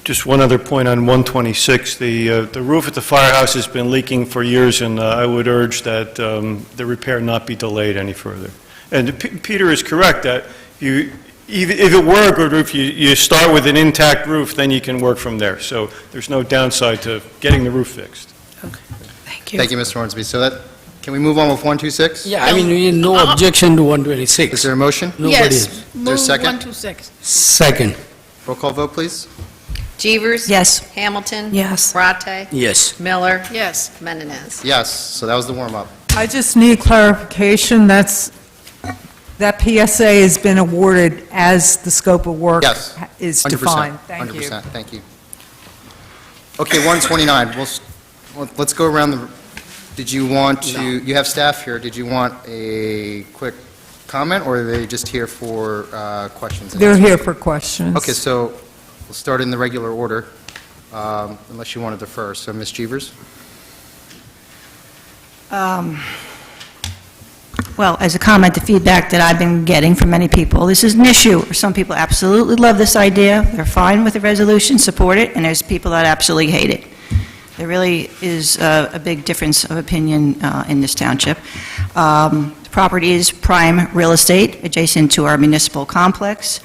Just one other point on 126. The roof at the firehouse has been leaking for years, and I would urge that the repair not be delayed any further. And Peter is correct that if it were a good roof, you start with an intact roof, then you can work from there. So there's no downside to getting the roof fixed. Thank you. Thank you, Mr. Hornsby. So that, can we move on with 126? Yeah, I mean, no objection to 126. Is there a motion? Nobody Yes, is. Is there a move second? 126. Second. Roll call vote, please. Jeevers? Yes. Hamilton? Yes. Rate? Yes. Miller? Yes. Mendenez? Yes, so that was the warm-up. I just need clarification, that PSA has been awarded as the scope of work Yes. is 100%. defined. Thank you. 100%, thank you. Okay, 129, let's go around the, did you want to, you have staff here, did you want a quick comment, or are they just here for questions? and They're answers? here for questions. Okay, so we'll start in the regular order, unless you want to defer. So, Ms. Jeevers? Well, as a comment, the feedback that I've been getting from many people, this is an issue. Some people absolutely love this idea, they're fine with the resolution, support it, and there's people that absolutely hate it. There really is a big difference of opinion in this township. The property is prime real estate adjacent to our municipal complex.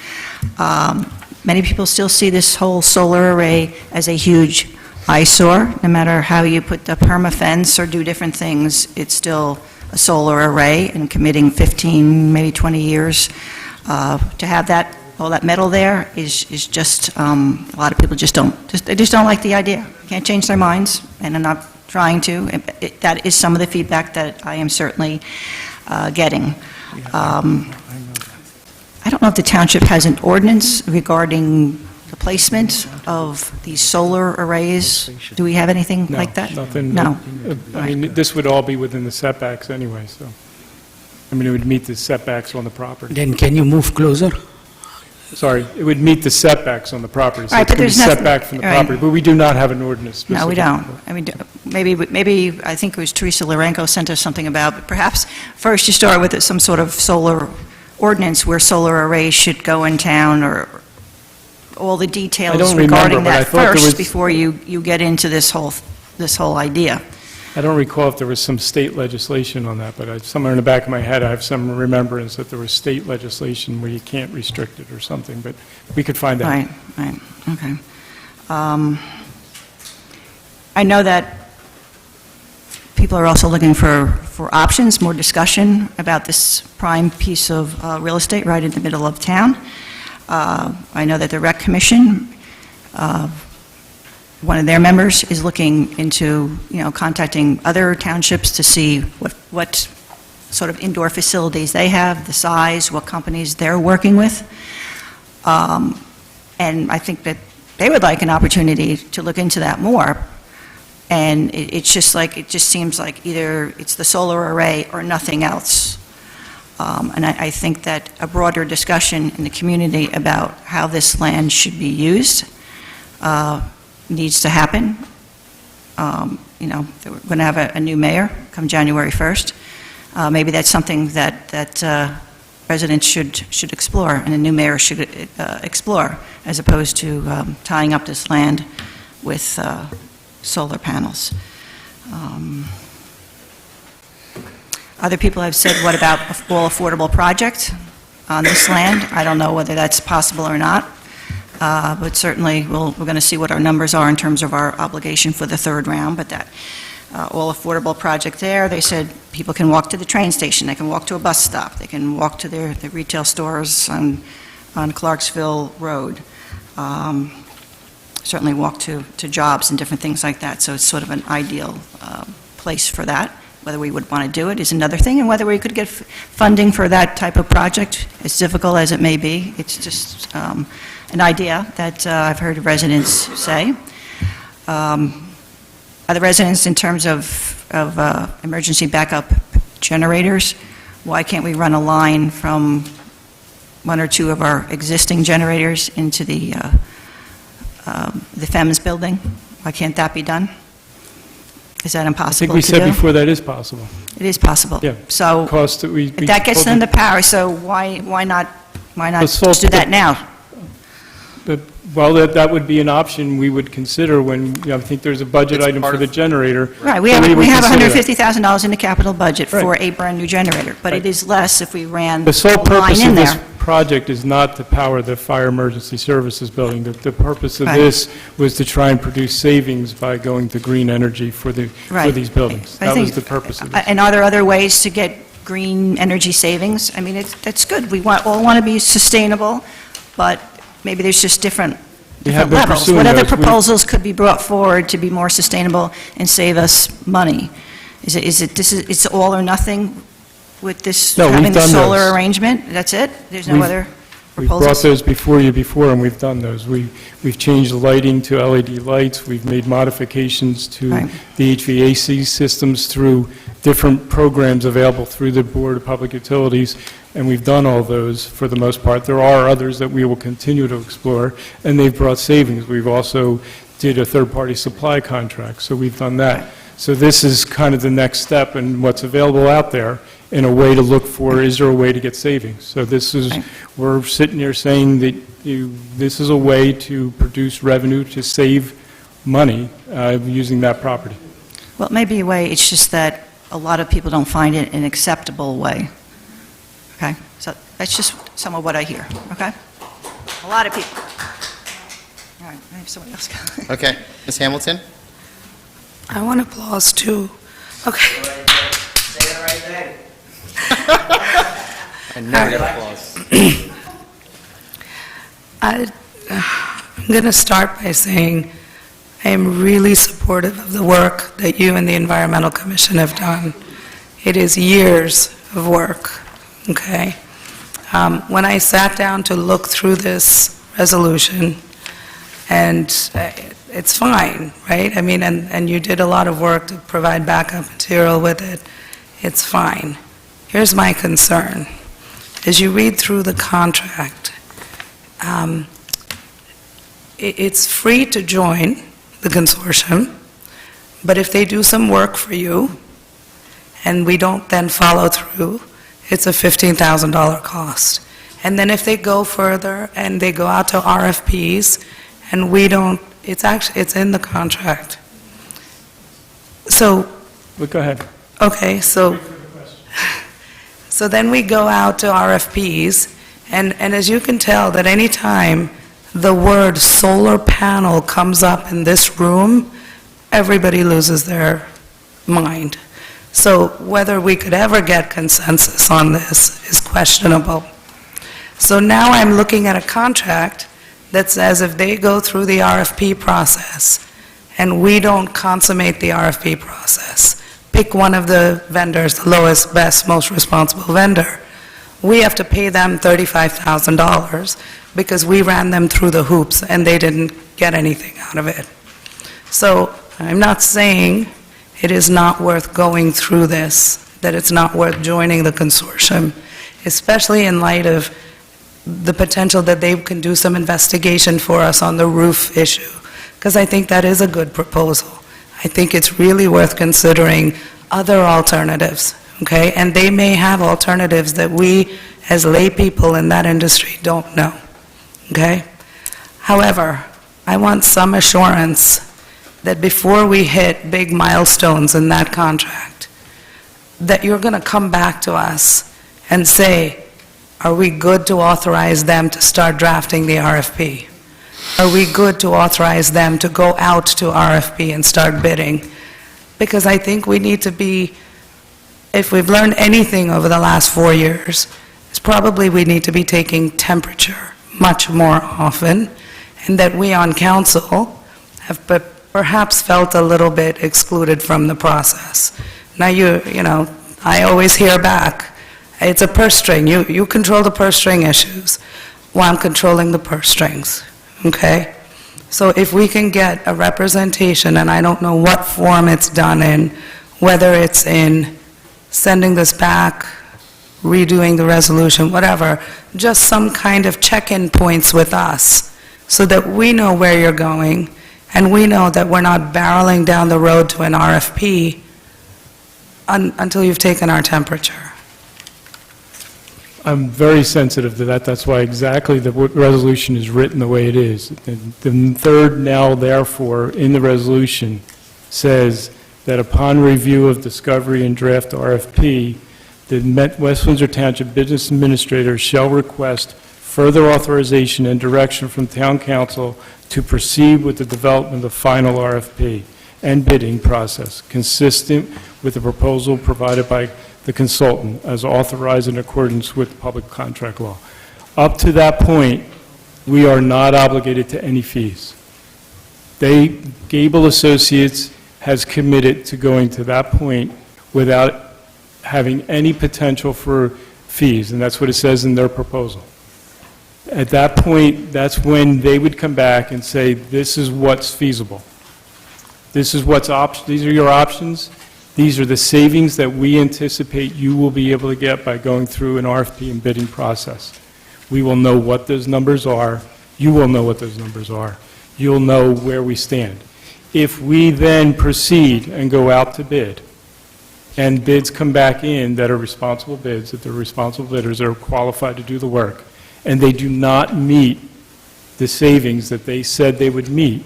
Many people still see this whole solar array as a huge eyesore. No matter how you put the perma fence or do different things, it's still a solar array, and committing 15, maybe 20 years to have that, all that metal there is just, a lot of people just don't like the idea. Can't change their minds, and I'm not trying to. That is some of the feedback that I am certainly getting. I don't know if the township has an ordinance regarding the placement of these solar arrays. Do we have anything No, like that? nothing. No. I mean, this would all be within the setbacks anyway, so, I mean, it would meet the setbacks on the property. Then can you move closer? Sorry. It would meet the setbacks on the property, so Right, it's but going to be there's nothing- set back from the right. property, but we do not have an ordinance No, we specific. don't. I mean, maybe, I think it was Teresa Lorenko sent us something about, but perhaps first you start with some sort of solar ordinance where solar arrays should go in town, or all the I details don't remember, regarding but I that thought there was- first before you get into this whole idea. I don't recall if there was some state legislation on that, but somewhere in the back of my head, I have some remembrance that there was state legislation where you can't restrict it or something, but we could find out. Right, okay. I know that people are also looking for options, more discussion about this prime piece of real estate right in the middle of town. I know that the Rec Commission, one of their members is looking into, contacting other townships to see what sort of indoor facilities they have, the size, what companies they're working with. And I think that they would like an opportunity to look into that more. And it just seems like either it's the solar array or nothing else. And I think that a broader discussion in the community about how this land should be used needs to happen. We're going to have a new mayor come January 1st. Maybe that's something that residents should explore, and a new mayor should explore, as opposed to tying up this land with solar panels. Other people have said, what about all affordable project on this land? I don't know whether that's possible or not, but certainly we're going to see what our numbers are in terms of our obligation for the third round, but that all affordable project there, they said people can walk to the train station, they can walk to a bus stop, they can walk to their retail stores on Clarksville Road, certainly walk to jobs and different things like that, so it's sort of an ideal place for that. Whether we would want to do it is another thing, and whether we could get funding for that type of project, as difficult as it may be, it's just an idea that I've heard residents say. Other residents, in terms of emergency backup generators, why can't we run a line from one or two of our existing generators into the FEMS building? Why can't that be done? Is that I impossible think we to said do? before that is possible. It is possible. Yeah. So Cost that we that gets told them the power, so why not The sole- just do that now? Well, that would be an option we would consider when, I think there's a budget It's item part for the of- generator. Right, we so have would consider that. $150,000 in the capital budget for Right. a brand-new generator, but it is less if we ran The a sole line purpose in of this there. project is not to power the Fire Emergency Services building. The purpose of Right. this was to try and produce savings by going to green energy for Right. these buildings. I That was think- the purpose of this. And are there other ways to get green energy savings? I mean, that's good. We all want to be sustainable, but maybe there's just different We have been levels. pursuing What other those. We- proposals could be brought forward to be more sustainable and save us money? It's all or nothing with this, No, we've having the done solar those. arrangement? That's it? There's no We've- other We've brought proposals? those before you before, and we've done those. We've changed the lighting to LED lights, we've made modifications to Right. the HVAC systems through different programs available through the Board of Public Utilities, and we've done all those for the most part. There are others that we will continue to explore, and they've brought savings. We've also did a third-party supply contract, so we've done that. So this is kind of the next step in what's available out there in a way to look for, is there a way to get savings? So this is, we're sitting here saying that this is a way to produce revenue, to save money using that property. Well, it may be a way, it's just that a lot of people don't find it an acceptable way. Okay? So that's just some of what I hear, okay? A lot of people. All right, I have someone else go. Okay, Ms. Hamilton? I want applause too. Okay. Say the right thing. I never get applause. I'm going to start by saying I am really supportive of the work that you and the Environmental Commission have done. It is years of work, okay? When I sat down to look through this resolution, and it's fine, right? I mean, and you did a lot of work to provide backup material with it. It's fine. Here's my concern. As you read through the contract, it's free to join the consortium, but if they do some work for you and we don't then follow through, it's a $15,000 cost. And then if they go further and they go out to RFPs and we don't, it's in the contract. So, But go ahead. okay, so then we go out to RFPs, and as you can tell, that any time the word solar panel comes up in this room, everybody loses their mind. So whether we could ever get consensus on this is questionable. So now I'm looking at a contract that says if they go through the RFP process and we don't consummate the RFP process, pick one of the vendors, the lowest, best, most responsible vendor, we have to pay them $35,000 because we ran them through the hoops and they didn't get anything out of it. So I'm not saying it is not worth going through this, that it's not worth joining the consortium, especially in light of the potential that they can do some investigation for us on the roof issue, because I think that is a good proposal. I think it's really worth considering other alternatives, okay? And they may have alternatives that we, as lay people in that industry, don't know, okay? However, I want some assurance that before we hit big milestones in that contract, that you're going to come back to us and say, are we good to authorize them to start drafting the RFP? Are we good to authorize them to go out to RFP and start bidding? Because I think we need to be, if we've learned anything over the last 4 years, it's probably we need to be taking temperature much more often, and that we on council have perhaps felt a little bit excluded from the process. Now you know, I always hear back, it's a purse string. You control the purse string issues, while I'm controlling the purse strings, okay? So if we can get a representation, and I don't know what form it's done in, whether it's in sending this back, redoing the resolution, whatever, just some kind of check-in points with us, so that we know where you're going, And we know that we're not barreling down the road to an RFP until you've taken our temperature. I'm very sensitive to that. That's why exactly the resolution is written the way it is. The third now, therefore, in the resolution says that upon review of discovery and draft RFP, the West Windsor Township Business Administrator shall request further authorization and direction from Town Council to proceed with the development of final RFP and bidding process consistent with the proposal provided by the consultant as authorized in accordance with public contract law. Up to that point, we are not obligated to any fees. Gable Associates has committed to going to that point without having any potential for fees, and that's what it says in their proposal. At that point, that's when they would come back and say, this is what's feasible. These are your options. These are the savings that we anticipate you will be able to get by going through an RFP and bidding process. We will know what those numbers are. You will know what those numbers are. You'll know where we stand. If we then proceed and go out to bid, and bids come back in that are responsible bids, that they're responsible bidders that are qualified to do the work, and they do not meet the savings that they said they would meet,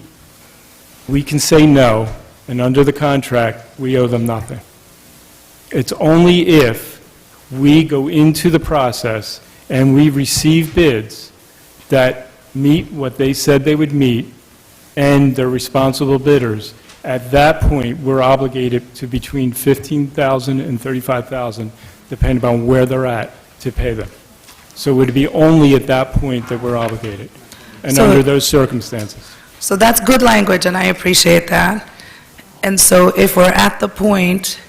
we can say no, and under the contract, we owe them nothing. It's only if we go into the process and we receive bids that meet what they said they would meet, and they're responsible bidders. At that point, we're obligated to between $15,000 and $35,000, depending upon where they're at, to pay them. So it would be only at that point that we're obligated, and So- under those circumstances. So that's good language, and I appreciate that. And so if we're at the point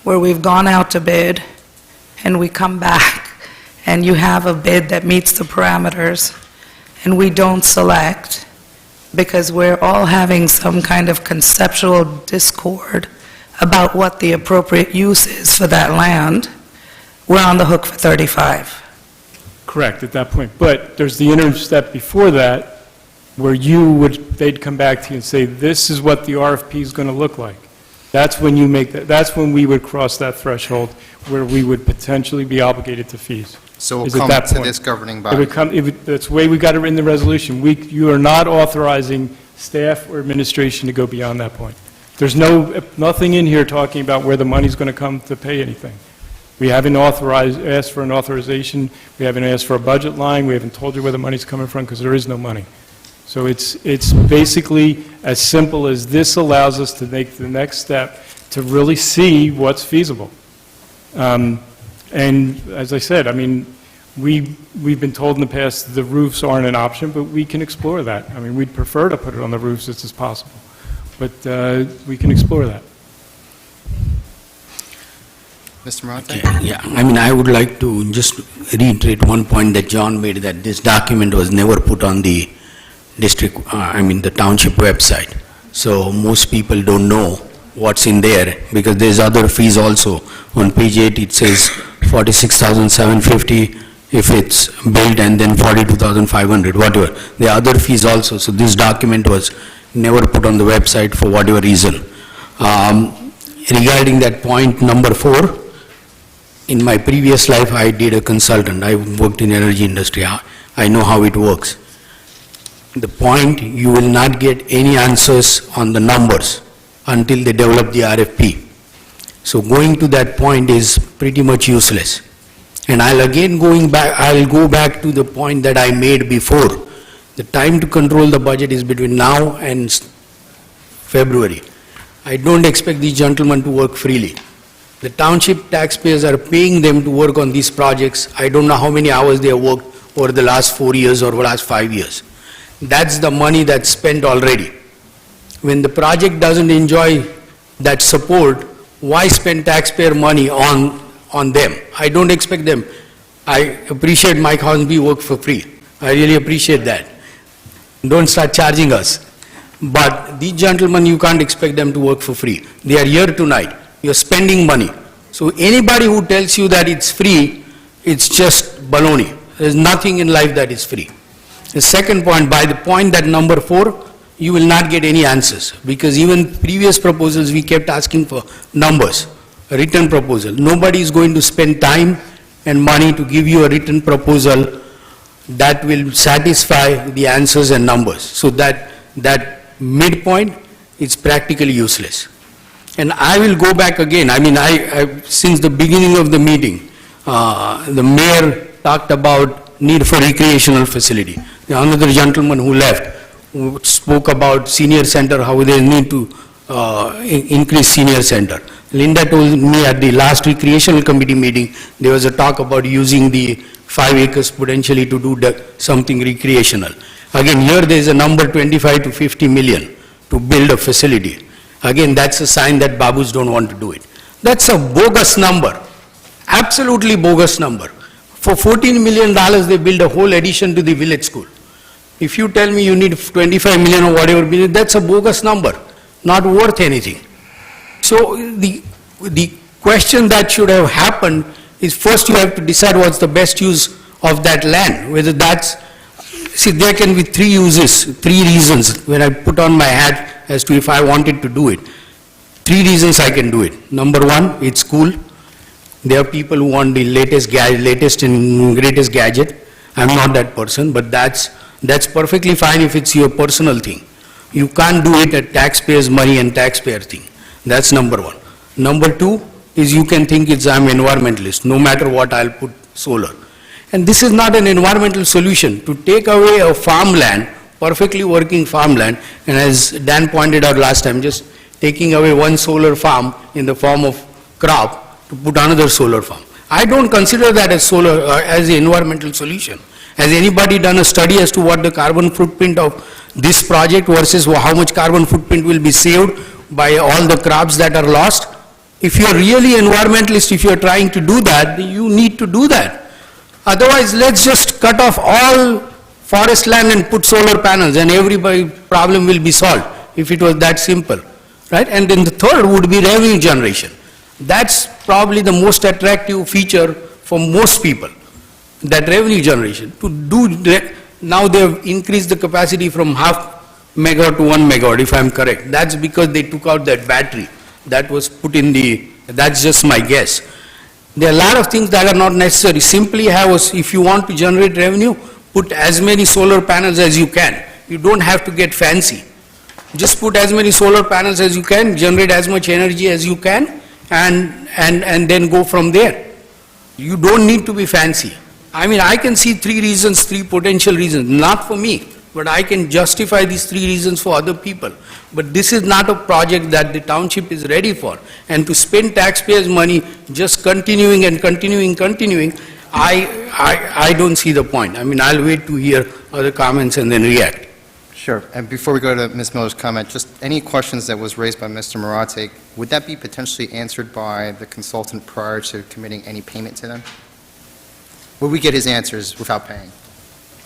where we've gone out to bid, and we come back, and you have a bid that meets the parameters, and we don't select, because we're all having some kind of conceptual discord about what the appropriate use is for that land, we're on the hook for 35. Correct, at that point. But there's the interim step before that, where they'd come back to you and say, this is what the RFP is going to look like. That's when you make that, that's when we would cross that threshold where we would potentially be obligated to fees. So we'll Is at come that to point. this governing It body. would come, that's the way we got it in the resolution. You are not authorizing staff or administration to go beyond that point. There's nothing in here talking about where the money's going to come to pay anything. We haven't asked for an authorization, we haven't asked for a budget line, we haven't told you where the money's coming from, because there is no money. So it's basically as simple as this allows us to make the next step to really see what's feasible. And as I said, I mean, we've been told in the past the roofs aren't an option, but we can explore that. I mean, we'd prefer to put it on the roofs as possible, but we can explore that. Mr. Morante? Yeah, I mean, I would like to just reiterate one point that John made, that this document was never put on the district, the township website. So most people don't know what's in there, because there's other fees also. On page 8, it says 46,750 if it's built, and then 42,500, whatever. There are other fees also, so this document was never put on the website for whatever reason. Regarding that point number 4, in my previous life, I did a consultant. I worked in energy industry. I know how it works. The point, you will not get any answers on the numbers until they develop the RFP. So going to that point is pretty much useless. And I'll go back to the point that I made before. The time to control the budget is between now and February. I don't expect these gentlemen to work freely. The township taxpayers are paying them to work on these projects. I don't know how many hours they have worked over the last 4 years or the last 5 years. That's the money that's spent already. When the project doesn't enjoy that support, why spend taxpayer money on them? I don't expect them. I appreciate Mike Hornsby work for free. I really appreciate that. Don't start charging us. But these gentlemen, you can't expect them to work for free. They are here tonight. You're spending money. So anybody who tells you that it's free, it's just baloney. There's nothing in life that is free. The second point, by the point that number 4, you will not get any answers, because even previous proposals, we kept asking for numbers, a written proposal. Nobody is going to spend time and money to give you a written proposal that will satisfy the answers and numbers. So that midpoint is practically useless. And I will go back again. I mean, since the beginning of the meeting, the mayor talked about need for recreational facility. The another gentleman who left who spoke about senior center, how they need to increase senior center. Linda told me at the last recreational committee meeting, there was a talk about using the 5 acres potentially to do something recreational. Again, here there is a number 25 to 50 million to build a facility. Again, that's a sign that Babus don't want to do it. That's a bogus number, absolutely bogus number. For $14 million, they build a whole addition to the village school. If you tell me you need 25 million or whatever, that's a bogus number, not worth anything. So the question that should have happened is, first you have to decide what's the best use of that land, whether that's, see, there can be 3 uses, 3 reasons when I put on my hat as to if I wanted to do it. 3 reasons I can do it. Number 1, it's school. There are people who want the latest and greatest gadget. I'm not that person, but that's perfectly fine if it's your personal thing. You can't do it at taxpayers' money and taxpayer thing. That's number 1. Number 2 is you can think I'm environmentalist. No matter what, I'll put solar. And this is not an environmental solution. To take away a farmland, perfectly working farmland, and as Dan pointed out last time, just taking away one solar farm in the form of crop to put another solar farm. I don't consider that as solar, as an environmental solution. Has anybody done a study as to what the carbon footprint of this project versus how much carbon footprint will be saved by all the crops that are lost? If you're really environmentalist, if you're trying to do that, then you need to do that. Otherwise, let's just cut off all forest land and put solar panels and everybody problem will be solved if it was that simple, right? And then the third would be revenue generation. That's probably the most attractive feature for most people, that revenue generation. To do that, now they have increased the capacity from half megawatt to 1 megawatt, if I'm correct. That's because they took out that battery that was put in that's just my guess. There are a lot of things that are not necessary. Simply if you want to generate revenue, put as many solar panels as you can. You don't have to get fancy. Just put as many solar panels as you can, generate as much energy as you can, and then go from there. You don't need to be fancy. I mean, I can see 3 reasons, 3 potential reasons, not for me, but I can justify these 3 reasons for other people. But this is not a project that the township is ready for. And to spend taxpayers' money just continuing and continuing, I don't see the point. I mean, I'll wait to hear other comments and then react. Sure. And before we go to Ms. Miller's comment, just any questions that was raised by Mr. Marate, would that be potentially answered by the consultant prior to committing any payment to them? Would we get his answers without paying?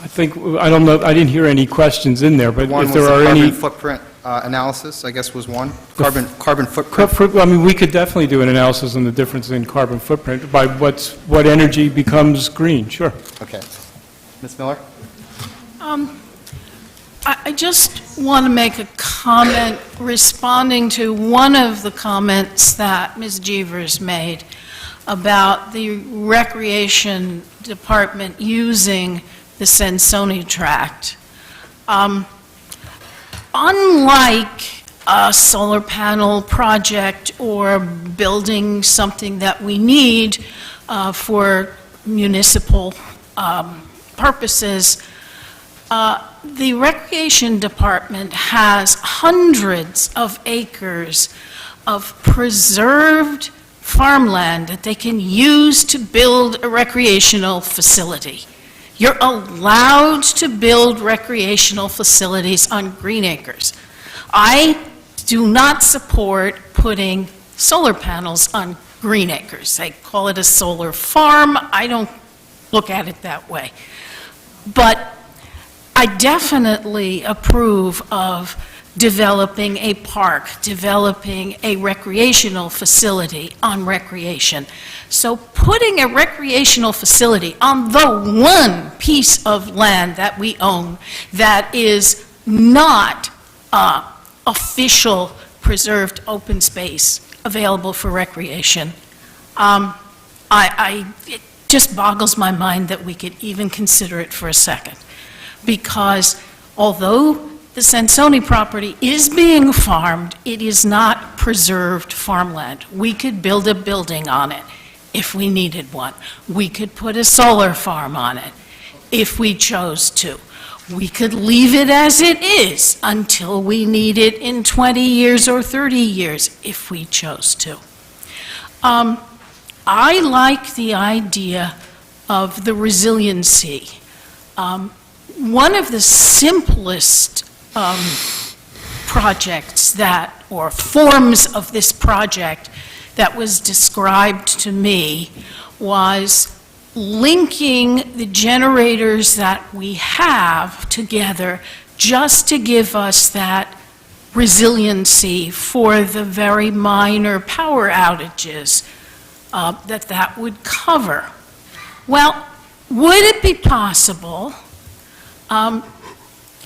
I don't know, I didn't hear any questions in there, but One if was there the are any... carbon footprint analysis, I guess was one. Carbon footprint. I mean, we could definitely do an analysis on the difference in carbon footprint by what energy becomes green, sure. Okay. Ms. Miller? I just want to make a comment responding to one of the comments that Ms. Jeevers made about the Recreation Department using the Sansoni Tract. Unlike a solar panel project or building something that we need for municipal purposes, the Recreation Department has hundreds of acres of preserved farmland that they can use to build a recreational facility. You're allowed to build recreational facilities on green acres. I do not support putting solar panels on green acres. They call it a solar farm. I don't look at it that way. But I definitely approve of developing a park, developing a recreational facility on recreation. So putting a recreational facility on the one piece of land that we own that is not official preserved open space available for recreation. It just boggles my mind that we could even consider it for a second, because although the Sansoni property is being farmed, it is not preserved farmland. We could build a building on it if we needed one. We could put a solar farm on it if we chose to. We could leave it as it is until we need it in 20 years or 30 years if we chose to. I like the idea of the resiliency. One of the simplest projects that, or forms of this project that was described to me was linking the generators that we have together just to give us that resiliency for the very minor power outages that would cover. Well, would it be possible,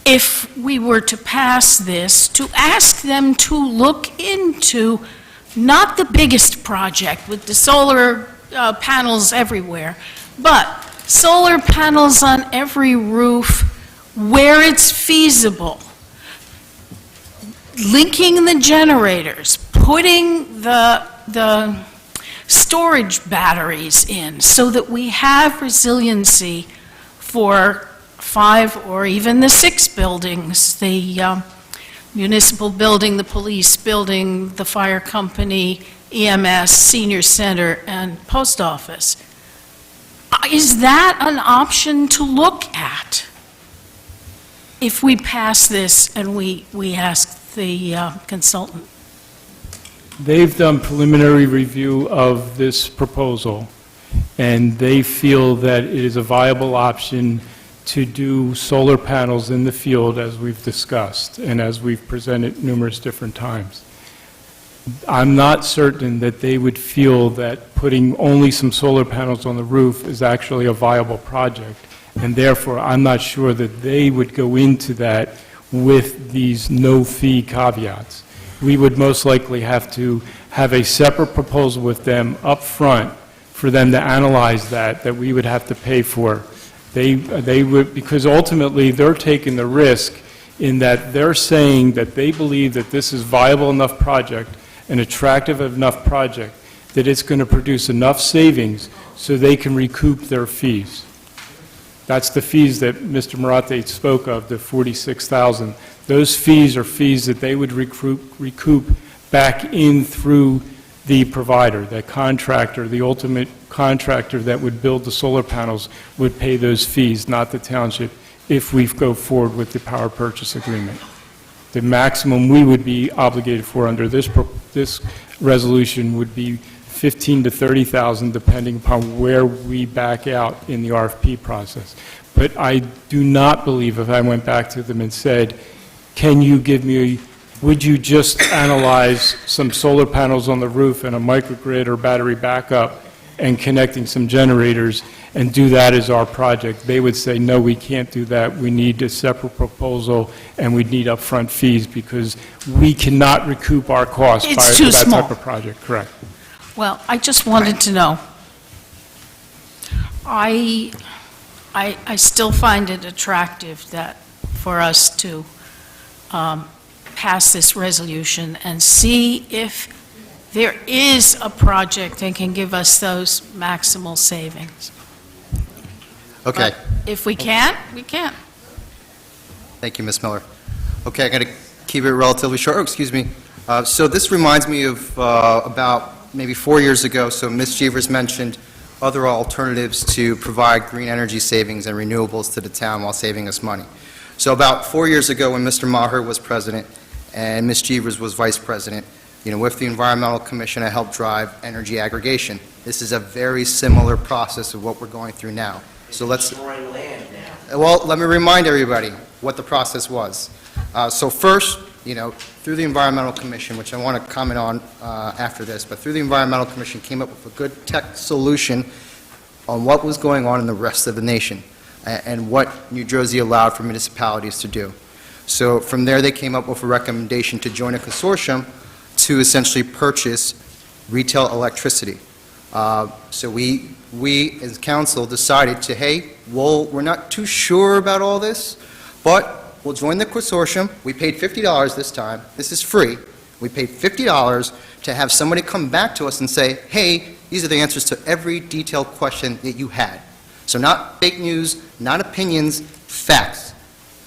if we were to pass this, to ask them to look into not the biggest project with the solar panels everywhere, but solar panels on every roof where it's feasible, linking the generators, putting the storage batteries in so that we have resiliency for 5 or even the 6 buildings, the municipal building, the police building, the fire company, EMS, senior center, and post office. Is that an option to look at if we pass this and we ask the consultant? They've done preliminary review of this proposal, and they feel that it is a viable option to do solar panels in the field as we've discussed and as we've presented numerous different times. I'm not certain that they would feel that putting only some solar panels on the roof is actually a viable project, and therefore I'm not sure that they would go into that with these no-fee caveats. We would most likely have to have a separate proposal with them up front for them to analyze that we would have to pay for. They would, because ultimately they're taking the risk in that they're saying that they believe that this is viable enough project, an attractive enough project, that it's going to produce enough savings so they can recoup their fees. That's the fees that Mr. Marate spoke of, the $46,000. Those fees are fees that they would recoup back in through the provider, the contractor, the ultimate contractor that would build the solar panels would pay those fees, not the township, if we go forward with the power purchase agreement. The maximum we would be obligated for under this resolution would be $15,000 to $30,000, depending upon where we back out in the RFP process. But I do not believe if I went back to them and said, can you give me, would you just analyze some solar panels on the roof and a microgrid or battery backup and connecting some generators and do that as our project? They would say, no, we can't do that. We need a separate proposal and we need upfront fees because we cannot recoup our costs by that type of project. Correct. Well, I just wanted to know. I still find it attractive that for us to pass this resolution and see if there is a project that can give us those maximal savings. Okay. But if we can't, we can't. Thank you, Ms. Miller. Okay, I'm going to keep it relatively short. Oh, excuse me. So this reminds me of about maybe 4 years ago, so Ms. Jeevers mentioned other alternatives to provide green energy savings and renewables to the town while saving us money. So about 4 years ago when Mr. Maher was president and Ms. Jeevers was vice president, with the Environmental Commission, I helped drive energy aggregation. This is a very similar process of what we're going through now. So let's... Well, let me remind everybody what the process was. So first, through the Environmental Commission, which I want to comment on after this, but through the Environmental Commission came up with a good tech solution on what was going on in the rest of the nation and what New Jersey allowed for municipalities to do. So from there, they came up with a recommendation to join a consortium to essentially purchase retail electricity. So we as council decided to, hey, well, we're not too sure about all this, but we'll join the consortium. We paid $50 this time. This is free. We paid $50 to have somebody come back to us and say, hey, these are the answers to every detailed question that you had. So not fake news, not opinions, facts.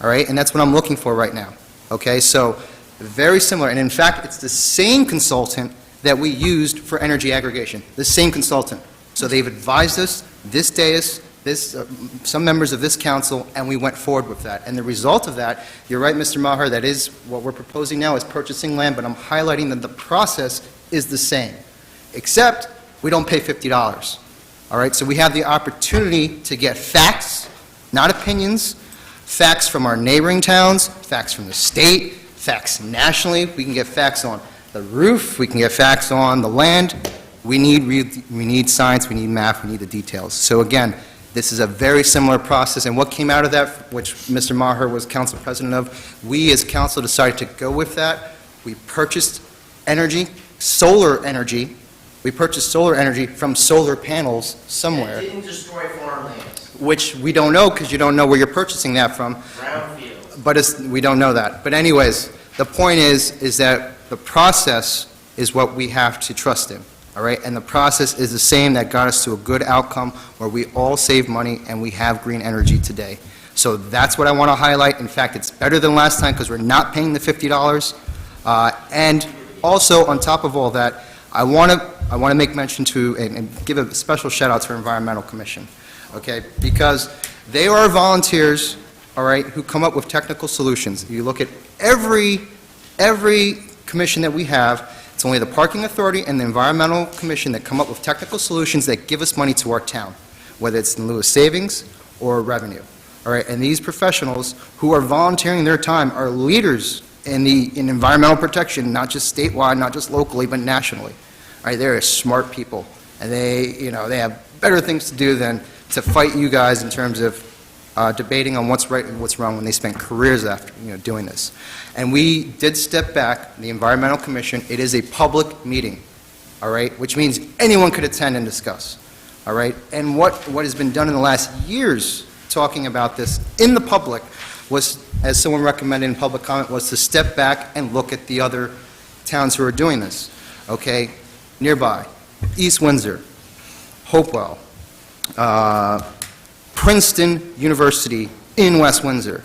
All right? And that's what I'm looking for right now. Okay? So very similar. And in fact, it's the same consultant that we used for energy aggregation. The same consultant. So they've advised us, this dais, some members of this council, and we went forward with that. And the result of that, you're right, Mr. Maher, that is what we're proposing now is purchasing land, but I'm highlighting that the process is the same, except we don't pay $50. All right, so we have the opportunity to get facts, not opinions, facts from our neighboring towns, facts from the state, facts nationally. We can get facts on the roof, we can get facts on the land. We need science, we need math, we need the details. So again, this is a very similar process, and what came out of that, which Mr. Maher was council president of, we as council decided to go with that. We purchased energy, solar energy. We purchased solar energy from solar panels somewhere. It didn't destroy farmland. Which we don't know, because you don't know where you're purchasing that from. Brownfields. But we don't know that. But anyways, the point is that the process is what we have to trust in. All right, and the process is the same that got us to a good outcome where we all save money and we have green energy today. So that's what I want to highlight. In fact, it's better than last time because we're not paying the $50. And also, on top of all that, I want to make mention to and give a special shout out to our Environmental Commission, okay? Because they are volunteers, all right, who come up with technical solutions. You look at every commission that we have. It's only the Parking Authority and the Environmental Commission that come up with technical solutions that give us money to our town, whether it's in lieu of savings or revenue. All right, and these professionals who are volunteering their time are leaders in environmental protection, not just statewide, not just locally, but nationally. All right, they're smart people, and they have better things to do than to fight you guys in terms of debating on what's right and what's wrong when they spent careers after doing this. And we did step back, the Environmental Commission. It is a public meeting, all right, which means anyone could attend and discuss, all right? And what has been done in the last years talking about this in the public was, as someone recommended in public comment, was to step back and look at the other towns who are doing this, okay? Nearby, East Windsor, Hopewell, Princeton University in West Windsor.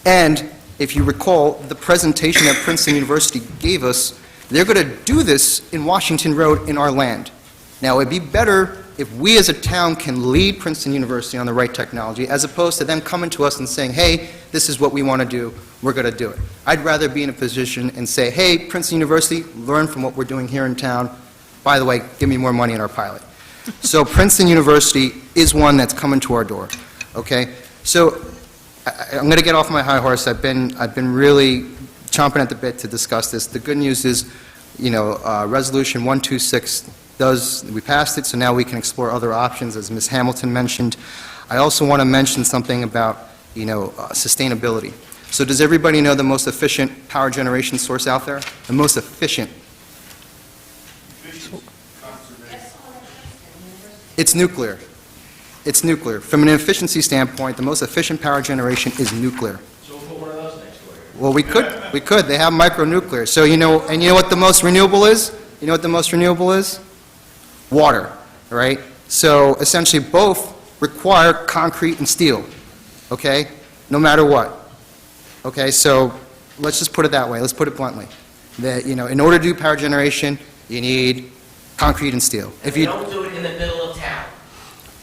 And if you recall, the presentation that Princeton University gave us, they're going to do this in Washington Road in our land. Now, it'd be better if we as a town can lead Princeton University on the right technology, as opposed to them coming to us and saying, hey, this is what we want to do, we're going to do it. I'd rather be in a position and say, hey, Princeton University, learn from what we're doing here in town. By the way, give me more money in our pilot. So Princeton University is one that's coming to our door, okay? So I'm going to get off my high horse. I've been really chomping at the bit to discuss this. The good news is, Resolution 126 we passed it, so now we can explore other options, as Ms. Hamilton mentioned. I also want to mention something about, sustainability. So does everybody know the most efficient power generation source out there? The most efficient. It's nuclear. It's nuclear. From an efficiency standpoint, the most efficient power generation is nuclear. So we'll put one of those next door. Well, we could. They have micronuclear. So, and you know what the most renewable is? You know what the most renewable is? Water, right? So essentially both require concrete and steel, okay? No matter what. Okay, so let's just put it that way. Let's put it bluntly. That, in order to do power generation, you need concrete and steel. If you don't do it in the middle of town.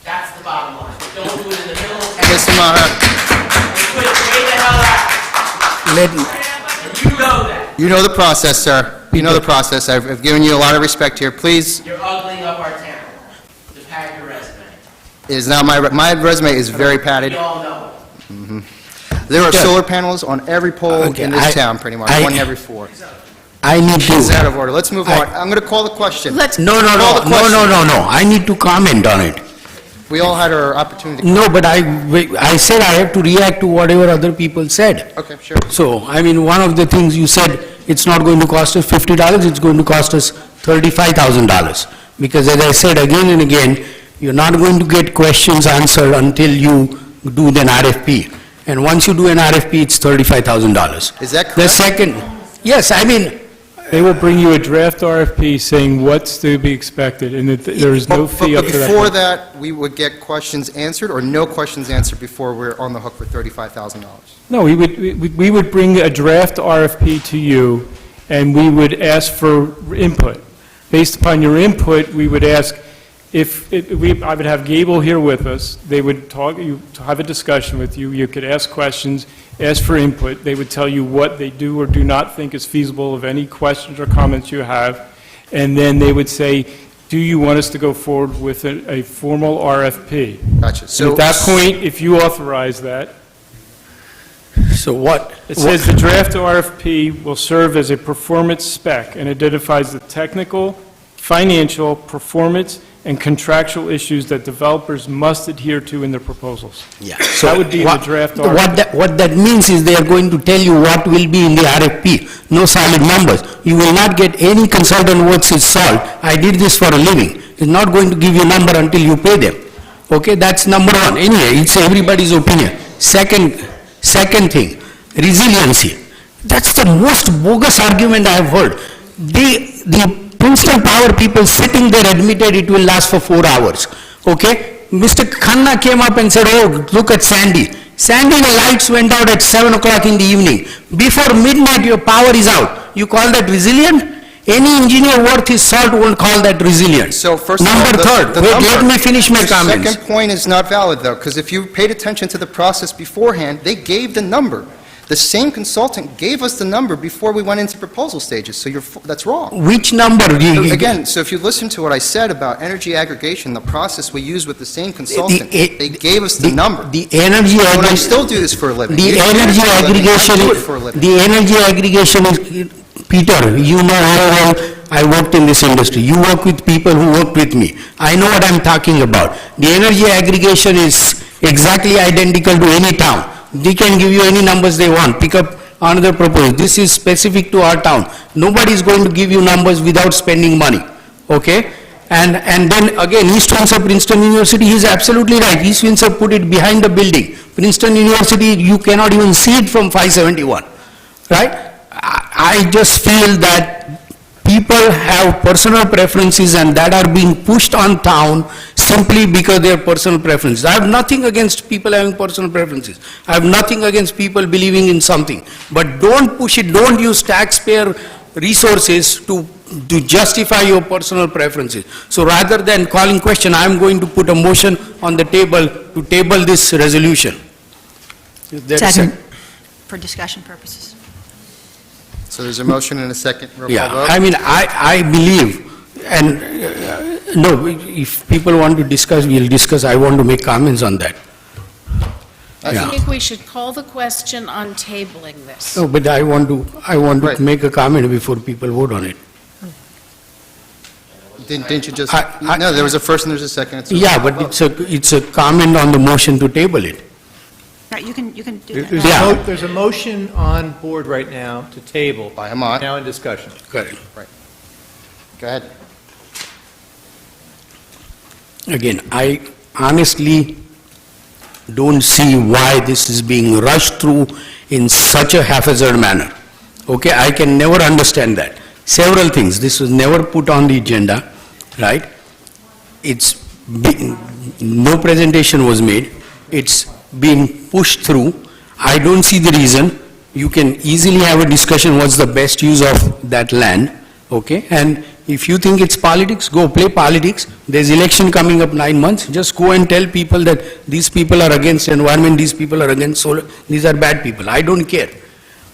That's the bottom line. Don't do it in the middle of town. Mr. Maher. Put it way the hell out. You know that. You know the process, sir. You know the process. I've given you a lot of respect here. Please. You're ugling up our town to pad your resume. It is not my resume is very padded. We all know it. Mm-hmm. There are solar panels on every pole in this town, pretty much. One in every 4. I need to... It's out of order. Let's move on. I'm going to call the question. No. I need to comment on it. We all had our opportunity to... No, but I said I have to react to whatever other people said. Okay, sure. So, I mean, one of the things you said, it's not going to cost us $50, it's going to cost us $35,000. Because as I said again and again, you're not going to get questions answered until you do an RFP. And once you do an RFP, it's $35,000. Is that correct? The second, yes, I mean... They will bring you a draft RFP saying what's to be expected, and that there is no fee up to that. Before that, we would get questions answered, or no questions answered before we're on the hook for $35,000? No, we would bring a draft RFP to you, and we would ask for input. Based upon your input, we would ask I would have Gable here with us. They would have a discussion with you. You could ask questions, ask for input. They would tell you what they do or do not think is feasible of any questions or comments you have. And then they would say, do you want us to go forward with a formal RFP? Gotcha. So at that point, if you authorize that, so what? It says the draft RFP will serve as a performance spec and identifies the technical, financial, performance, and contractual issues that developers must adhere to in their proposals. Yeah. So that would be the draft RFP. What that means is they are going to tell you what will be in the RFP, no solid numbers. You will not get any consultant works with salt. I did this for a living. It's not going to give you a number until you pay them. Okay, that's number one. Anyway, it's everybody's opinion. Second thing, resiliency. That's the most bogus argument I have heard. The Princeton Power people sitting there admitted it will last for 4 hours. Okay? Mr. Khanna came up and said, oh, look at Sandy. Sandy, the lights went out at 7 o'clock in the evening. Before midnight, your power is out. You call that resilient? Any engineer worth his salt won't call that resilient. So first Number of all, third, let me finish my comments. The second point is not valid, though, because if you paid attention to the process beforehand, they gave the number. The same consultant gave us the number before we went into proposal stages, so that's wrong. Which number? Again, so if you listen to what I said about energy aggregation, the process we use with the same consultant, they gave us the number. The energy But I still do this for a living. The You do energy this for a living, aggregation, I do it for a living. the energy aggregation is, Peter, you know how well I worked in this industry. You work with people who worked with me. I know what I'm talking about. The energy aggregation is exactly identical to any town. They can give you any numbers they want. Pick up another proposal. This is specific to our town. Nobody is going to give you numbers without spending money. Okay? And then again, East Windsor, Princeton University, he's absolutely right. East Windsor put it behind the building. Princeton University, you cannot even see it from 571. Right? I just feel that people have personal preferences and that are being pushed on town simply because they are personal preferences. I have nothing against people having personal preferences. I have nothing against people believing in something. But don't push it, don't use taxpayer resources to justify your personal preferences. So rather than calling question, I am going to put a motion on the table to table this resolution. Second, for discussion purposes. So there's a motion and a second. Roll call Yeah, vote. I mean, I believe, and no, if people want to discuss, we'll discuss. I want to make comments on that. I think we should call the question on tabling this. No, but I want to make a comment before people vote on it. Didn't you just, no, there was a first and there's a second. It's a Yeah, roll but call vote. it's a comment on the motion to table it. No, you can do that. There's a motion on board right now to table. By Hamad. Now in discussion. Correct. Right. Go ahead. Again, I honestly don't see why this is being rushed through in such a haphazard manner. Okay, I can never understand that. Several things, this was never put on the agenda, right? No presentation was made. It's being pushed through. I don't see the reason. You can easily have a discussion what's the best use of that land, okay? And if you think it's politics, go play politics. There's election coming up 9 months. Just go and tell people that these people are against environment, these people are against solar, these are bad people. I don't care.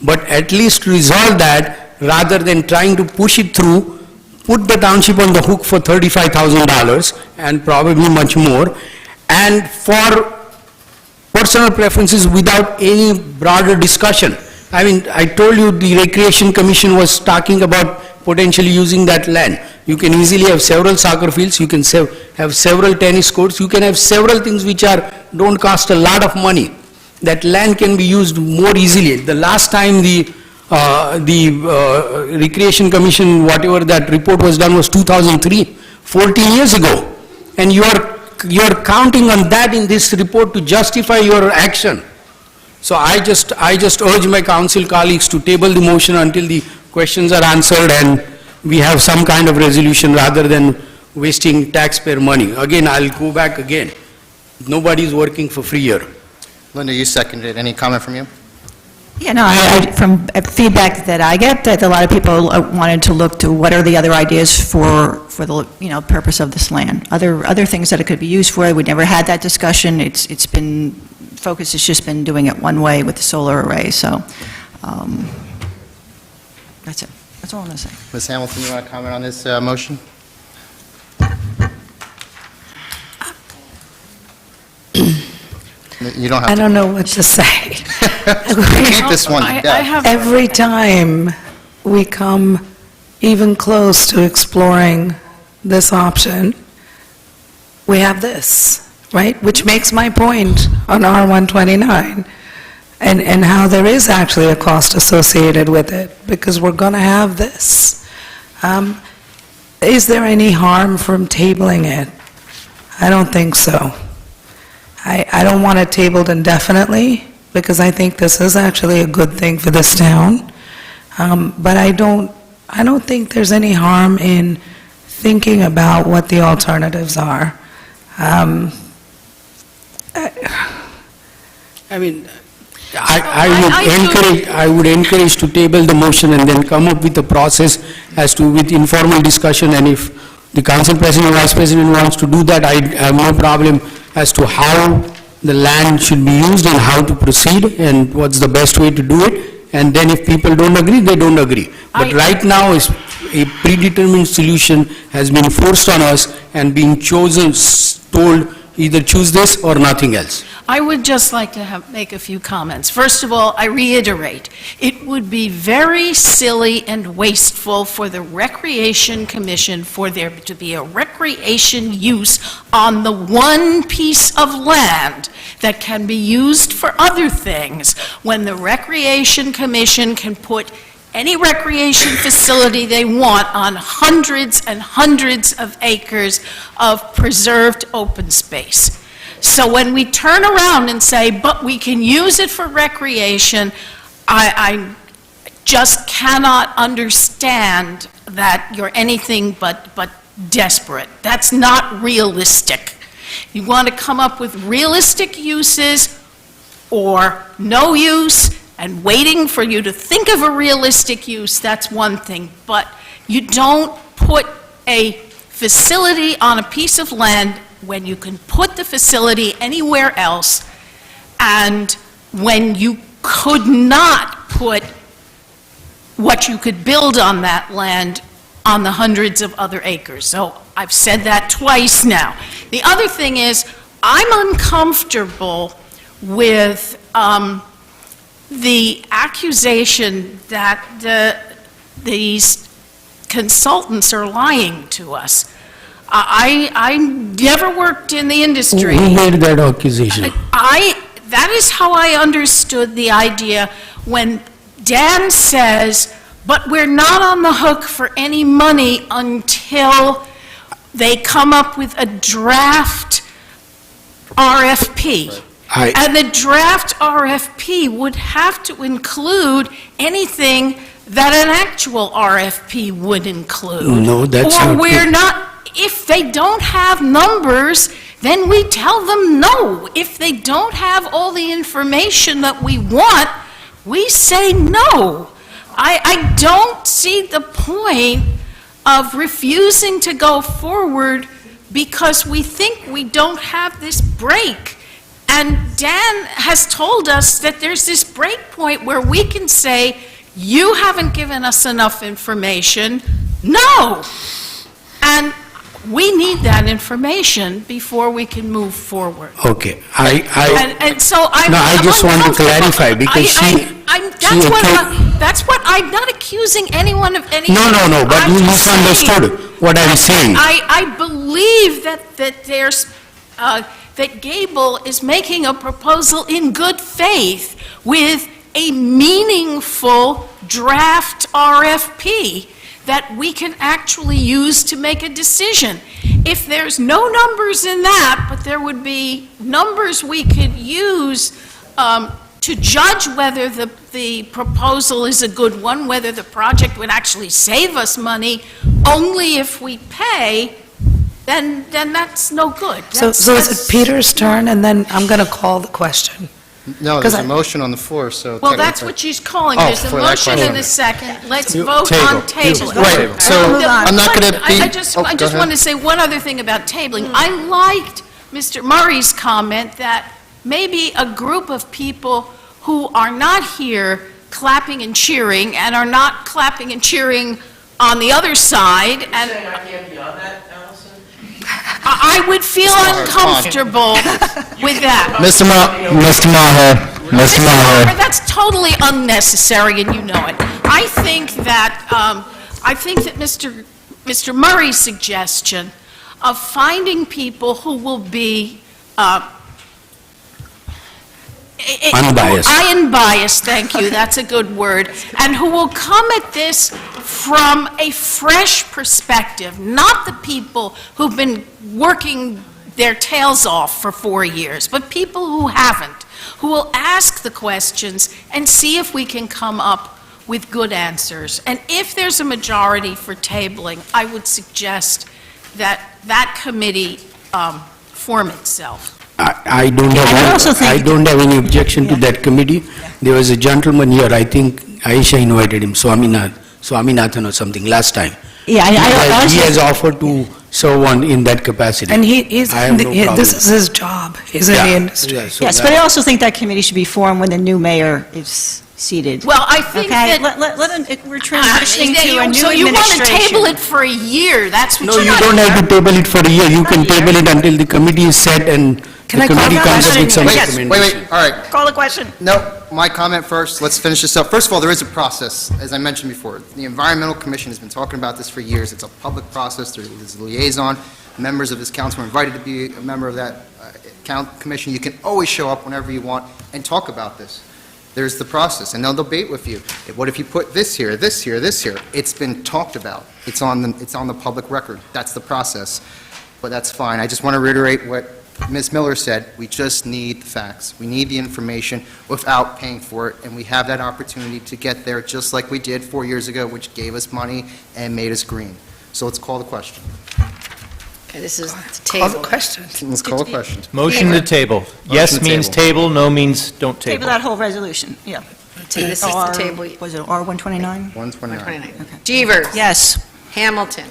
But at least resolve that rather than trying to push it through, put the township on the hook for $35,000 and probably much more, and for personal preferences without any broader discussion. I mean, I told you the Recreation Commission was talking about potentially using that land. You can easily have several soccer fields, you can have several tennis courts, you can have several things which don't cost a lot of money. That land can be used more easily. The last time the Recreation Commission, whatever that report was done was 2003, 14 years ago. And you are counting on that in this report to justify your action. So I just urge my council colleagues to table the motion until the questions are answered and we have some kind of resolution rather than wasting taxpayer money. Again, I'll go back again. Nobody is working for free here. Linda, you seconded. Any comment from you? Yeah, no, from feedback that I get, that a lot of people wanted to look to what are the other ideas for the, purpose of this land. Other things that it could be used for. We never had that discussion. It's been, focus has just been doing it one way with the solar array, so that's it. That's all I'm going to say. Ms. Hamilton, you want to comment on this motion? You don't have I to. don't know what to say. Beat this one to death. Every time we come even close to exploring this option, we have this, right? Which makes my point on R129 and how there is actually a cost associated with it, because we're going to have this. Is there any harm from tabling it? I don't think so. I don't want it tabled indefinitely, because I think this is actually a good thing for this town. But I don't think there's any harm in thinking about what the alternatives are. I mean, I would encourage to table the motion and then come up with a process as to, with informal discussion, and if the council president or vice president wants to do that, I have no problem as to how the land should be used and how to proceed and what's the best way to do it. And then if people don't agree, they don't agree. But right now, is a predetermined solution has been forced on us and being chosen, told either choose this or nothing else. I would just like to make a few comments. First of all, I reiterate, it would be very silly and wasteful for the Recreation Commission for there to be a recreation use on the one piece of land that can be used for other things, when the Recreation Commission can put any recreation facility they want on hundreds and hundreds of acres of preserved open space. So when we turn around and say, but we can use it for recreation, I just cannot understand that you're anything but desperate. That's not realistic. You want to come up with realistic uses or no use, and waiting for you to think of a realistic use, that's one thing. But you don't put a facility on a piece of land when you can put the facility anywhere else, and when you could not put what you could build on that land on the hundreds of other acres. So I've said that twice now. The other thing is, I'm uncomfortable with the accusation that these consultants are lying to us. I never worked in the industry. Who made that accusation? That is how I understood the idea when Dan says, but we're not on the hook for any money until they come up with a draft RFP. And the draft RFP would have to include anything that an actual RFP would include. No, that's not Or we're true. not, if they don't have numbers, then we tell them no. If they don't have all the information that we want, we say no. I don't see the point of refusing to go forward because we think we don't have this break. And Dan has told us that there's this break point where we can say, you haven't given us enough information, no. And we need that information before we can move forward. Okay, And so I'm No, I just want to uncomfortable. clarify, because That's what I'm not accusing anyone of anything. No, but I'm you just saying- misunderstood. what I'm saying. I believe that there's, that Gable is making a proposal in good faith with a meaningful draft RFP that we can actually use to make a decision. If there's no numbers in that, but there would be numbers we could use to judge whether the proposal is a good one, whether the project would actually save us money, only if we pay, then that's no good. So is it Peter's turn, and then I'm going to call the question? No, there's a motion on the floor, so... Well, that's what she's calling. Oh, There's a for that motion question. and a second. Let's Table. vote on tabling. Right, so I'm not going to be... I just go want ahead. to say one other thing about tabling. I liked Mr. Murray's comment that maybe a group of people who are not here clapping and cheering and are not clapping and cheering on the other side, and I would feel uncomfortable with that. Mr. Maher. That's totally unnecessary, and you know it. I think that Mr. Murray's suggestion of finding people who will be Unbiased. Unbiased, thank you, that's a good word, and who will come at this from a fresh perspective, not the people who've been working their tails off for 4 years, but people who haven't, who will ask the questions and see if we can come up with good answers. And if there's a majority for tabling, I would suggest that that committee form itself. I don't have any objection to that committee. There was a gentleman here, I think Aisha invited him, Swaminathan or something, last time. Yeah, He has offered to serve on in that capacity. And I have no problem. this is his job. He's in the industry. Yes, but I also think that committee should be formed when the new mayor is seated. Well, I think Okay, that... let him, we're transitioning to a new So you want to administration. table it for a year, that's what No, you're you not... don't have to table it for a year. You can table it until the committee is set and the committee comes up with some recommendation. Wait, all right. Call the question. No, my comment first, let's finish this up. First of all, there is a process, as I mentioned before. The Environmental Commission has been talking about this for years. It's a public process, there is a liaison. Members of this council are invited to be a member of that commission. You can always show up whenever you want and talk about this. There's the process, and they'll debate with you. What if you put this here, this here, this here? It's been talked about. It's on the public record. That's the process. But that's fine. I just want to reiterate what Ms. Miller said. We just need the facts. We need the information without paying for it, and we have that opportunity to get there just like we did 4 years ago, which gave us money and made us green. So let's call the question. Okay, this is the Call table. the question. Let's call the question. Motion to table. Yes to means table. table, no means don't Table table. that whole resolution, yeah. This is the table. Was it R-129? 129. 129. Jeevers. Yes. Hamilton.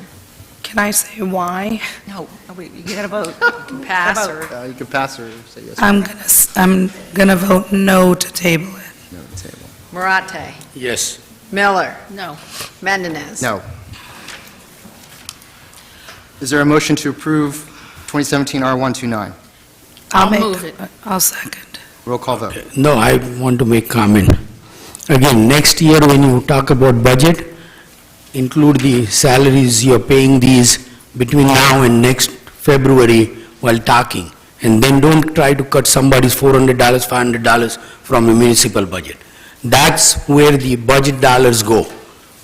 Can I say why? No, wait, you gotta vote. Pass Vote. or... You can pass or say yes. I'm gonna vote no to table it. No, table. Marate. Yes. Miller. No. Mendinez. No. Is there a motion to approve 2017 R129? I'll make move the- it. I'll second. Roll call vote. No, I want to make comment. Again, next year when you talk about budget, include the salaries you're paying these between now and next February while talking. And then don't try to cut somebody's $400, $500 from a municipal budget. That's where the budget dollars go,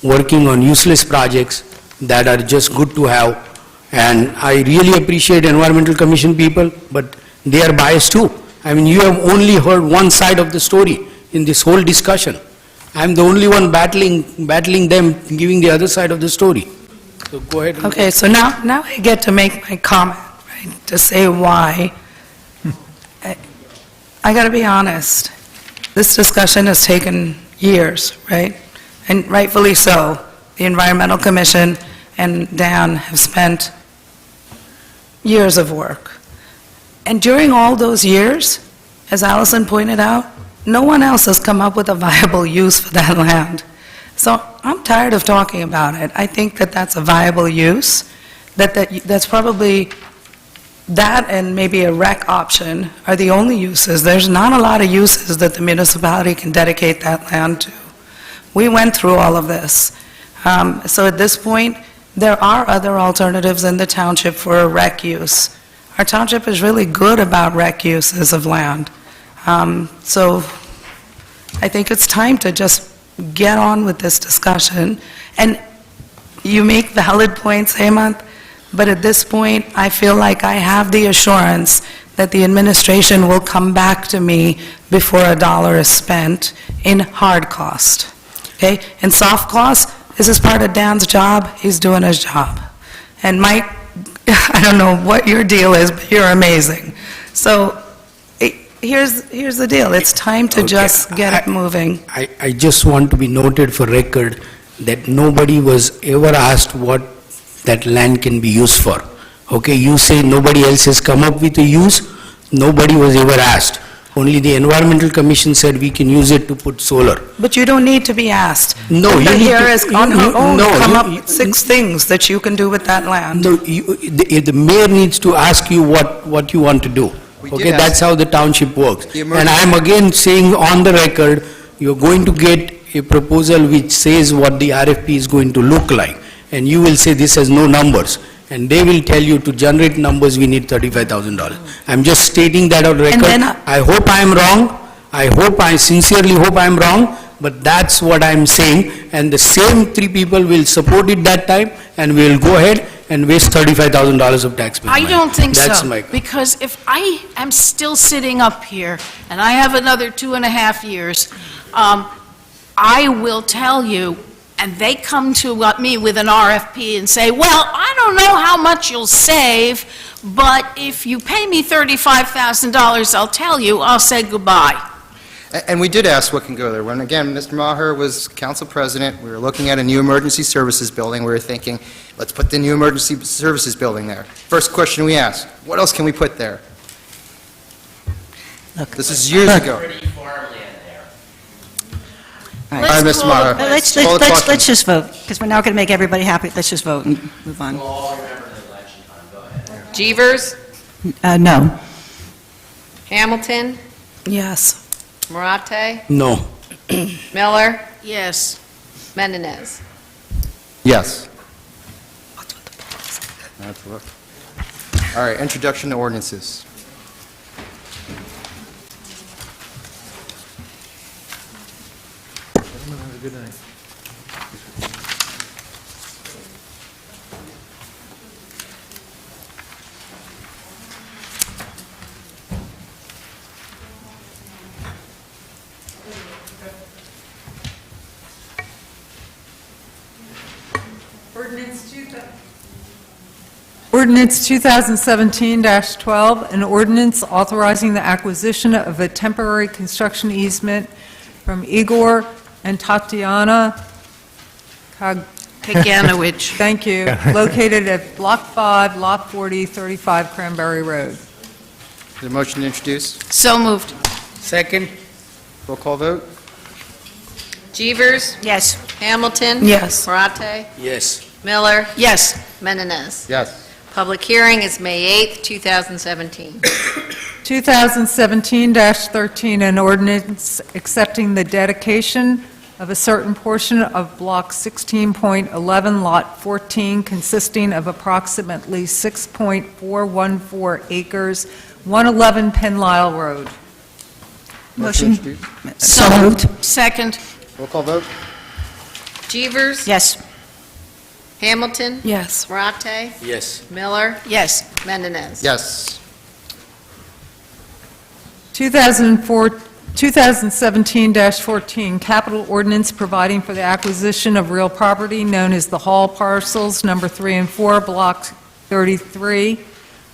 working on useless projects that are just good to have. And I really appreciate Environmental Commission people, but they are biased too. I mean, you have only heard one side of the story in this whole discussion. I'm the only one battling them, giving the other side of the story. So go ahead. Okay, so now I get to make my comment, right, to say why. I gotta be honest, this discussion has taken years, right? And rightfully so. The Environmental Commission and Dan have spent years of work. And during all those years, as Allison pointed out, no one else has come up with a viable use for that land. So I'm tired of talking about it. I think that that's a viable use, that's probably, that and maybe a rec option are the only uses. There's not a lot of uses that the municipality can dedicate that land to. We went through all of this. So at this point, There are other alternatives in the township for rec use. Our township is really good about rec uses of land. So I think it's time to just get on with this discussion. And you make valid points, Hemant, but at this point, I feel like I have the assurance that the administration will come back to me before a dollar is spent in hard cost. Okay? In soft cost, this is part of Dan's job. He's doing his job. And Mike, I don't know what your deal is, but you're amazing. So here's the deal. It's time to just get it moving. I just want to be noted for record that nobody was ever asked what that land can be used for. Okay, you say nobody else has come up with a use, nobody was ever asked. Only the Environmental Commission said we can use it to put solar. But you don't need to be asked. No, you Linda need here to- has on her you- own no, come you- up you- with 6 things that you can do with that land. No, the mayor needs to ask you what you want to do. We did Okay, ask- that's how the township works. The And emergency- I am again saying on the record, you're going to get a proposal which says what the RFP is going to look like, and you will say this has no numbers, and they will tell you to generate numbers, we need $35,000. I'm just stating that on record. then I hope I am wrong, I sincerely hope I am wrong, but that's what I'm saying, and the same 3 people will support it that time, and we'll go ahead and waste $35,000 of taxpayer I money. don't think That's so, my... because if I am still sitting up here, and I have another 2.5 years, I will tell you, and they come to me with an RFP and say, well, I don't know how much you'll save, but if you pay me $35,000, I'll tell you, I'll say goodbye. And we did ask what can go there. When, again, Mr. Maher was council president, we were looking at a new emergency services building. We were thinking, let's put the new emergency services building there. First question we asked, what else can we put there? This is years ago. All right, Let's Mr. call Maher. the Let's Call the question. let's just vote, because we're not going to make everybody happy. Let's just vote and move on. Jeevers, No. Hamilton, Yes. Marate, No. Miller, Yes. Mendinez. Yes. That's what- All right, introduction to ordinances. Ordinance 2017-12, an ordinance authorizing the acquisition of a temporary construction easement from Igor and Tatiana Kaganowicz. Thank you, located at Block 5, Lot 40, 35 Cranberry Road. Is there a motion to introduce? So moved. Second? Roll call vote? Jeevers, Yes. Hamilton. Yes. Marate, Yes. Miller, Yes. Mendinez. Yes. Public hearing is May 8th, 2017. 2017-13, an ordinance accepting the dedication of a certain portion of Block 16.11, Lot 14, consisting of approximately 6.414 acres, 111 Penlisle Road. Motion. to introduce? So moved. Second. Roll call vote? Jeevers, Yes. Hamilton, Yes. Marate, Yes. Miller, Yes. Mendinez. Yes. 2017-14, capital ordinance providing for the acquisition of real property known as the Hall parcels, number 3 and 4, Block 33,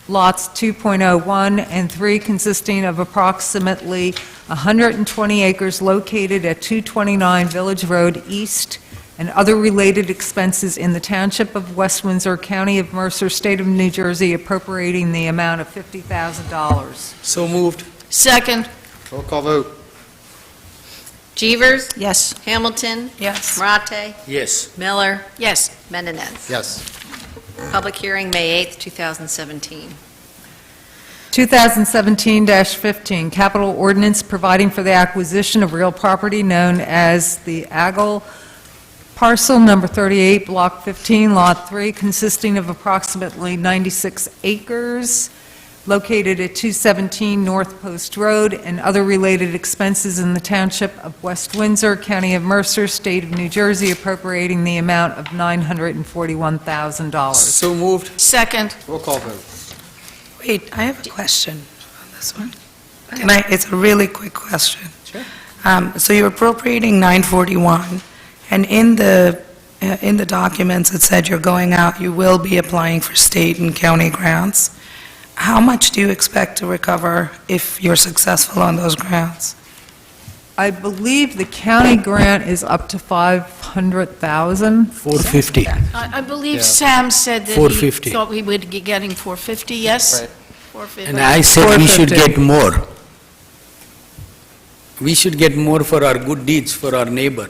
lots 2.01 and 3, consisting of approximately 120 acres located at 229 Village Road East, and other related expenses in the Township of West Windsor, County of Mercer, State of New Jersey, appropriating the amount of $50,000. So moved. Second. Roll call vote? Jeevers, Yes. Hamilton, Yes. Marate, Yes. Miller, Yes. Mendinez. Yes. Public hearing, May 8th, 2017. 2017-15, capital ordinance providing for the acquisition of real property known as the Aggle parcel number 38, Block 15, Lot 3, consisting of approximately 96 acres, located at 217 North Post Road, and other related expenses in the Township of West Windsor, County of Mercer, State of New Jersey, appropriating the amount of $941,000. So moved. Second. Roll call vote. Wait, I have a question on this one. It's a really quick question. Sure. So you're appropriating 941, and in the documents, it said you're going out, you will be applying for state and county grants. How much do you expect to recover if you're successful on those grants? I believe the county grant is up to $500,000. 450. I believe Yeah. Sam said that he 450. thought we would be getting 450, yes? Right. 450. And I said we should 450. get more. We should get more for our good deeds for our neighbor.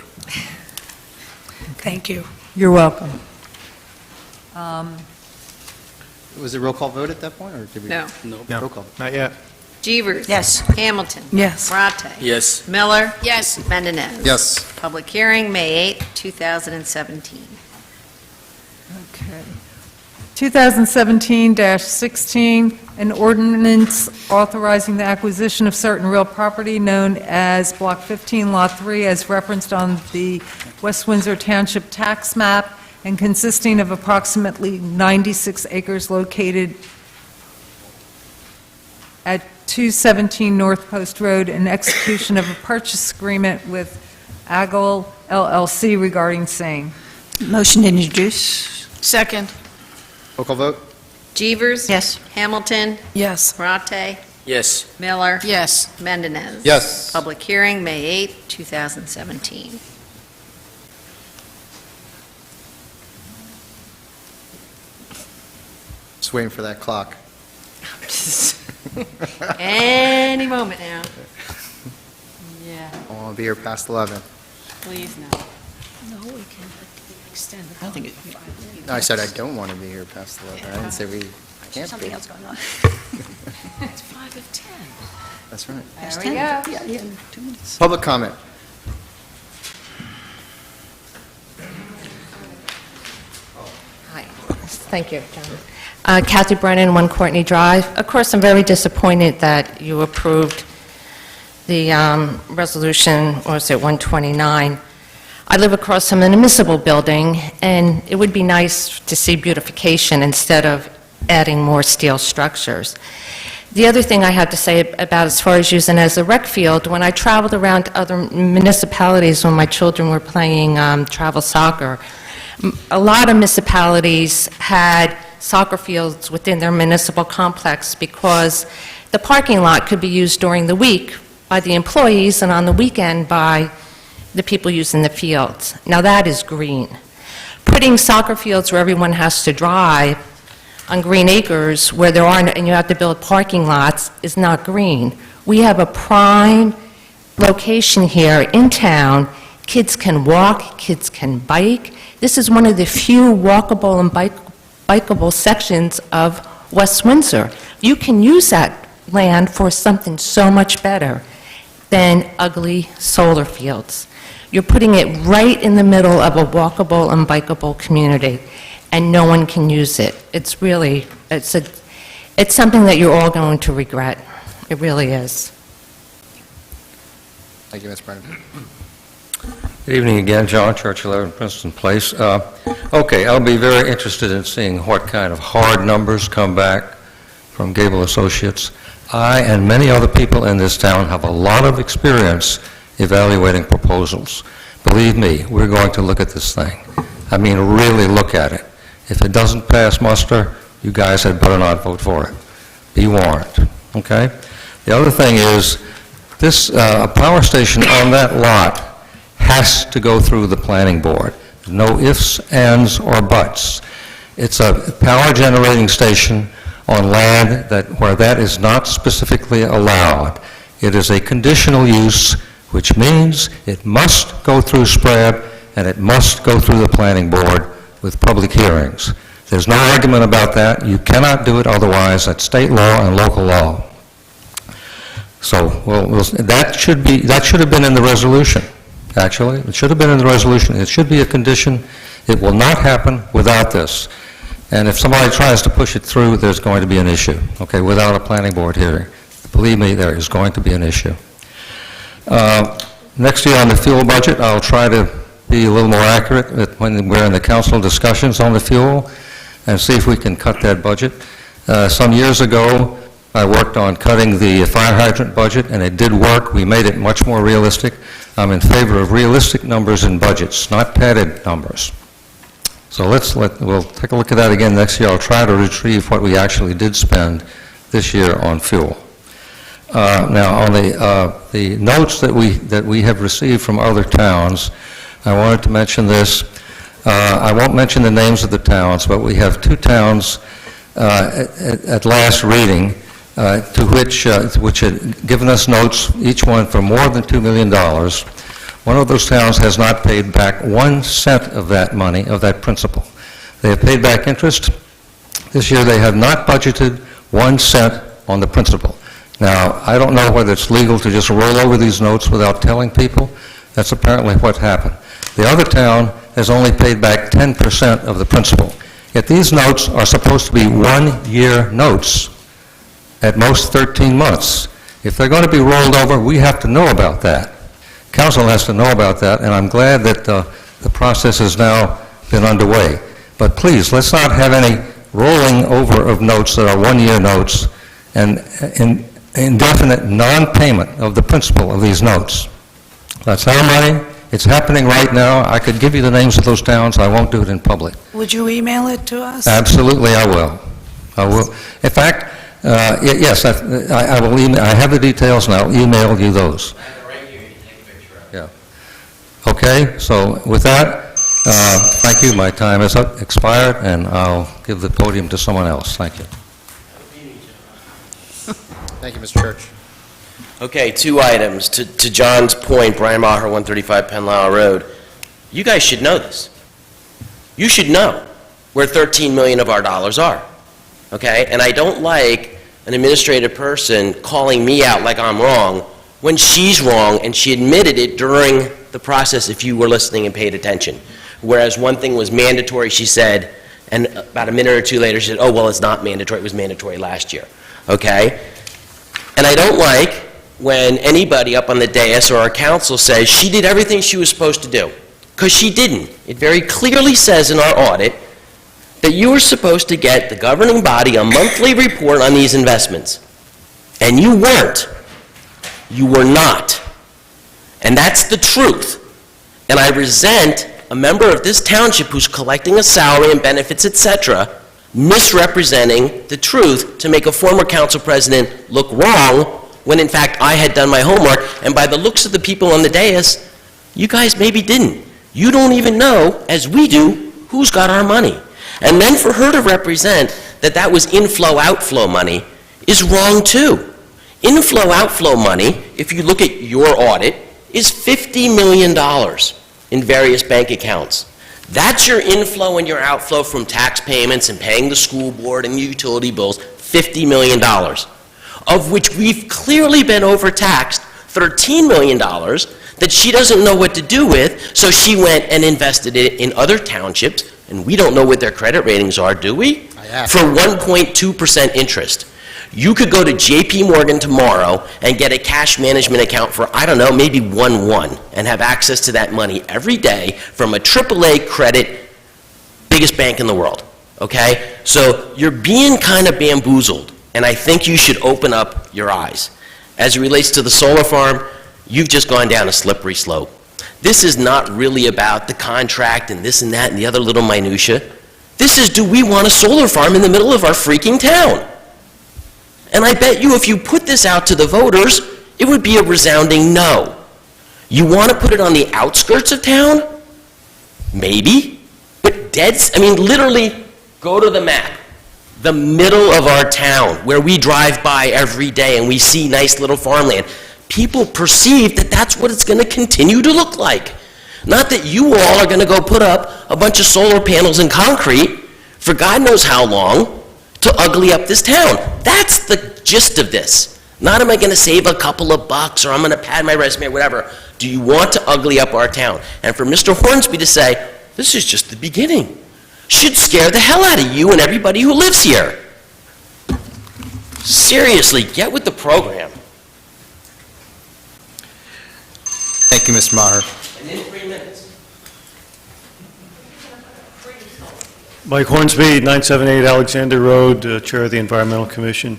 Thank you. You're welcome. Was it roll call vote at that point, or did we? No. Roll call. Not yet. Jeevers. Yes. Hamilton. Yes. Rate. Yes. Miller. Yes. Mendinez. Yes. Public hearing, May 8, 2017. Okay. 2017-16, an ordinance authorizing the acquisition of certain real property known as Block 15, Lot 3, as referenced on the West Windsor Township tax map, and consisting of approximately 96 acres located at 217 North Post Road, and execution of a purchase agreement with Agel LLC regarding same. Motion to introduce? Second. Roll call vote. Jeevers. Yes. Hamilton. Yes. Rate. Yes. Miller. Yes. Mendinez. Yes. Public hearing, May 8, 2017. Just waiting for that clock. Any moment now. Yeah, I want to be here past 11. please no. No, we can extend the... I don't think it... No, I said I don't want to be here past 11. I didn't say we can't be. Something else going on. It's 5 of 10. That's right. Past There we 10. go. Yeah, 2 minutes. Public comment. Hi. Thank you, John. Kathy Brennan, 1 Courtney Drive. Of course, I'm very disappointed that you approved the resolution, or is it 129? I live across from a municipal building, and it would be nice to see beautification instead of adding more steel structures. The other thing I have to say about as far as using it as a rec field, when I traveled around to other municipalities when my children were playing travel soccer, a lot of municipalities had soccer fields within their municipal complex because the parking lot could be used during the week by the employees and on the weekend by the people using the fields. Now that is green. Putting soccer fields where everyone has to drive on green acres where there aren't, and you have to build parking lots, is not green. We have a prime location here in town. Kids can walk, kids can bike. This is one of the few walkable and bikeable sections of West Windsor. You can use that land for something so much better than ugly solar fields. You're putting it right in the middle of a walkable and bikeable community, and no one can use it. It's really, it's something that you're all going to regret. It really is. Thank you, Ms. Brennan. Good evening again, John Church, 11 Princeton Place. Okay, I'll be very interested in seeing what kind of hard numbers come back from Gable Associates. I and many other people in this town have a lot of experience evaluating proposals. Believe me, we're going to look at this thing. I mean, really look at it. If it doesn't pass muster, you guys had better not vote for it. Be warned, okay? The other thing is, this power station on that lot has to go through the planning board. No ifs, ands, or buts. It's a power generating station on land where that is not specifically allowed. It is a conditional use, which means it must go through SPRAB and it must go through the planning board with public hearings. There's no argument about that. You cannot do it otherwise. That's state law and local law. So, that should have been in the resolution. actually. It should have been in the resolution. It should be a condition. It will not happen without this. And if somebody tries to push it through, there's going to be an issue, okay, without a planning board hearing. Believe me, there is going to be an issue. Next year on the fuel budget, I'll try to be a little more accurate when we're in the council discussions on the fuel and see if we can cut that budget. Some years ago, I worked on cutting the fire hydrant budget, and it did work. We made it much more realistic. I'm in favor of realistic numbers in budgets, not padded numbers. So we'll take a look at that again next year. I'll try to retrieve what we actually did spend this year on fuel. Now, on the notes that we have received from other towns, I wanted to mention this. I won't mention the names of the towns, but we have two towns at last reading which had given us notes, each one for more than $2 million. One of those towns has not paid back 1 cent of that money, of that principal. They have paid back interest. This year they have not budgeted 1 cent on the principal. Now, I don't know whether it's legal to just roll over these notes without telling people. That's apparently what happened. The other town has only paid back 10% of the principal. Yet these notes are supposed to be one-year notes, at most 13 months. If they're going to be rolled over, we have to know about that. Council has to know about that, and I'm glad that the process has now been underway. But please, let's not have any rolling over of notes that are one-year notes and indefinite non-payment of the principal of these notes. That's our money. It's happening right now. I could give you the names of those towns. I won't do it in public. Would you email it to us? Absolutely, I will. I will. In fact, yes, I will email. I have the details, and I'll email you those. Yeah. Okay, so with that, thank you. My time is expired, and I'll give the podium to someone else. Thank you. Thank you, Mr. Church. Okay, 2 items. To John's point, Brian Maher, 135 Penlisle Road, you guys should know this. You should know where 13 million of our dollars are, okay? And I don't like an administrative person calling me out like I'm wrong when she's wrong, and she admitted it during the process if you were listening and paid attention. Whereas one thing was mandatory, she said, and about a minute or two later, she said, oh, well, it's not mandatory, it was mandatory last year, okay? And I don't like when anybody up on the dais or our council says she did everything she was supposed to do, because she didn't. It very clearly says in our audit that you were supposed to get the governing body a monthly report on these investments, and you weren't. You were not. And that's the truth. And I resent a member of this township who's collecting a salary and benefits, etc., misrepresenting the truth to make a former council president look wrong when in fact I had done my homework, and by the looks of the people on the dais, you guys maybe didn't. You don't even know, as we do, who's got our money. And then for her to represent that that was inflow-outflow money is wrong too. Inflow-outflow money, if you look at your audit, is $50 million in various bank accounts. That's your inflow and your outflow from tax payments and paying the school board and utility bills, $50 million, of which we've clearly been overtaxed $13 million that she doesn't know what to do with, so she went and invested it in other townships, and we don't know what their credit ratings are, do we? For 1.2% interest. You could go to JP Morgan tomorrow and get a cash management account for, I don't know, maybe 1.1 and have access to that money every day from a AAA credit, biggest bank in the world, okay? So you're being kind of bamboozled, and I think you should open up your eyes. As it relates to the solar farm, you've just gone down a slippery slope. This is not really about the contract and this and that and the other little minutia. This is, do we want a solar farm in the middle of our freaking town? And I bet you if you put this out to the voters, it would be a resounding no. You want to put it on the outskirts of town? Maybe. But literally, go to the map. The middle of our town, where we drive by every day and we see nice little farmland. People perceive that that's what it's going to continue to look like. Not that you all are going to go put up a bunch of solar panels and concrete for God knows how long to ugly up this town. That's the gist of this. Not am I going to save a couple of bucks, or I'm going to pad my resume, or whatever. Do you want to ugly up our town? And for Mr. Hornsby to say, this is just the beginning, should scare the hell out of you and everybody who lives here. Seriously, get with the program. Thank you, Mr. Maher. And in 3 minutes. Mike Hornsby, 978 Alexander Road, Chair of the Environmental Commission.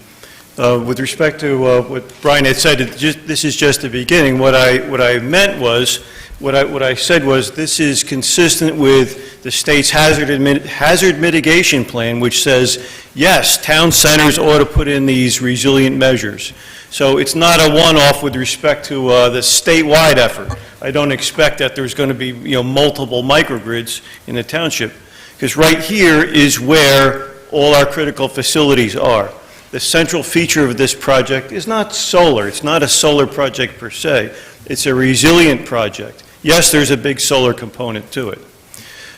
With respect to what Brian had said, this is just the beginning. What I meant was, what I said was, this is consistent with the state's hazard mitigation plan, which says, yes, town centers ought to put in these resilient measures. So it's not a one-off with respect to the statewide effort. I don't expect that there's going to be, multiple microgrids in the township, because right here is where all our critical facilities are. The central feature of this project is not solar. It's not a solar project per se. It's a resilient project. Yes, there's a big solar component to it.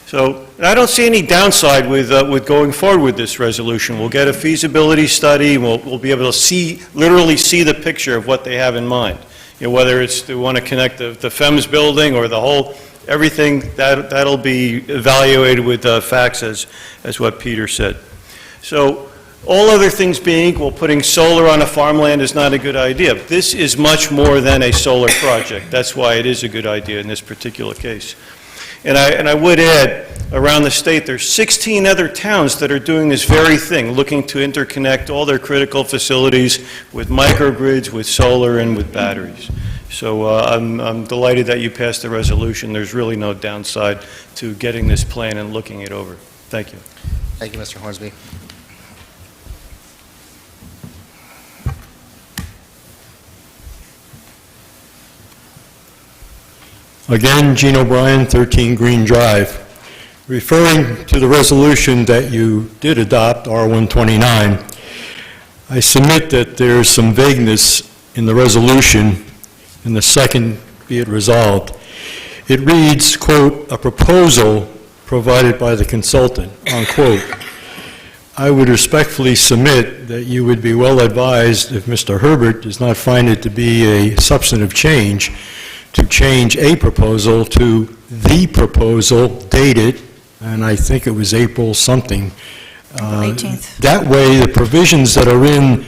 So I don't see any downside with going forward with this resolution. We'll get a feasibility study. We'll be able to literally see the picture of what they have in mind. Whether it's they want to connect the FEMS building or the whole, everything, that'll be evaluated with facts as what Peter said. So all other things being equal, putting solar on a farmland is not a good idea. This is much more than a solar project. That's why it is a good idea in this particular case. And I would add, around the state, there's 16 other towns that are doing this very thing, looking to interconnect all their critical facilities with microgrids, with solar, and with batteries. So I'm delighted that you passed the resolution. There's really no downside to getting this plan and looking it over. Thank you. Thank you, Mr. Hornsby. Again, Gene O'Brien, 13 Green Drive. Referring to the resolution that you did adopt, R129, I submit that there's some vagueness in the resolution in the second, be it resolved. It reads, quote, "a proposal provided by the consultant," unquote. I would respectfully submit that you would be well advised, if Mr. Herbert does not find it to be a substantive change, to change a proposal to the proposal dated, and I think it was April something. 18th. That way, the provisions that are in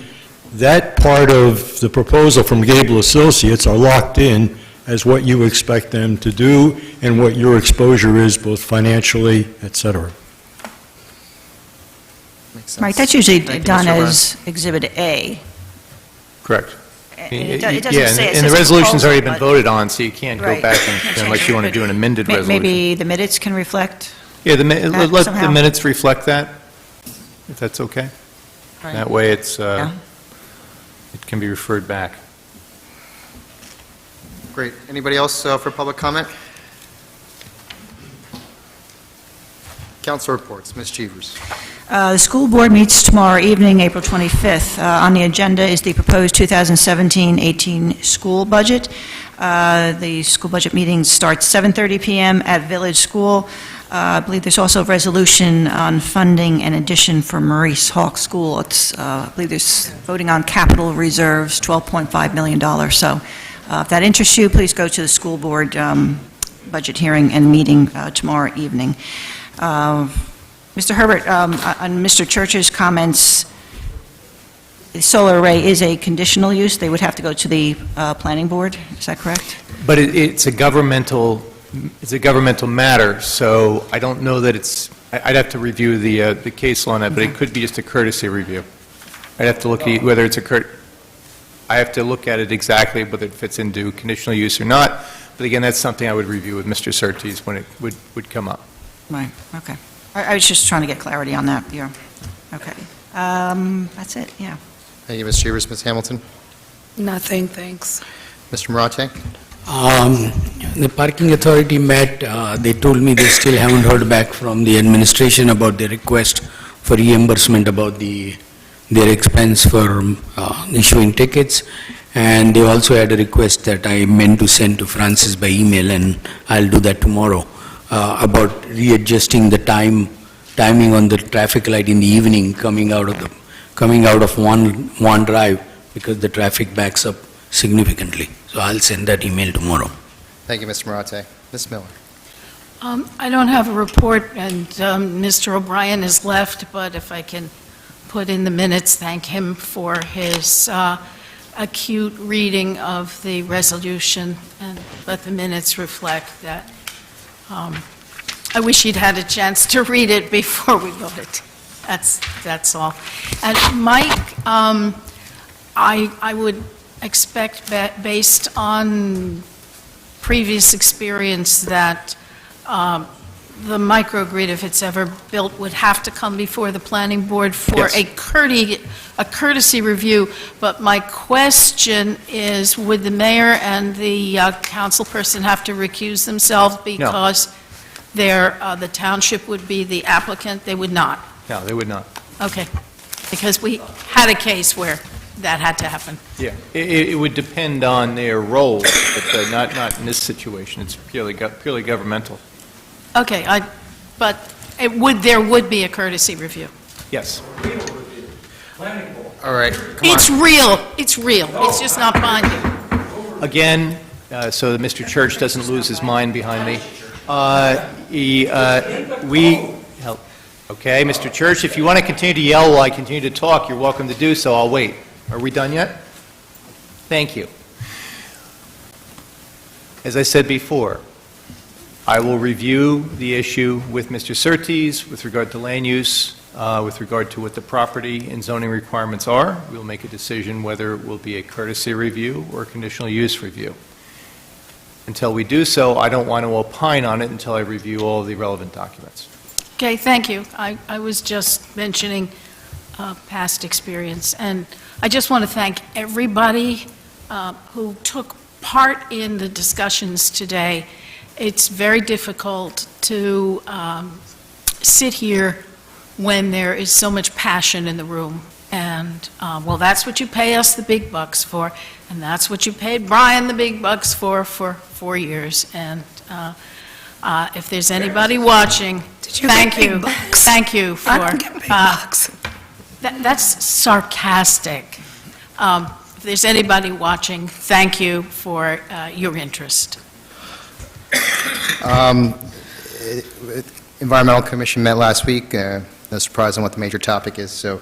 that part of the proposal from Gable Associates are locked in as what you expect them to do and what your exposure is, both financially, et cetera. Right, that's usually Thank you, done Mr. as Exhibit A. Correct. It doesn't Yeah, say it and the says resolution's already been proposal, voted on, so you can't go Right. back unless you want to do an amended resolution. Maybe the minutes can reflect Yeah, let the somehow. minutes reflect that, if that's okay. Right. That way it's, Yeah. it can be referred back. Great. Anybody else for public comment? Council reports. Ms. Cheevers. The school board meets tomorrow evening, April 25th. On the agenda is the proposed 2017-18 school budget. The school budget meeting starts 7:30 p.m. at Village School. I believe there's also a resolution on funding an addition for Maurice Hawk School. I believe there's voting on capital reserves, $12.5 million. So if that interests you, please go to the school board budget hearing and meeting tomorrow evening. Mr. Herbert, on Mr. Church's comments, the solar array is a conditional use. They would have to go to the planning board. Is that correct? But it's a governmental matter, so I don't know that it's, I'd have to review the case law on that, but it could be just a courtesy review. I'd have to look at whether it's I have to look at it exactly, whether it fits into conditional use or not. But again, that's something I would review with Mr. Surtees when it would come up. Right, okay. I was just trying to get clarity on that, yeah. Okay. That's it, yeah. Thank you, Ms. Cheevers. Ms. Hamilton? Nothing, thanks. Mr. Marate? The parking authority met, they told me they still haven't heard back from the administration about their request for reimbursement about their expense for issuing tickets, and they also had a request that I meant to send to Francis by email, and I'll do that tomorrow, about readjusting the timing on the traffic light in the evening coming out of one drive because the traffic backs up significantly. So I'll send that email tomorrow. Thank you, Mr. Marate. Ms. Miller? I don't have a report, and Mr. O'Brien has left, but if I can put in the minutes, thank him for his acute reading of the resolution, and let the minutes reflect that. I wish he'd had a chance to read it before we voted. That's all. And Mike, I would expect, based on previous experience, that the microgrid, if it's ever built, would have to come before the planning board for Yes. a courtesy review. But my question is, would the mayor and the council person have to recuse themselves because the township would be the applicant? They would not? No, they would not. Okay. Because we had a case where that had to happen. Yeah, it would depend on their role, but not in this situation. It's purely governmental. Okay, but there would be a courtesy review. Yes. All right, come on. It's real, it's just not binding. Again, so that Mr. Church doesn't lose his mind behind me. Okay, Mr. Church, if you want to continue to yell while I continue to talk, you're welcome to do so. I'll wait. Are we done yet? Thank you. As I said before, I will review the issue with Mr. Surtees with regard to land use, with regard to what the property and zoning requirements are. We'll make a decision whether it will be a courtesy review or a conditional use review. Until we do so, I don't want to opine on it until I review all of the relevant documents. Okay, thank you. I was just mentioning past experience, and I just want to thank everybody who took part in the discussions today. It's very difficult to sit here when there is so much passion in the room. And, well, that's what you pay us the big bucks for, and that's what you paid Brian the big bucks for 4 years. And if there's anybody watching, thank you. Thank you for... I don't get big bucks. That's sarcastic. If there's anybody watching, thank you for your interest. Environmental Commission met last week. No surprise on what the major topic is, so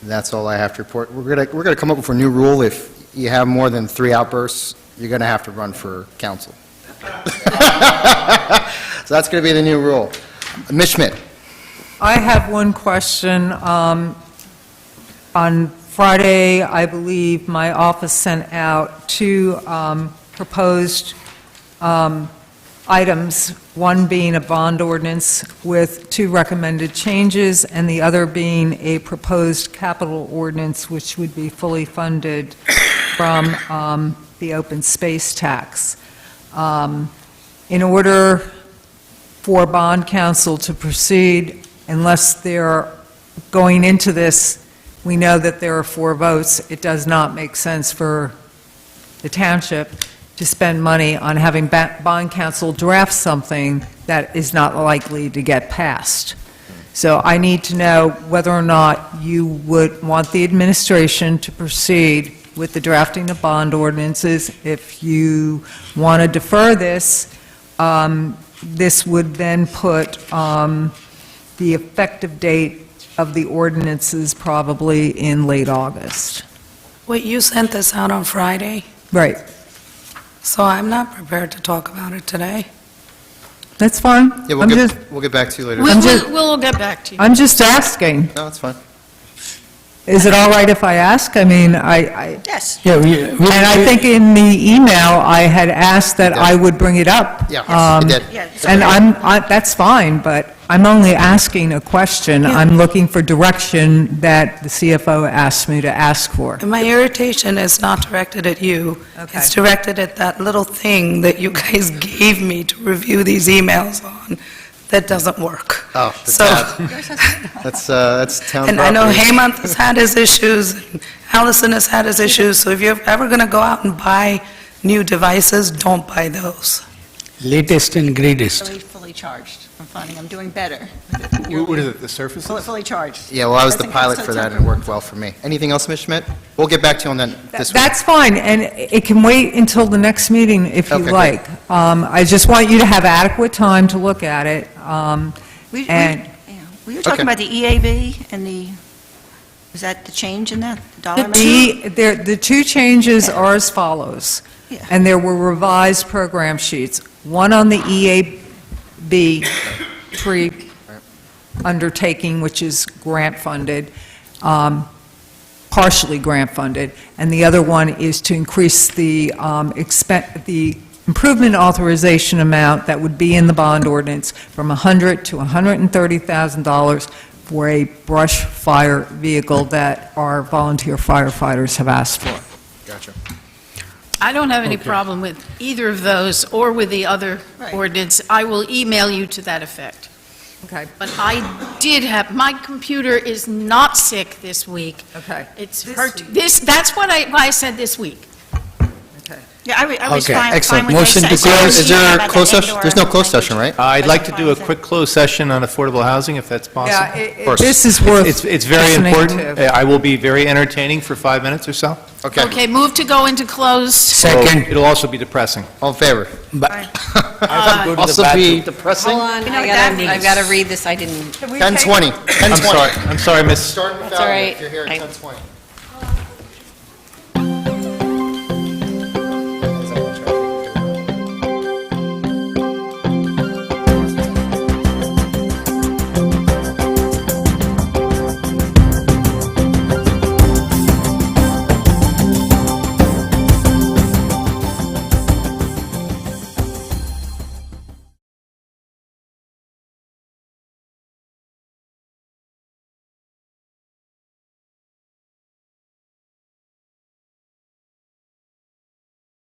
that's all I have to report. We're going to come up with a new rule. If you have more than 3 outbursts, you're going to have to run for council. So that's going to be the new rule. Ms. Schmidt. I have one question. On Friday, I believe, my office sent out 2 proposed items, one being a bond ordinance with 2 recommended changes, and the other being a proposed capital ordinance, which would be fully funded from the open space tax. In order for bond council to proceed, unless they're going into this, we know that there are 4 votes. It does not make sense for the township to spend money on having bond council draft something that is not likely to get passed. So I need to know whether or not you would want the administration to proceed with the drafting of bond ordinances. If you want to defer this, this would then put the effective date of the ordinances probably in late August. Wait, you sent this out on Friday? Right. So I'm not prepared to talk about it today. That's fine. Yeah, we'll get back to you later. We'll get back to you. I'm just asking. No, it's fine. Is it all right if I ask? I mean, Yes. Yeah, and I think in the email, I had asked that I would bring it up. Yeah, you did. And that's fine, but I'm only asking a question. I'm looking for direction that the CFO asked me to ask for. And my irritation is not directed at you. Okay. It's directed at that little thing that you guys gave me to review these emails on that doesn't work. Oh, the So- tab. That's town And I know property. Hemant has had his issues, and Allison has had his issues, so if you're ever going to go out and buy new devices, don't buy those. Latest and greatest. Fully charged. I'm finding I'm doing better. What is it, the surfaces? Fully charged. Yeah, well, I was the Doesn't pilot get so for that, and it worked well for me. Anything else, Ms. Schmidt? We'll get back to you on that this week. That's fine, and it can wait until the next meeting if you Okay, like. I just want you to have adequate time to look at it. We And were talking Okay. about the EAB and is that the change in that dollar amount? the two changes are as follows, Yeah. and there were revised program sheets. One on the EAB tree undertaking, which is grant-funded, partially grant-funded, and the other one is to increase the improvement authorization amount that would be in the bond ordinance from $100,000 to $130,000 for a brush fire vehicle that our volunteer firefighters have asked for. Gotcha. I don't have any problem with either of those or with the other ordinance. I will email you to that effect. Okay. But I did have, my computer is not sick this week. Okay. It's hurt, that's why I said this week. Yeah, I was Okay, fine excellent. with Motion this. to I close. saw Is you there about a the closed session? indoor There's no closed session, right? I'd like to do a quick closed session on affordable housing, if that's possible. Yeah, this is worth It's very listening important. to. I will be very entertaining for 5 minutes or so. Okay. Okay, move to go into closed. Second. It'll also be depressing. All in favor? Also be depressing? Hold on, You know what that means? I've got to read this, I didn't. 10:20. I'm sorry, Miss. Start That's all right. if you're here at I- 10:20.